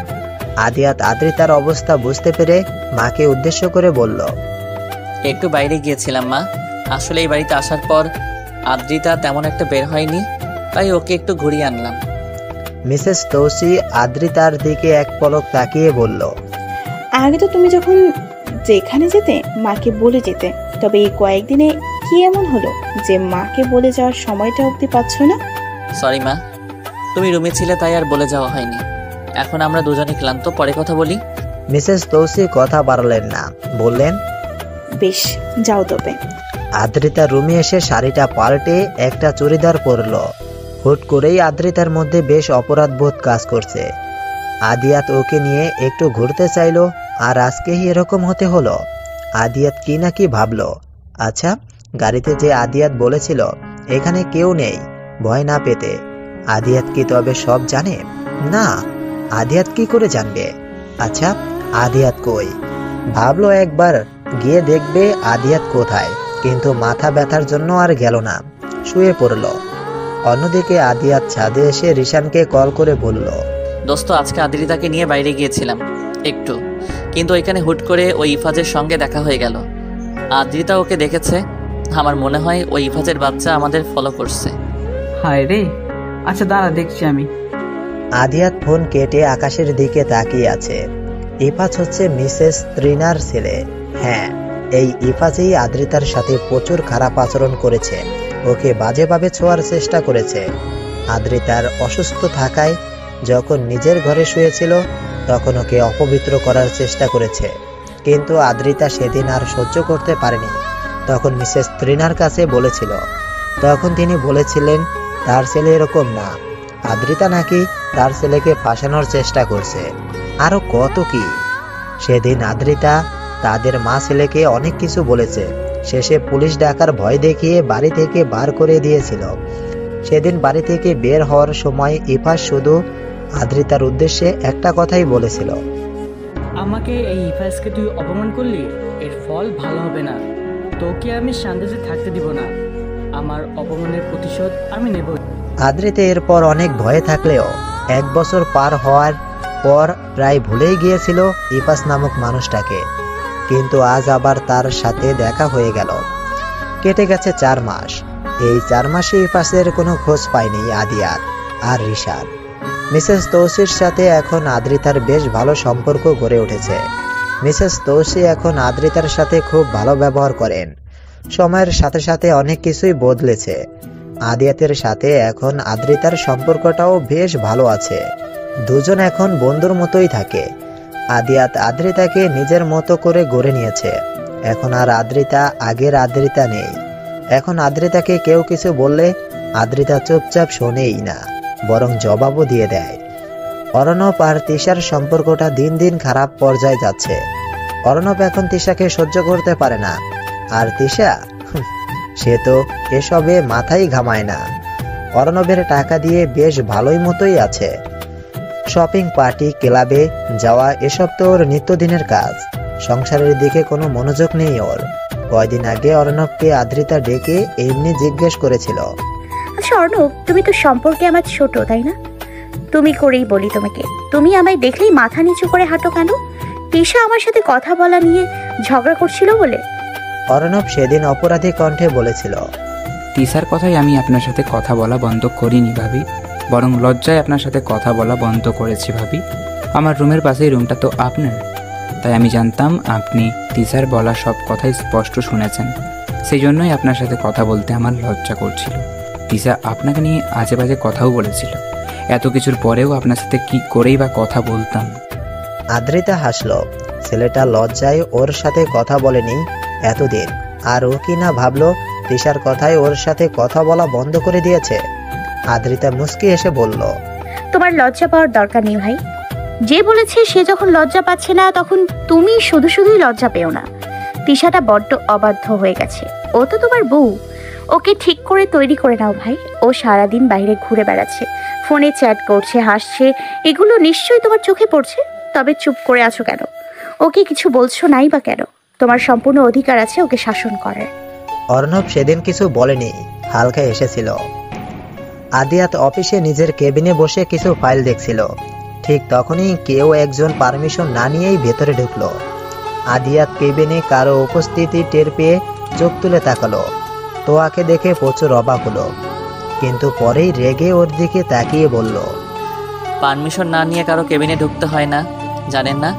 আদিয়াত আদ্রিতার অবস্থা বুঝতে পেরে মাকে উদ্দেশ্য করে বলল, একটু বাইরে গিয়েছিলাম মা, আসলে এই বাড়িতে আসার পর আদ্রিতা তেমন একটা বের হয়নি, তাই ওকে একটু ঘুরিয়ে আনলাম। মিসেস তৌসি আদ্রিতার দিকে এক পলক তাকিয়ে বলল, আগে তো তুমি যখন যেখানে যেতে মাকে বলে যেতে, তবে এই কয়েকদিনে কি এমন হলো যে মাকে বলে যাওয়ার সময়টা অবধি পাচ্ছ না? সরি মা, তুমি রুমে ছিলে তাই আর বলে যাওয়া হয়নি। এখন আমরা দুজনে ক্লান্ত, পরে কথা বলি। মিসেস তৌসি কথা বাড়ালেন না, বললেন, বেশ, যাও তবে। আদ্রিতা রুমে এসে শাড়িটা পাল্টে একটা চুড়িদার পরল। হুট করেই আদ্রিতার মধ্যে বেশ অপরাধবোধ কাজ করছে। আদিয়াত ওকে নিয়ে একটু ঘুরতে চাইলো, আর আজকেই এরকম হতে হলো। আদিয়াত কি না কি ভাবলো। আচ্ছা, গাড়িতে যে আদিয়াত বলেছিল এখানে কেউ নেই, ভয় না পেতে, আদিয়াত কি তবে সব জানে? না, আদিয়াত কি করে জানবে? আচ্ছা, আদিয়াত কই? ভাবলো একবার গিয়ে দেখবে আদিয়াত কোথায়, কিন্তু মাথা ব্যথার জন্য আর গেল না, শুয়ে পড়ল। অন্যদিকে আদিয়াত ছাদে এসে রিশানকে কল করে বলল, দোস্ত, আজকে আদ্রিতাকে নিয়ে বাইরে গিয়েছিলাম একটু, কিন্তু ওইখানে হুট করে ওই ইফাজের সঙ্গে দেখা হয়ে গেল। আদ্রিতা ওকে দেখেছে। আমার মনে হয় ওই ইফাজের বাচ্চা আমাদের ফলো করছে। হায় রে, আচ্ছা দাঁড়া, দেখছি আমি। আদিয়াত ফোন কেটে আকাশের দিকে তাকিয়ে আছে। ইফাজ হচ্ছে মিসেস ত্রিনার ছেলে। হ্যাঁ, এই ইফাজই আদ্রিতার সাথে প্রচুর খারাপ আচরণ করেছে, ওকে বাজেভাবে ছোঁয়ার চেষ্টা করেছে। আদ্রিতার অসুস্থ থাকায় যখন নিজের ঘরে শুয়েছিল তখন ওকে অপবিত্র করার চেষ্টা করেছে, কিন্তু আদ্রিতা সেদিন আর সহ্য করতে পারেনি। তখন মিসেস ত্রিনার কাছে বলেছিল, তখন তিনি বলেছিলেন তার ছেলে এরকম না, আদ্রিতা নাকি তার ছেলেকে ফাঁসানোর চেষ্টা করছে, আরো কত কি। সেদিন আদ্রিতা তাদের মা ছেলেকে অনেক কিছু বলেছে, শেষে পুলিশ ডাকার ভয় দেখিয়ে বাড়ি থেকে বার করে দিয়েছিল। সেদিন বাড়ি থেকে বের হওয়ার সময় ইফাজ শুধু আদ্রিতার উদ্দেশ্যে একটা কথাই বলেছিল, আমাকে এই ইফাজকে তুই অপমান করলি, এর ফল ভালো হবে না, তোকে আমি শান্তিতে থাকতে দিব না, আমার অপমানের প্রতিশোধ আমি নেব। আদ্রিতা এরপর অনেক ভয়ে থাকলেও 1 বছর পার হওয়ার পর প্রায় ভুলেই গিয়েছিল ইফাজ নামক মানুষটাকে, কিন্তু আজ আবার তার সাথে দেখা হয়ে গেল। কেটে গেছে 4 মাস। এই 4 মাসে ইফাজের কোনো খোঁজ পায়নি আদিয়াত আর রিশান। মিসেস তৌসির সাথে এখন আদ্রিতার বেশ ভালো সম্পর্ক গড়ে উঠেছে। মিসেস তৌসি এখন আদ্রিতার সাথে খুব ভালো ব্যবহার করেন। সময়ের সাথে সাথে অনেক কিছুই বদলেছে। আদিয়াতের সাথে এখন আদ্রিতার সম্পর্কটাও বেশ ভালো আছে, দুজন এখন বন্ধুর মতোই থাকে। আদিয়াত আদ্রিতাকে নিজের মতো করে গড়ে নিয়েছে। এখন আর আদ্রিতা আগের আদ্রিতা নেই। এখন আদ্রিতাকে কেউ কিছু বললে আদ্রিতা চুপচাপ শোনেই না, বরং জবাবও দিয়ে দেয়। অর্ণব আর তিশার সম্পর্কটা দিন দিন খারাপ পর্যায়ে যাচ্ছে। অর্ণব এখন তিশাকে সহ্য করতে পারে না, আর তিশা সে তো এসবে মাথাই ঘামায় না। অর্ণবের টাকা দিয়ে বেশ ভালোই মতোই আছে। শপিং, পার্টি, ক্লাবে যাওয়া এসব তো ওর নিত্যদিনের কাজ। সংসারের দিকে কোনো মনোযোগ নেই ওর। কয়দিন আগে অর্ণবকে আদ্রিতা ডেকে এমনি জিজ্ঞেস করেছিল, আচ্ছা অর্ণব, তুমি তো সম্পর্কে আমার ছোট, তাই না? তুমি করেই বলি তোমাকে, তুমি আমায় দেখলেই মাথা নিচু করে হাঁটো কেন? তিশা আমার সাথে কথা বলা নিয়ে ঝগড়া করছিল বলে। অর্ণব সেদিন অপরাধী কণ্ঠে বলেছিল, তিশার কথাই আমি আপনার সাথে কথা বলা বন্ধ করিনি ভাবি, বরং লজ্জায় আপনার সাথে কথা বলা বন্ধ করেছি ভাবি। আমার রুমের পাশেই রুমটা তো আপনার, তাই আমি জানতাম আপনি তিশার বলা সব কথাই স্পষ্ট শুনেছেন। সেই জন্যই আপনার সাথে কথা বলতে আমার লজ্জা করছিল। তিশা আপনাকে নিয়ে আজে বাজে কথাও বলেছিল, এত কিছুর পরেও আপনার সাথে কি করেই বা কথা বলতাম। আদ্রিতা হাসল। ছেলেটা লজ্জায় ওর সাথে কথা বলেনি এতদিন, আর ও কি না ভাবলো তিশার কথায় ওর সাথে কথা বলা বন্ধ করে দিয়েছে। আদ্রিতা মুস্কি এসে বলল, তোমার লজ্জা পাওয়ার দরকার নেই ভাই। যে বলেছে সে যখন লজ্জা পাচ্ছে না, তখন তুমি শুধু শুধুই লজ্জা পেও না। তিশাটা বড্ড অবাধ্য হয়ে গেছে। ও তো তোমার বউ, ওকে ঠিক করে তৈরি করে নাও ভাই। ও সারাদিন বাইরে ঘুরে বেড়াচ্ছে, ফোনে চ্যাট করছে, হাসছে, এগুলো নিশ্চয়ই তোমার চোখে পড়ছে। তবে চুপ করে আছো কেন? ওকে কিছু বলছো নাই বা কেন? তোমার সম্পূর্ণ অধিকার আছে ওকে শাসন করার। অর্ণব সেদিন কিছু বলেনি, হালকা এসেছিল। আদিয়াত অফিসে নিজের কেবিনে বসে কিছু ফাইল দেখছিল। ঠিক তখনই কেউ একজন পারমিশন না নিয়েই ভেতরে ঢুকলো। আদিয়াত কেবিনে কারো উপস্থিতি টের পেয়ে চোখ তুলে তাকালো। তোয়াকে দেখে প্রচুর অবাক হলো, কিন্তু পরেই রেগে ওর দিকে তাকিয়ে বলল, পারমিশন না নিয়ে কারো কেবিনে ঢুকতে হয় না, জানেন না?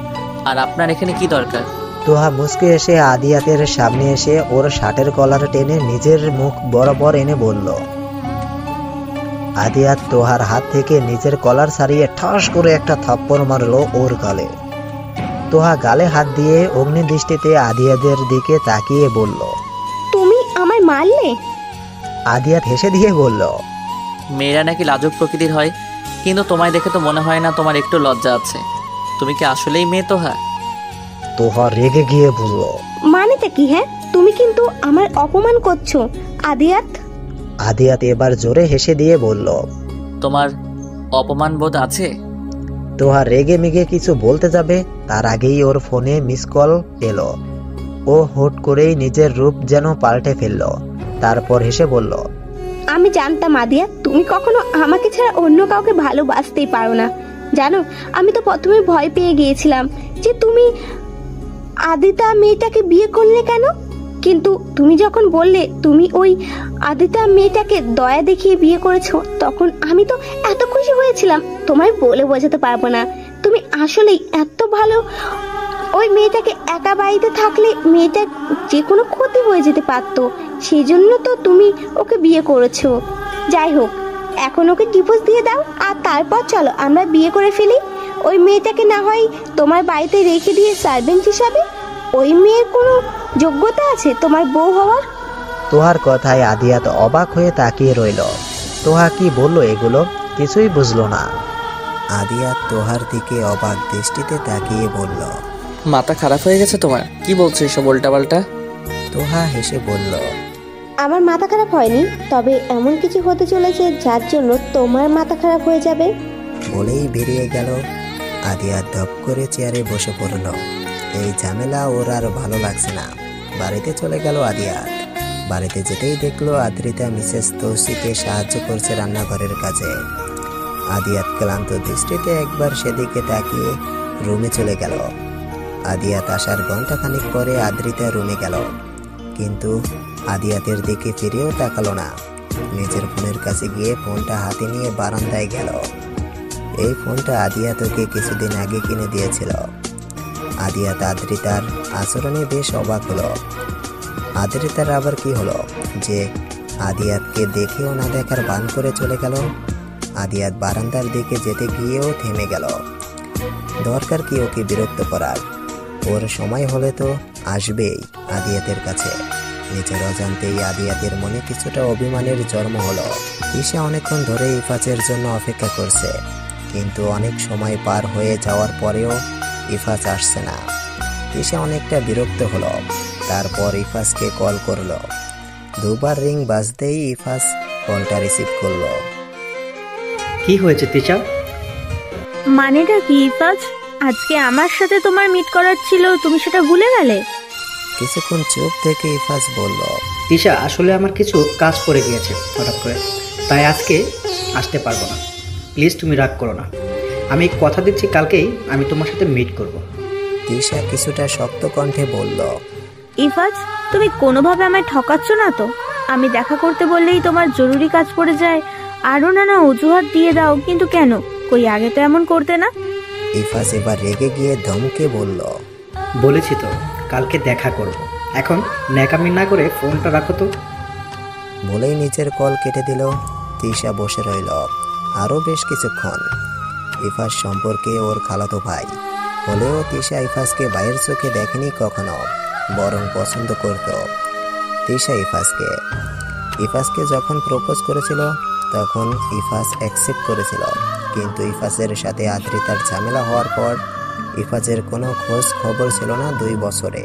আর আপনার এখানে কি দরকার? তোহা মুস্কে এসে আদিয়াতের সামনে এসে ওর শার্টের কলার টেনে নিজের মুখ বরাবর এনে বলল। আদিয়াত তোহার হাত থেকে নিজের কলার ছাড়িয়ে ঠাস করে একটা থাপ্পড় মারলো ওর গালে। তোহা গালে হাত দিয়ে অগ্নি দৃষ্টিতে আদিয়াতের দিকে তাকিয়ে বলল, তুমি আমায় মারলে? আদিয়াত হেসে দিয়ে বলল, মেয়েরা নাকি লাজুক প্রকৃতির হয়, কিন্তু তোমায় দেখে তো মনে হয় না তোমার একটু লজ্জা আছে। তুমি কি আসলেই মেয়ে তোহা? তোহা রেগে গিয়ে বলল, মানেটা কি? হ্যাঁ, তুমি কিন্তু আমার অপমান করছো আদিয়াত। আদিয়াত এবার জোরে হেসে দিয়ে বলল, তোমার অপমান বোধ আছে? তোহা রেগে মেগে কিছু বলতে যাবে তার আগেই ওর ফোনে মিস কল এলো। ও হুট করেই নিজের রূপ যেন পাল্টে ফেলল। তারপর হেসে বলল, আমি জানতাম আদিয়া তুমি কখনো আমাকে ছাড়া অন্য কাউকে ভালোবাসতেই পারো না। জানো, আমি তো প্রথমে ভয় পেয়ে গিয়েছিলাম যে তুমি আদিতা মেয়েটাকে বিয়ে করলে কেন, কিন্তু তুমি যখন বললে তুমি ওই আদিতা মেয়েটাকে দয়া দেখিয়ে বিয়ে করেছো, তখন আমি তো এত খুশি হয়েছিলাম তোমায় বলে বোঝাতে পারবো না। তুমি আসলেই এত ভালো। ওই মেয়েটাকে একা বাড়িতে থাকলে মেয়েটা যে কোনো ক্ষতি হয়ে যেতে পারতো, সেই জন্য তো তুমি ওকে বিয়ে করেছো। যাই হোক, এখন ওকে ডিভোর্স দিয়ে দাও আর তারপর চলো আমরা বিয়ে করে ফেলি। ওই মেয়েটাকে না হয় তোমার বাড়িতে রেখে দিয়ে সার্ভেন্ট হিসাবে। ওই মেয়ের কোনো যোগ্যতা আছে তোমার বউ হওয়ার? তোহার কথায় আদিয়াত অবাক হয়ে তাকিয়ে রইল। তোহা কি বলল এগুলো কিছুই বুঝলো না। আদিয়াত তোহার দিকে অবাক দৃষ্টিতে তাকিয়ে বলল, মাথা খারাপ হয়ে গেছে তোমার? কি বলছো এসব উল্টাপাল্টা? তোহা হেসে বলল, আমার মাথা খারাপ হয়নি, তবে এমন কিছু হতে চলেছে যার জন্য তোমার মাথা খারাপ হয়ে যাবে। বলেই বেরিয়ে গেল। আদিয়াত ধপ করে চেয়ারে বসে পড়ল। এই ঝামেলা ওর আর ভালো লাগছে না। বাড়িতে চলে গেল আদিয়াত। বাড়িতে যেতেই দেখলো আদ্রিতা মিসেস তৌসিকে সাহায্য করছে রান্নাঘরের কাজে। আদিয়াত ক্লান্ত দৃষ্টিতে একবার সেদিকে তাকিয়ে রুমে চলে গেল। আদিয়াত আসার ঘন্টাখানিক পরে আদ্রিতা রুমে গেল, কিন্তু আদিয়াতের দিকে ফিরেও তাকালো না। নিজের ফোনের কাছে গিয়ে ফোনটা হাতে নিয়ে বারান্দায় গেল। এই ফোনটা আদিয়াত ওকে কিছুদিন আগে কিনে দিয়েছিল। আদিয়াত আদ্রিতার আচরণে বেশ অবাক হলো। আদ্রিতার আবার কি হলো যে আদিয়াতকে দেখেও না দেখার ভান করে চলে গেল? আদিয়াত বারান্দার দিকে যেতে গিয়েও থেমে গেল। দরকার কি ওকে বিরক্ত করার? ওর সময় হলে তো আসবেই আদিয়াতের কাছে। নিজের অজান্তেই আদিয়াতের মনে কিছুটা অভিমানের জন্ম হলো। ঈশা অনেকক্ষণ ধরে ইফাজের জন্য অপেক্ষা করছে, কিন্তু অনেক সময় পার হয়ে যাওয়ার পরেও ইফাজ আসছে না। ঈশা অনেকটা বিরক্ত হলো। তারপর ইফাজকে কল করলো। দুবার রিং বাজতেই ইফাজ কলটা রিসিভ করলো। কি হয়েছে তিশা? মানেটা কি ইফাজ? আজকে আমার সাথে তোমার মিট করার ছিল, তুমি সেটা ভুলে গেলে? কিছুক্ষণ চুপ থেকে ইফাজ বলল, তিশা আসলে আমার কিছু কাজ পড়ে গিয়েছে হঠাৎ করে, তাই আজকে আসতে পারবো না। প্লিজ তুমি রাগ করো না, আমি কথা দিচ্ছি কালকেই আমি তোমার সাথে মিট করব। তিশা কিছুটা শক্ত কণ্ঠে বলল, ইফাজ তুমি কোনোভাবে আমায় ঠকাচ্ছ না তো? আমি দেখা করতে বললেই তোমার জরুরি কাজ পড়ে যায়, আরও নানা অজুহাত দিয়ে দাও, কিন্তু কেন? কই আগে তো এমন করতে না? ইফাজ এবার রেগে গিয়ে ধমকে বলল, বলেছি তো কালকে দেখা করব, এখন ন্যাকামি না করে ফোনটা রাখো তো। বলেই নিচের কল কেটে দিল। তিশা বসে রইল আরও বেশ কিছুক্ষণ। ইফাজ সম্পর্কে ওর খালাতো ভাই হলেও তিশা ইফাজকে ভাইয়ের চোখে দেখেনি কখনো, বরং পছন্দ করত। তিশা ইফাজকে যখন প্রপোজ করেছিল তখন ইফাজ অ্যাকসেপ্ট করেছিল, কিন্তু ইফাজের সাথে আদ্রিতার ঝামেলা হওয়ার পর ইফাজের কোনো খোঁজ খবর ছিল না 2 বছরে।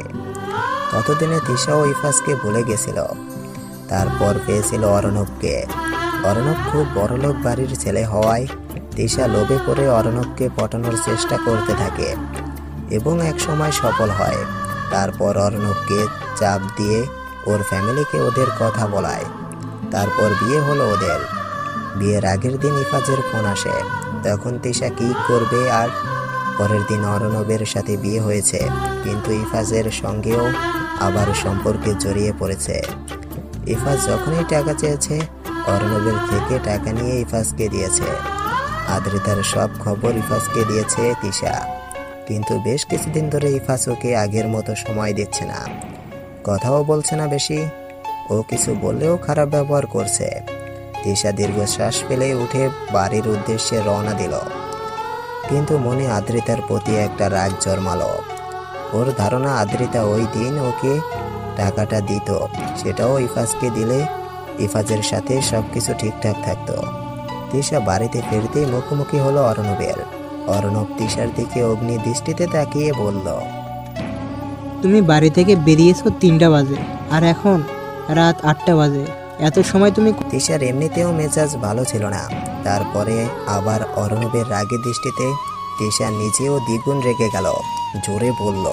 ততদিনে তিশাও ইফাজকে ভুলে গেছিল। তারপর পেয়েছিল অর্ণবকে। অর্ণব খুব বড়লোক বাড়ির ছেলে হওয়ায় তিশা লোভে পড়ে অর্ণবকে পটানোর চেষ্টা করতে থাকে এবং একসময় সফল হয়। তারপর অর্ণবকে চাপ দিয়ে ওর ফ্যামিলিকে ওদের কথা বলায়। তারপর বিয়ে হলো ওদের। বিয়ের আগের দিন ইফাজের ফোন আসে, তখন তিশা কী করবে? আর পরের দিন অর্ণবের সাথে বিয়ে হয়েছে, কিন্তু ইফাজের সঙ্গেও আবার সম্পর্কে জড়িয়ে পড়েছে। ইফাজ যখনই টাকা চেয়েছে অর্ণবের থেকে টাকা নিয়ে ইফাজকে দিয়েছে। আদ্রিতার সব খবর ইফাজকে দিয়েছে তিশা, কিন্তু বেশ কিছুদিন ধরে ইফাজ ওকে আগের মতো সময় দিচ্ছে না, কথাও বলছে না বেশি। ও কিছু বললেও খারাপ ব্যবহার করছে। তিশা দীর্ঘশ্বাস ফেলে উঠে বাড়ির উদ্দেশ্যে রওনা দিল, কিন্তু মনে আদ্রিতার প্রতি একটা রাগ জন্মালো। ওর ধারণা আদ্রিতা ওই দিন ওকে টাকাটা দিত, সেটাও ইফাজকে দিলে ইফাজের সাথে সবকিছু ঠিকঠাক থাকতো। তিশা বাড়িতে ফিরতেই মুখোমুখি হলো অর্ণবের। অর্ণব তিশার দিকে অগ্নি দৃষ্টিতে তাকিয়ে বলল, তুমি বাড়ি থেকে বেরিয়েছো 3টা বাজে আর এখন রাত 8টা বাজে, এত সময় তুমি? তিশার এমনিতেও মেজাজ ভালো ছিল না, তারপরে আবার অর্ণবের রাগের দৃষ্টিতে তিশা নিজেও দ্বিগুণ রেগে গেল, জোরে বলল,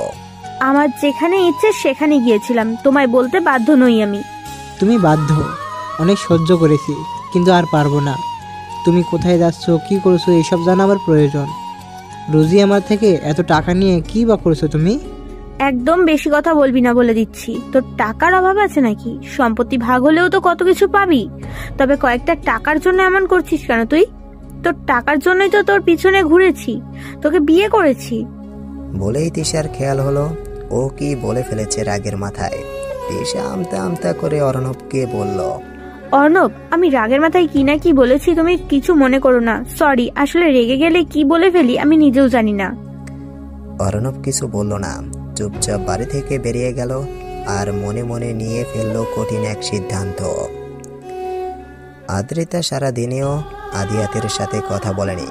আমার যেখানে ইচ্ছে সেখানে গিয়েছিলাম, তোমায় বলতে বাধ্য নই আমি। তুমি বাধ্য, অনেক সহ্য করেছি, কিন্তু আর পারবো না। তুমি কোথায় যাচ্ছ, কি করছো, এইসব জানা আমার প্রয়োজন। রোজি আমার থেকে এত টাকা নিয়ে কি বা করছো তুমি? একদম বেশি কথা বলবি না বলে দিচ্ছি। তোর টাকার অভাব আছে নাকি? সম্পত্তি ভাগ হলেও তো কত কিছু পাবি। তবে কয়েকটা টাকার জন্য এমন করছিস কেন তুই? তোর টাকার জন্যই তো তোর পিছনে ঘুরেছি, তোকে বিয়ে করেছি। বলেই তিশার খেয়াল হলো ও কি বলে ফেলেছে রাগের মাথায়। তিশা আমতা আমতা করে অর্ণবকে বলল, অর্ণব, আমি রাগের মাথায় কি না কি বলেছি তুমি কিছু মনে করো না। সরি, আসলে রেগে গেলে কি বলে ফেলি আমি নিজেও জানি না। অর্ণব কিছু বলল না, চুপচাপ বাড়ি থেকে বেরিয়ে গেল আর মনে মনে নিয়ে ফেলল কঠিন এক সিদ্ধান্ত। আদ্রিতা সারাদিনেও আদিয়াতের সাথে কথা বলেনি।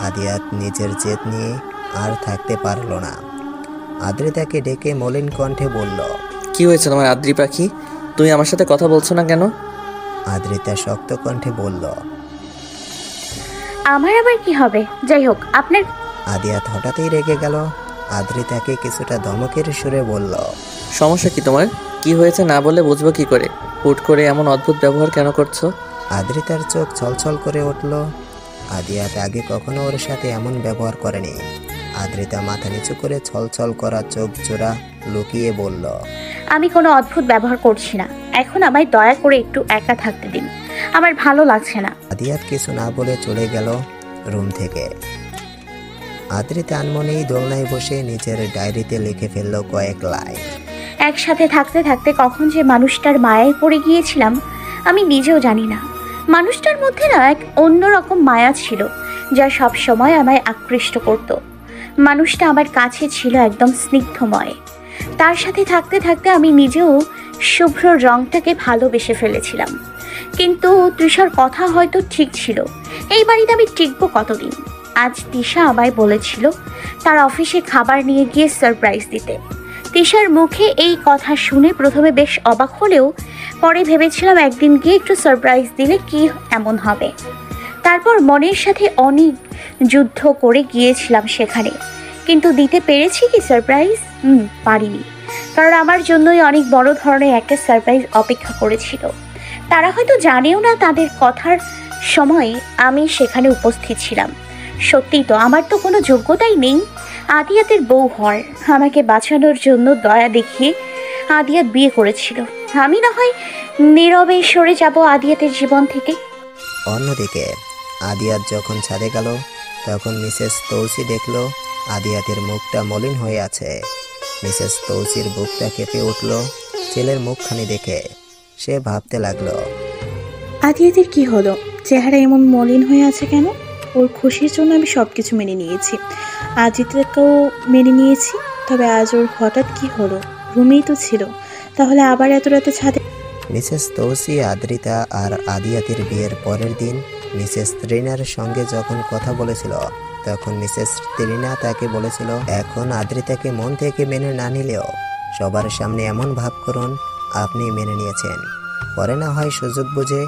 আদিয়াত নিজের জেদ নিয়ে আর থাকতে পারল না। আদ্রিতাকে ডেকে মলিন কণ্ঠে বলল, কি হয়েছে তোমার আদ্রি পাখি? তুমি আমার সাথে কথা বলছো না কেন? আদ্রিতা শক্ত কণ্ঠে বলল, আমার আবার কি হবে? যাই হোক, আপনার। আদিয়াত হঠাৎই রেগে গেল। আদ্রিতাকে কিছুটা ধমকের সুরে বলল, সমস্যা কি তোমার? কি হয়েছে না বলে বুঝবো কি করে? হুট করে এমন অদ্ভুত ব্যবহার কেন করছো? আদ্রিতার চোখ ছলছল করে উঠল। আদিয়াত আগে কখনো ওর সাথে এমন ব্যবহার করেনি। আদ্রিতা মাথা নিচু করে ছলছল করা চোখ জোড়া লুকিয়ে বলল, আমি কোনো অদ্ভুত ব্যবহার করছি না। এখন আমায় দয়া করে একটু একা থাকতে দিন, আমার ভালো লাগছে না। আদিয়াত কিছু না বলে চলে গেল রুম থেকে। আদ্রিতা আনমনেই দোলনায় বসে নিজের ডায়েরিতে লিখে ফেলল কয়েক লাইন। একসাথে থাকতে থাকতে কখন যে মানুষটার মায়ায় পড়ে গিয়েছিলাম আমি নিজেও জানি না। মানুষটার মধ্যে না এক অন্যরকম মায়া ছিল যা সব সময় আমায় আকৃষ্ট করত। মানুষটা আমার কাছে ছিল একদম স্নিগ্ধময়। তার সাথে থাকতে থাকতে আমি নিজেও শুভ্র রংটাকে ভালোবেসে ফেলেছিলাম। কিন্তু তৃষার কথা হয়তো ঠিক ছিল, এই বাড়িতে আমি টিকবো কতদিন। আজ তিশা আমায় বলেছিল তার অফিসে খাবার নিয়ে গিয়ে সারপ্রাইজ দিতে। তিশার মুখে এই কথা শুনে প্রথমে বেশ অবাক হলেও পরে ভেবেছিলাম একদিন গিয়ে একটু সারপ্রাইজ দিলে কি এমন হবে। তারপর মনের সাথে অনেক যুদ্ধ করে গিয়েছিলাম সেখানে, কিন্তু দিতে পেরেছি কি সারপ্রাইজ? পারিনি, কারণ আমার জন্যই অনেক বড় ধরনের একটা সারপ্রাইজ অপেক্ষা করেছিল। তারা হয়তো জানেও না তাদের কথার সময় আমি সেখানে উপস্থিত ছিলাম। সত্যিই তো আমার তো কোনো যোগ্যতাই নেই আদিয়াতের বউ হওয়ার। আমাকে বাঁচানোর জন্য দয়া দেখিয়ে আদিয়াত বিয়ে করেছিল। আমি না হয় নীরবে সরে যাব আদিয়াতের জীবন থেকে। অন্যদিকে আদিয়াত যখন ছাদে গেল তখন মিসেস তৌসি দেখল আদিয়াতের মুখটা মলিন হয়ে আছে। মিসেস তৌসির বুকটা কেঁপে উঠল ছেলের মুখখানি দেখে। সে ভাবতে লাগলো, আদিয়াতের কি হলো? চেহারা এমন মলিন হয়ে আছে কেন? ওর খুশির জন্য আমি সব কিছু মেনে নিয়েছি, আদিত্যকেও মেনে নিয়েছি, তবে আজ ওর হঠাৎ কি হলো? রুমেই তো ছিল, তাহলে আবার এত রাতে ছাদে? মিসেস তৌসি আদ্রিতা আর আদিয়াতের বিয়ের পরের দিন মিসেস ত্রিনার সঙ্গে যখন কথা বলেছিল তখন মিসেস ত্রিনা তাকে বলেছিল, এখন আদ্রিতাকে মন থেকে মেনে না নিলেও সবার সামনে এমন ভাব করুন আপনি মেনে নিয়েছেন, পরে না হয় সুযোগ বুঝে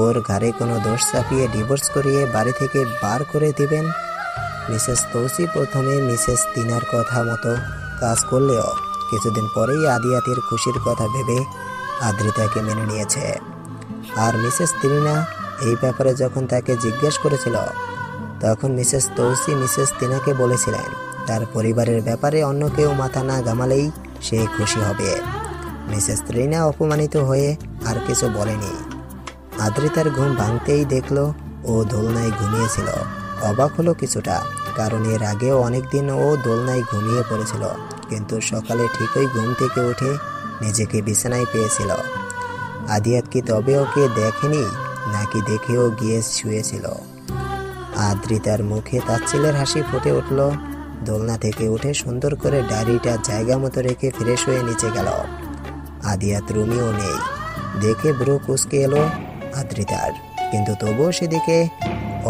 ওর ঘাড়ে কোনো দোষ চাপিয়ে ডিভোর্স করিয়ে বাড়ি থেকে বার করে দিবেন। মিসেস তৌসি প্রথমে মিসেস তিনার কথা মতো কাজ করলেও কিছুদিন পরেই আদিয়াতের খুশির কথা ভেবে আদ্রিতাকে মেনে নিয়েছে। আর মিসেস তিনা এই ব্যাপারে যখন তাকে জিজ্ঞেস করেছিল তখন মিসেস তৌসি মিসেস তিনাকে বলেছিলেন তার পরিবারের ব্যাপারে অন্য কেউ মাথা না ঘামালেই সে খুশি হবে। মিসেস ত্রিনা অপমানিত হয়ে আর কিছু বলেনি। আদ্রিতার ঘুম ভাঙতেই দেখলো ও দোলনায় ঘুমিয়েছিল। অবাক হলো কিছুটা, কারণ এর আগেও অনেকদিন ও দোলনায় ঘুমিয়ে পড়েছিল, কিন্তু সকালে ঠিকই ঘুম থেকে উঠে নিজেকে বিছানায় পেয়েছিল। আদিয়াত কি তবে ওকে দেখেনি নাকি দেখেও গিয়ে শুয়েছিল? আদ্রিতার মুখে তাচ্ছিলের হাসি ফুটে উঠল। দোলনা থেকে উঠে সুন্দর করে ডায়েরিটা জায়গা মতো রেখে ফ্রেশ হয়ে নিচে গেল। আদিয়াত রুমেও নেই দেখে ব্রু কুঁচকে এলো আদ্রিতার, কিন্তু তবুও সেদিকে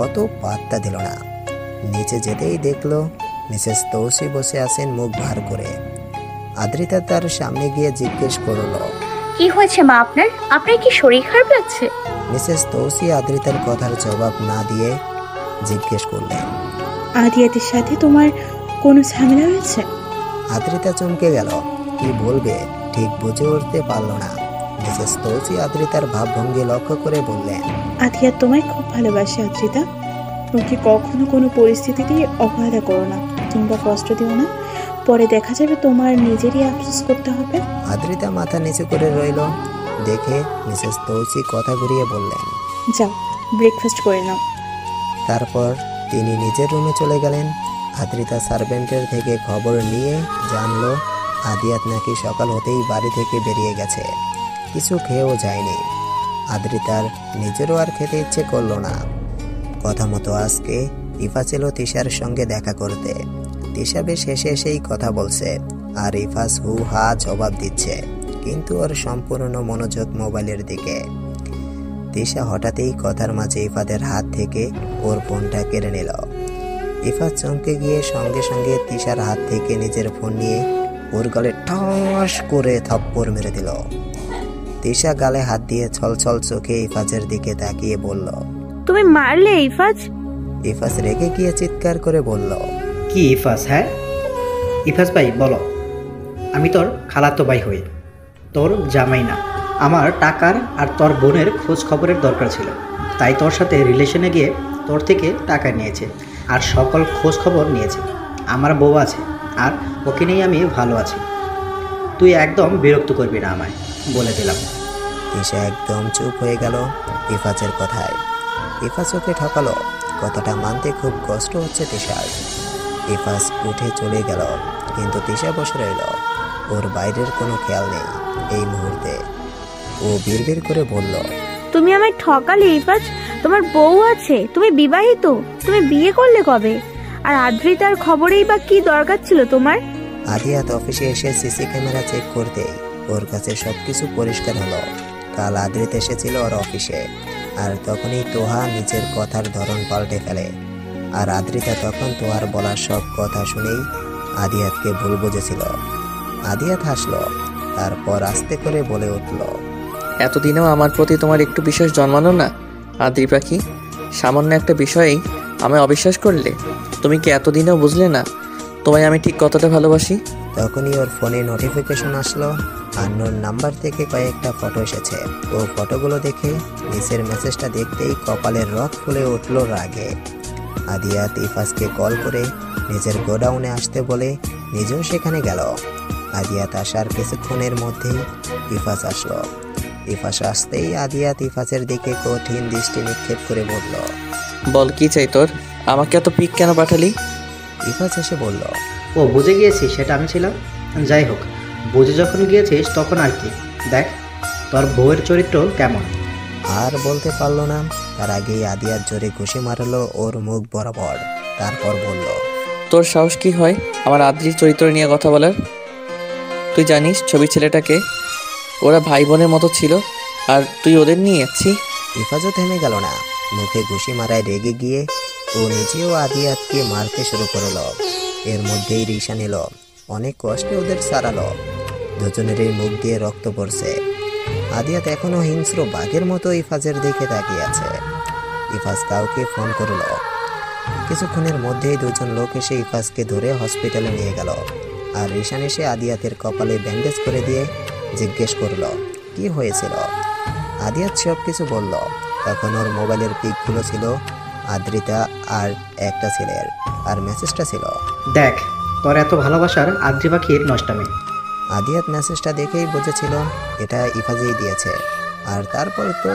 অত পাত্তা দিল না। নিচে যেতেই দেখলো মিসেস তৌসি বসে আছেন মুখ ভার করে। আদ্রিতা তার সামনে গিয়ে জিজ্ঞেস করলো, কি হয়েছে মা আপনার? আপনার কি শরীর খারাপ লাগছে? মিসেস তৌসি আদ্রিতার কথার জবাব না দিয়ে জিজ্ঞেস করলেন, আদিয়াতের সাথে তোমার কোনো ঝামেলা হয়েছে? আদ্রিতা চমকে গেল, কি বলবে ঠিক বুঝে উঠতে পারল না। মিসেস তৌসি আদ্রিতার ভাবভঙ্গি লক্ষ্য করে বললেন, আদিয়াত তোমায় খুব ভালোবাসে আদ্রিতা। ওকে কখনো কোনো পরিস্থিতিতে অবহেলা করো না কিংবা কষ্ট দিও না, পরে দেখা যাবে তোমার নিজেরই আফসোস করতে হবে। আদ্রিতা মাথা নিচু করে রইল। দেখে মিসেস তৌসি কথা ঘুরিয়ে বললেন, যাও ব্রেকফাস্ট করে নাও। তারপর তিনি নিজের রুমে চলে গেলেন। আদ্রিতা সার্ভেন্টের থেকে খবর নিয়ে জানলো আদিয়াত নাকি সকাল হতেই বাড়ি থেকে বেরিয়ে গেছে, কিছু খেয়েও যায়নি। আদ্রিতার নিজেরও আর খেতে ইচ্ছে করলো না। কথা মতো আজকে ইফা ছিল তিশার সঙ্গে দেখা করতে। তিশা বেশ হেসে হেসেই কথা বলছে আর ইফাস হু হা জবাব দিচ্ছে, কিন্তু ওর সম্পূর্ণ মনোযোগ মোবাইলের দিকে। তিশা হঠাৎই কথার মাঝে ইফাদের হাত থেকে ওর ফোনটা কেড়ে নিল। ইফা চমকে গিয়ে সঙ্গে সঙ্গে তিশার হাত থেকে নিজের ফোন নিয়ে ওর গালে ঠাস করে থাপ্পড় মেরে দিল। তিশা গালে হাত দিয়ে ছলছল চোখে ইফাজের দিকে তাকিয়ে বলল, তুমি মারলে ইফাজ? ইফাজ রেগে গিয়ে চিৎকার করে বলল, কি ইফাজ? হ্যাঁ ইফাজ ভাই বলো, আমি তোর খালাতো ভাই হই, তোর জামাই না। আমার টাকার আর তোর বোনের খোঁজ খবরের দরকার ছিল, তাই তোর সাথে রিলেশনে গিয়ে তোর থেকে টাকা নিয়েছে আর সকল খোঁজ খবর নিয়েছে। আমার বউ আছে আর ওকে নিয়ে আমি ভালো আছি, তুই একদম বিরক্ত করবি না আমায়, বলে দিলাম। তিশা একদম চুপ হয়ে গেল ইফাজের কথায়। ইফাজ ওকে ঠকালো, কথাটা মানতে খুব কষ্ট হচ্ছে তিশার। ইফাজ উঠে চলে গেল, কিন্তু তিশা বসে রইল। ওর বাইরের কোনো খেয়াল নেই এই মুহূর্তে। ও বিড়বিড় করে বলল, তুমি আমায় ঠকালে ইফাজ, তোমার বউ আছে, তুমি বিবাহিত, তুমি বিয়ে করলে কবে? আর আদ্রিতার খবরেই বা কি দরকার ছিল তোমার? আদিয়াত অফিসে এসে সিসি ক্যামেরা চেক করতে ওর কাছে সবকিছু পরিষ্কার হলো। কাল আদ্রিত এসেছিল ওর অফিসে, আর তখনই তোহা নিজের কথার ধরন পাল্টে ফেলে। আর আদ্রিতা তখন তোহার বলা সব কথা শুনেই আদিয়াতকে ভুল বুঝেছিল। আদিয়াত হাসলো, তারপর আস্তে করে বলে উঠল, এতদিনেও আমার প্রতি তোমার একটু বিশ্বাস জন্মালো না আদ্রি পাখি? সামান্য একটা বিষয়েই আমায় অবিশ্বাস করলে? তুমি কি এতদিনেও বুঝলে না তোমায় আমি ঠিক কতটা ভালোবাসি? তখনই ওর ফোনে নোটিফিকেশন আসলো। আন্নোর নাম্বার থেকে কয়েকটা ফটো এসেছে। ও ফটোগুলো দেখে নিচের মেসেজটা দেখতেই কপালের রক ফুলে উঠল রাগে। আদিয়াত ইফাজকে কল করে নিজের গোডাউনে আসতে বলে নিজেও সেখানে গেল। আদিয়াত আসার কিছুক্ষণের মধ্যেই ইফাজ আসলো। ইফাজ আসতেই আদিয়াত ইফাজের দিকে কঠিন দৃষ্টি নিক্ষেপ করে বলল, বল কি চাই তোর? আমাকে এত পিক কেন পাঠালি? ইফাজ এসে বলল, ও বুঝে গিয়েছিস সেটা আমি ছিলাম। যাই হোক, বুঝে যখন গিয়েছিস তখন আর কি, দেখ তোর বউয়ের চরিত্র কেমন। আর বলতে পারলো না, তার আগেই আদিয়াত জোরে ঘুষি মারলো ওর মুখ বরাবর। তারপর বলল, তোর সাহস কি হয় আমার আদ্রির চরিত্র নিয়ে কথা বলার? তুই জানিস ছবি ছেলেটাকে, ওরা ভাই বোনের মতো ছিল, আর তুই ওদের নিয়ে যাচ্ছি। ইফাজও থেমে গেল না। মুখে ঘুষি মারায় রেগে গিয়ে ও নিজেও আদিয়াতকে মারতে শুরু করলো। এর মধ্যেই রিশান এলো, অনেক কষ্টে ওদের সারালো। দুজনেরই মুখ দিয়ে রক্ত পড়ছে। আদিয়াত এখনো হিংস্র বাঘের মতো ইফাজের দিকে তাকিয়ে আছে। ইফাজ কাউকে ফোন করলো। কিছুক্ষণের মধ্যেই দুজন লোক এসে ইফাজকে ধরে হসপিটালে নিয়ে গেল। আর রিশান এসে আদিয়াতের কপালে ব্যান্ডেজ করে দিয়ে জিজ্ঞেস করলো কি হয়েছিল। আদিয়াত সব কিছু বলল। তখন ওর মোবাইলের পিকগুলো ছিল আদ্রিতা আর একটা ছেলের, আর মেসেজটা ছিল, দেখ তোর এত ভালোবাসার আদ্রি পাখির নষ্টামি। আদিয়াত মেসেজটা দেখেই বুঝেছিল এটা ইফাজেই দিয়েছে। আর তারপর তো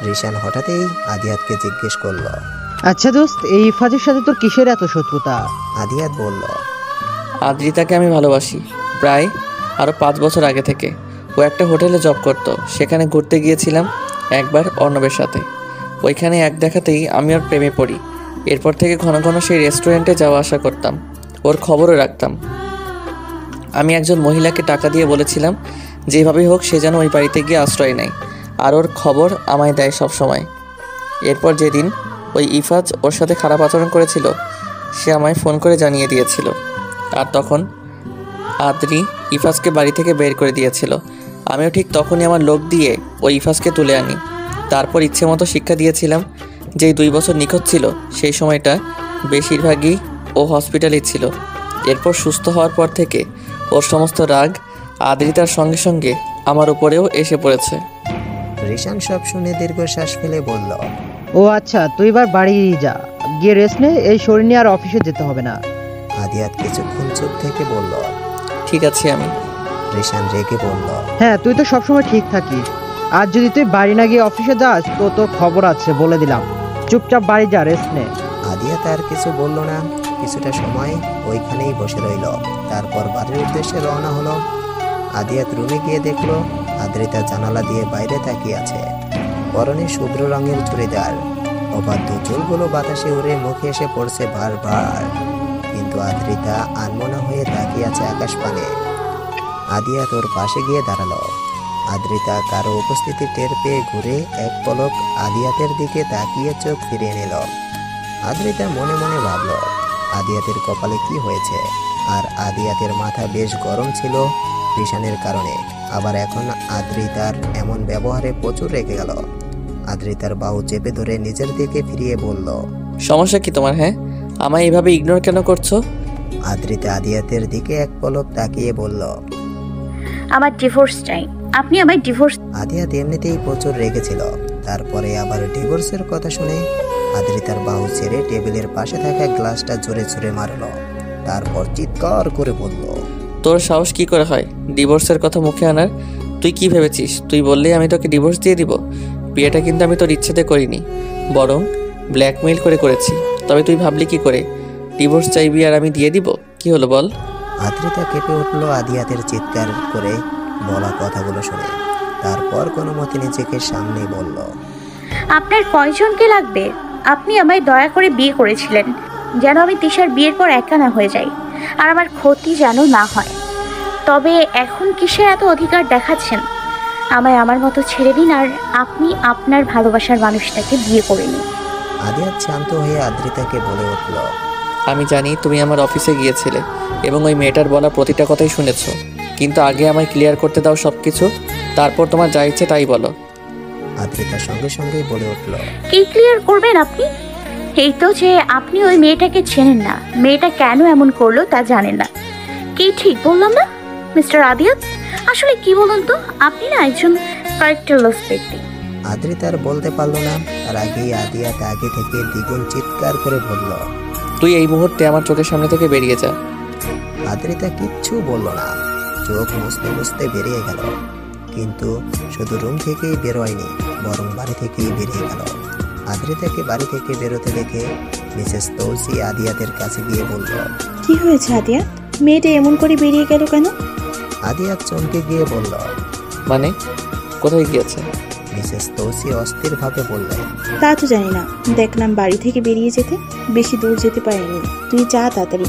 রিশান হঠাৎই আদিয়াতকে জিজ্ঞেস করলো, আচ্ছা দোস্ত, এই ইফাজের সাথে তোর কিসের এত শত্রুতা? আদিয়াত বলল, আদ্রিতাকে আমি ভালোবাসি প্রায় আরও 5 বছর আগে থেকে। ও একটা হোটেলে জব করতো, সেখানে ঘুরতে গিয়েছিলাম একবার অর্ণবের সাথে। ওইখানে এক দেখাতেই আমি ওর প্রেমে পড়ি। এরপর থেকে ঘন ঘন সেই রেস্টুরেন্টে যাওয়া আসা করতাম, ওর খবরও রাখতাম। আমি একজন মহিলাকে টাকা দিয়ে বলেছিলাম যেভাবেই হোক সে যেন ওই বাড়িতে গিয়ে আশ্রয় নেয়, আর ওর খবর আমায় দেয় সব সময়। এরপর যেদিন ওই ইফাজ ওর সাথে খারাপ আচরণ করেছিল, সে আমায় ফোন করে জানিয়ে দিয়েছিল। আর তখন আদ্রি ইফাজকে বাড়ি থেকে বের করে দিয়েছিল। আমিও ঠিক তখনই আমার লোক দিয়ে ওই ইফাজকে তুলে আনি। তারপর ইচ্ছে মতো শিক্ষা দিয়েছিলাম। যেই 2 বছর নিখোঁজ ছিল সেই সময়টা বেশিরভাগই ও হসপিটালেই ছিল। এরপর সুস্থ হওয়ার পর থেকে ওর সমস্ত রাগ আদ্রিতার সঙ্গে সঙ্গে আমার উপরেও এসে পড়েছে। রিশান সব শুনে দীর্ঘশ্বাস ফেলে বলল, ও আচ্ছা, তুই এবার বাড়ি যা, গিয়ে রেস্ট নে, এই শরীর নিয়ে আর অফিসে যেতে হবে না। আদিয়াত কিছুক্ষণ চুপ থেকে বলল, ঠিক আছে আমি। রিশান রেগে বলল, হ্যাঁ, তুই তো সবসময় ঠিক থাকিস, আর যদি তুই বাড়ি না গিয়ে অফিসে যাস তো তোর খবর আছে বলে দিলাম। চুপচাপ বাড়ি যা, রেস্ট নে। আদিয়াত আর কিছু বলল না। কিছুটা সময় ওইখানেই বসে রইল। তারপর বাড়ির উদ্দেশ্যে রওনা হলো। আদিয়াত রুমে গিয়ে দেখলো আদ্রিতা জানালা দিয়ে বাইরে তাকিয়ে আছে। পরনে শুভ্র রঙের চুড়িদার, অবাধ্য চুলগুলো বাতাসে উড়ে মুখে এসে পড়ছে বারবার। কিন্তু আদ্রিতা আনমনা হয়ে তাকিয়ে আছে আকাশ পানে। আদিয়াত ওর পাশে গিয়ে দাঁড়ালো। আদ্রিতা কারো উপস্থিতি টের পেয়ে ঘুরে এক পলক আদিয়াতের দিকে তাকিয়ে চোখ ফিরিয়ে নিল। আদ্রিতা মনে মনে ভাবল আদিয়াতের কপালে কি হয়েছে। আর আদিয়াতের মাথা বেশ গরম ছিল রিশানের কারণে। আবার এখন আদ্রিতার এমন ব্যবহারে প্রচুর রেগে গেল। আদ্রিতার বাহু চেপে ধরে নিজের দিকে ফিরিয়ে বলল, সমস্যা কি তোমার? হ্যাঁ, আমায় এইভাবে ইগনোর কেন করছো? আদ্রিতা আদিয়াতের দিকে এক পলক তাকিয়ে বলল, আমার ডিভোর্স চাই, আপনি আমায় ডিভোর্স। আদিয়াত এমনিতেই প্রচুর রেগেছিল। তারপরে আবার ডিভোর্সের কথা শুনে আদ্রিতার বাহু ছেড়ে টেবিলের পাশে থাকা গ্লাসটা জোরে জোরে মারল। তারপর চিৎকার করে বলল, তোর সাহস কি করে হয় ডিভোর্সের কথা মুখে আনার? তুই কি ভেবেছিস তুই বললেই আমি তোকে ডিভোর্স দিয়ে দিব? বিয়েটা কিন্তু আমি তোর ইচ্ছেতে করিনি, বরং ব্ল্যাকমেইল করে করেছি। তবে তুই ভাবলি কি করে ডিভোর্স চাইবি আর আমি দিয়ে দিব? কি হলো বল? আদ্রিতা কেঁপে উঠল আদিয়াতের চিৎকার করে বলা কথাগুলো শুনে। তারপর কোনো মতে নিজেকে সামনে বলল, আপনার কয়জনকে লাগবে? আপনি আমায় দয়া করে বিয়ে করেছিলেন যেন আমি তিশার বিয়ের পর একা না হয়ে যাই, আর আমার ক্ষতি যেন না হয়। তবে এখন কিসের এত অধিকার দেখাচ্ছেন? আমায় আমার মতো ছেড়ে দিন, আর আপনি আপনার ভালোবাসার মানুষটাকে বিয়ে করে নিন। আদিয়াত শান্ত হয়ে আদ্রিতাকে বলে উঠল, আমি জানি তুমি আমার অফিসে গিয়েছিলে এবং ওই মেয়েটার বলা প্রতিটা কথাই শুনেছো, কিন্তু আগে আমায় ক্লিয়ার করতে দাও সব কিছু, তারপর তোমার যা ইচ্ছে তাই বলো। আদ্রিতা সঙ্গে সঙ্গেই বলে উঠল, কি ক্লিয়ার করবেন আপনি? এই তো যে আপনি ওই মেয়েটাকে চেনেন না, মেয়েটা কেন এমন করলো তা জানেন না। কি ঠিক বললাম না মিস্টার আদিয়াত? আসলে কি বলুন তো, আপনি না একজন ক্যারেক্টারলেস ব্যক্তি। আদ্রিতার বলতে পারলো না, তার আগেই আদিয়াত আগে থেকে দ্বিগুণ চিৎকার করে বলল, তুই এই মুহূর্তে আমার চোখের সামনে থেকে বেরিয়ে যা। আদ্রিতা কিচ্ছু বলল না, চোখ মুছতে মুছতে বেরিয়ে গেল। কিন্তু শুধু রুম থেকেই বেরোয়নি, বরং বাড়ি থেকেই বেরিয়ে গেল। আদ্রিতাকে বাড়ি থেকে বেরোতে দেখে মিসেস তৌসি আদিয়াতের কাছে গিয়ে বলল, কি হয়েছে আদিয়াত? মেয়েটা এমন করে বেরিয়ে গেল কেন? আদিয়াত চমকে গিয়ে বলল, মানে কোথায় গিয়েছে? মিসেস তৌসি অস্থিরভাবে বললেন, তা তো জানি না, দেখলাম বাড়ি থেকে বেরিয়ে যেতে, বেশি দূর যেতে পারেনি। তুই যা তাড়াতাড়ি।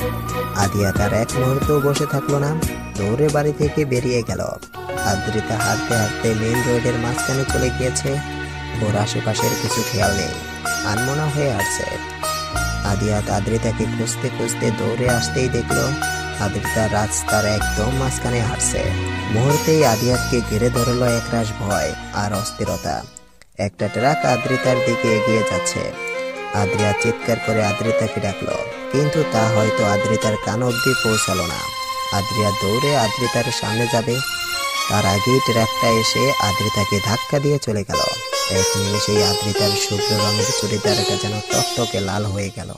আদিয়াত আর এক মুহূর্তেও বসে থাকলো না, দৌড়ে বাড়ি থেকে বেরিয়ে গেল। আদ্রিতা হাঁটতে হাঁটতে মেইন রোডের মাঝখানে চলে গিয়েছে। ওর আশেপাশের কিছু খেয়াল নেই, আনমনা হয়ে আসছে। আদিয়াত আদ্রিতাকে খুঁজতে খুঁজতে দৌড়ে আসতেই দেখলো আদ্রিতা রাস্তার একদম মাঝখানে হাঁটছে। মুহূর্তেই আদিয়াতকে ঘিরে ধরলো একরাশ ভয় আর অস্থিরতা। একটা ট্রাক আদ্রিতার দিকে এগিয়ে যাচ্ছে। আদ্রিয়া চিৎকার করে আদ্রিতাকে ডাকলো, কিন্তু তা হয়তো আদ্রিতার কান অবধি পৌঁছালো না। আদ্রিয়া দৌড়ে আদ্রিতার সামনে যাবে, তার আগেই ট্রাকটা এসে আদ্রিতাকে ধাক্কা দিয়ে চলে গেল। এক নিমেষেই আদ্রিতার শুভ্র রঙের চুড়িদারটা যেন টকটকে লাল হয়ে গেল।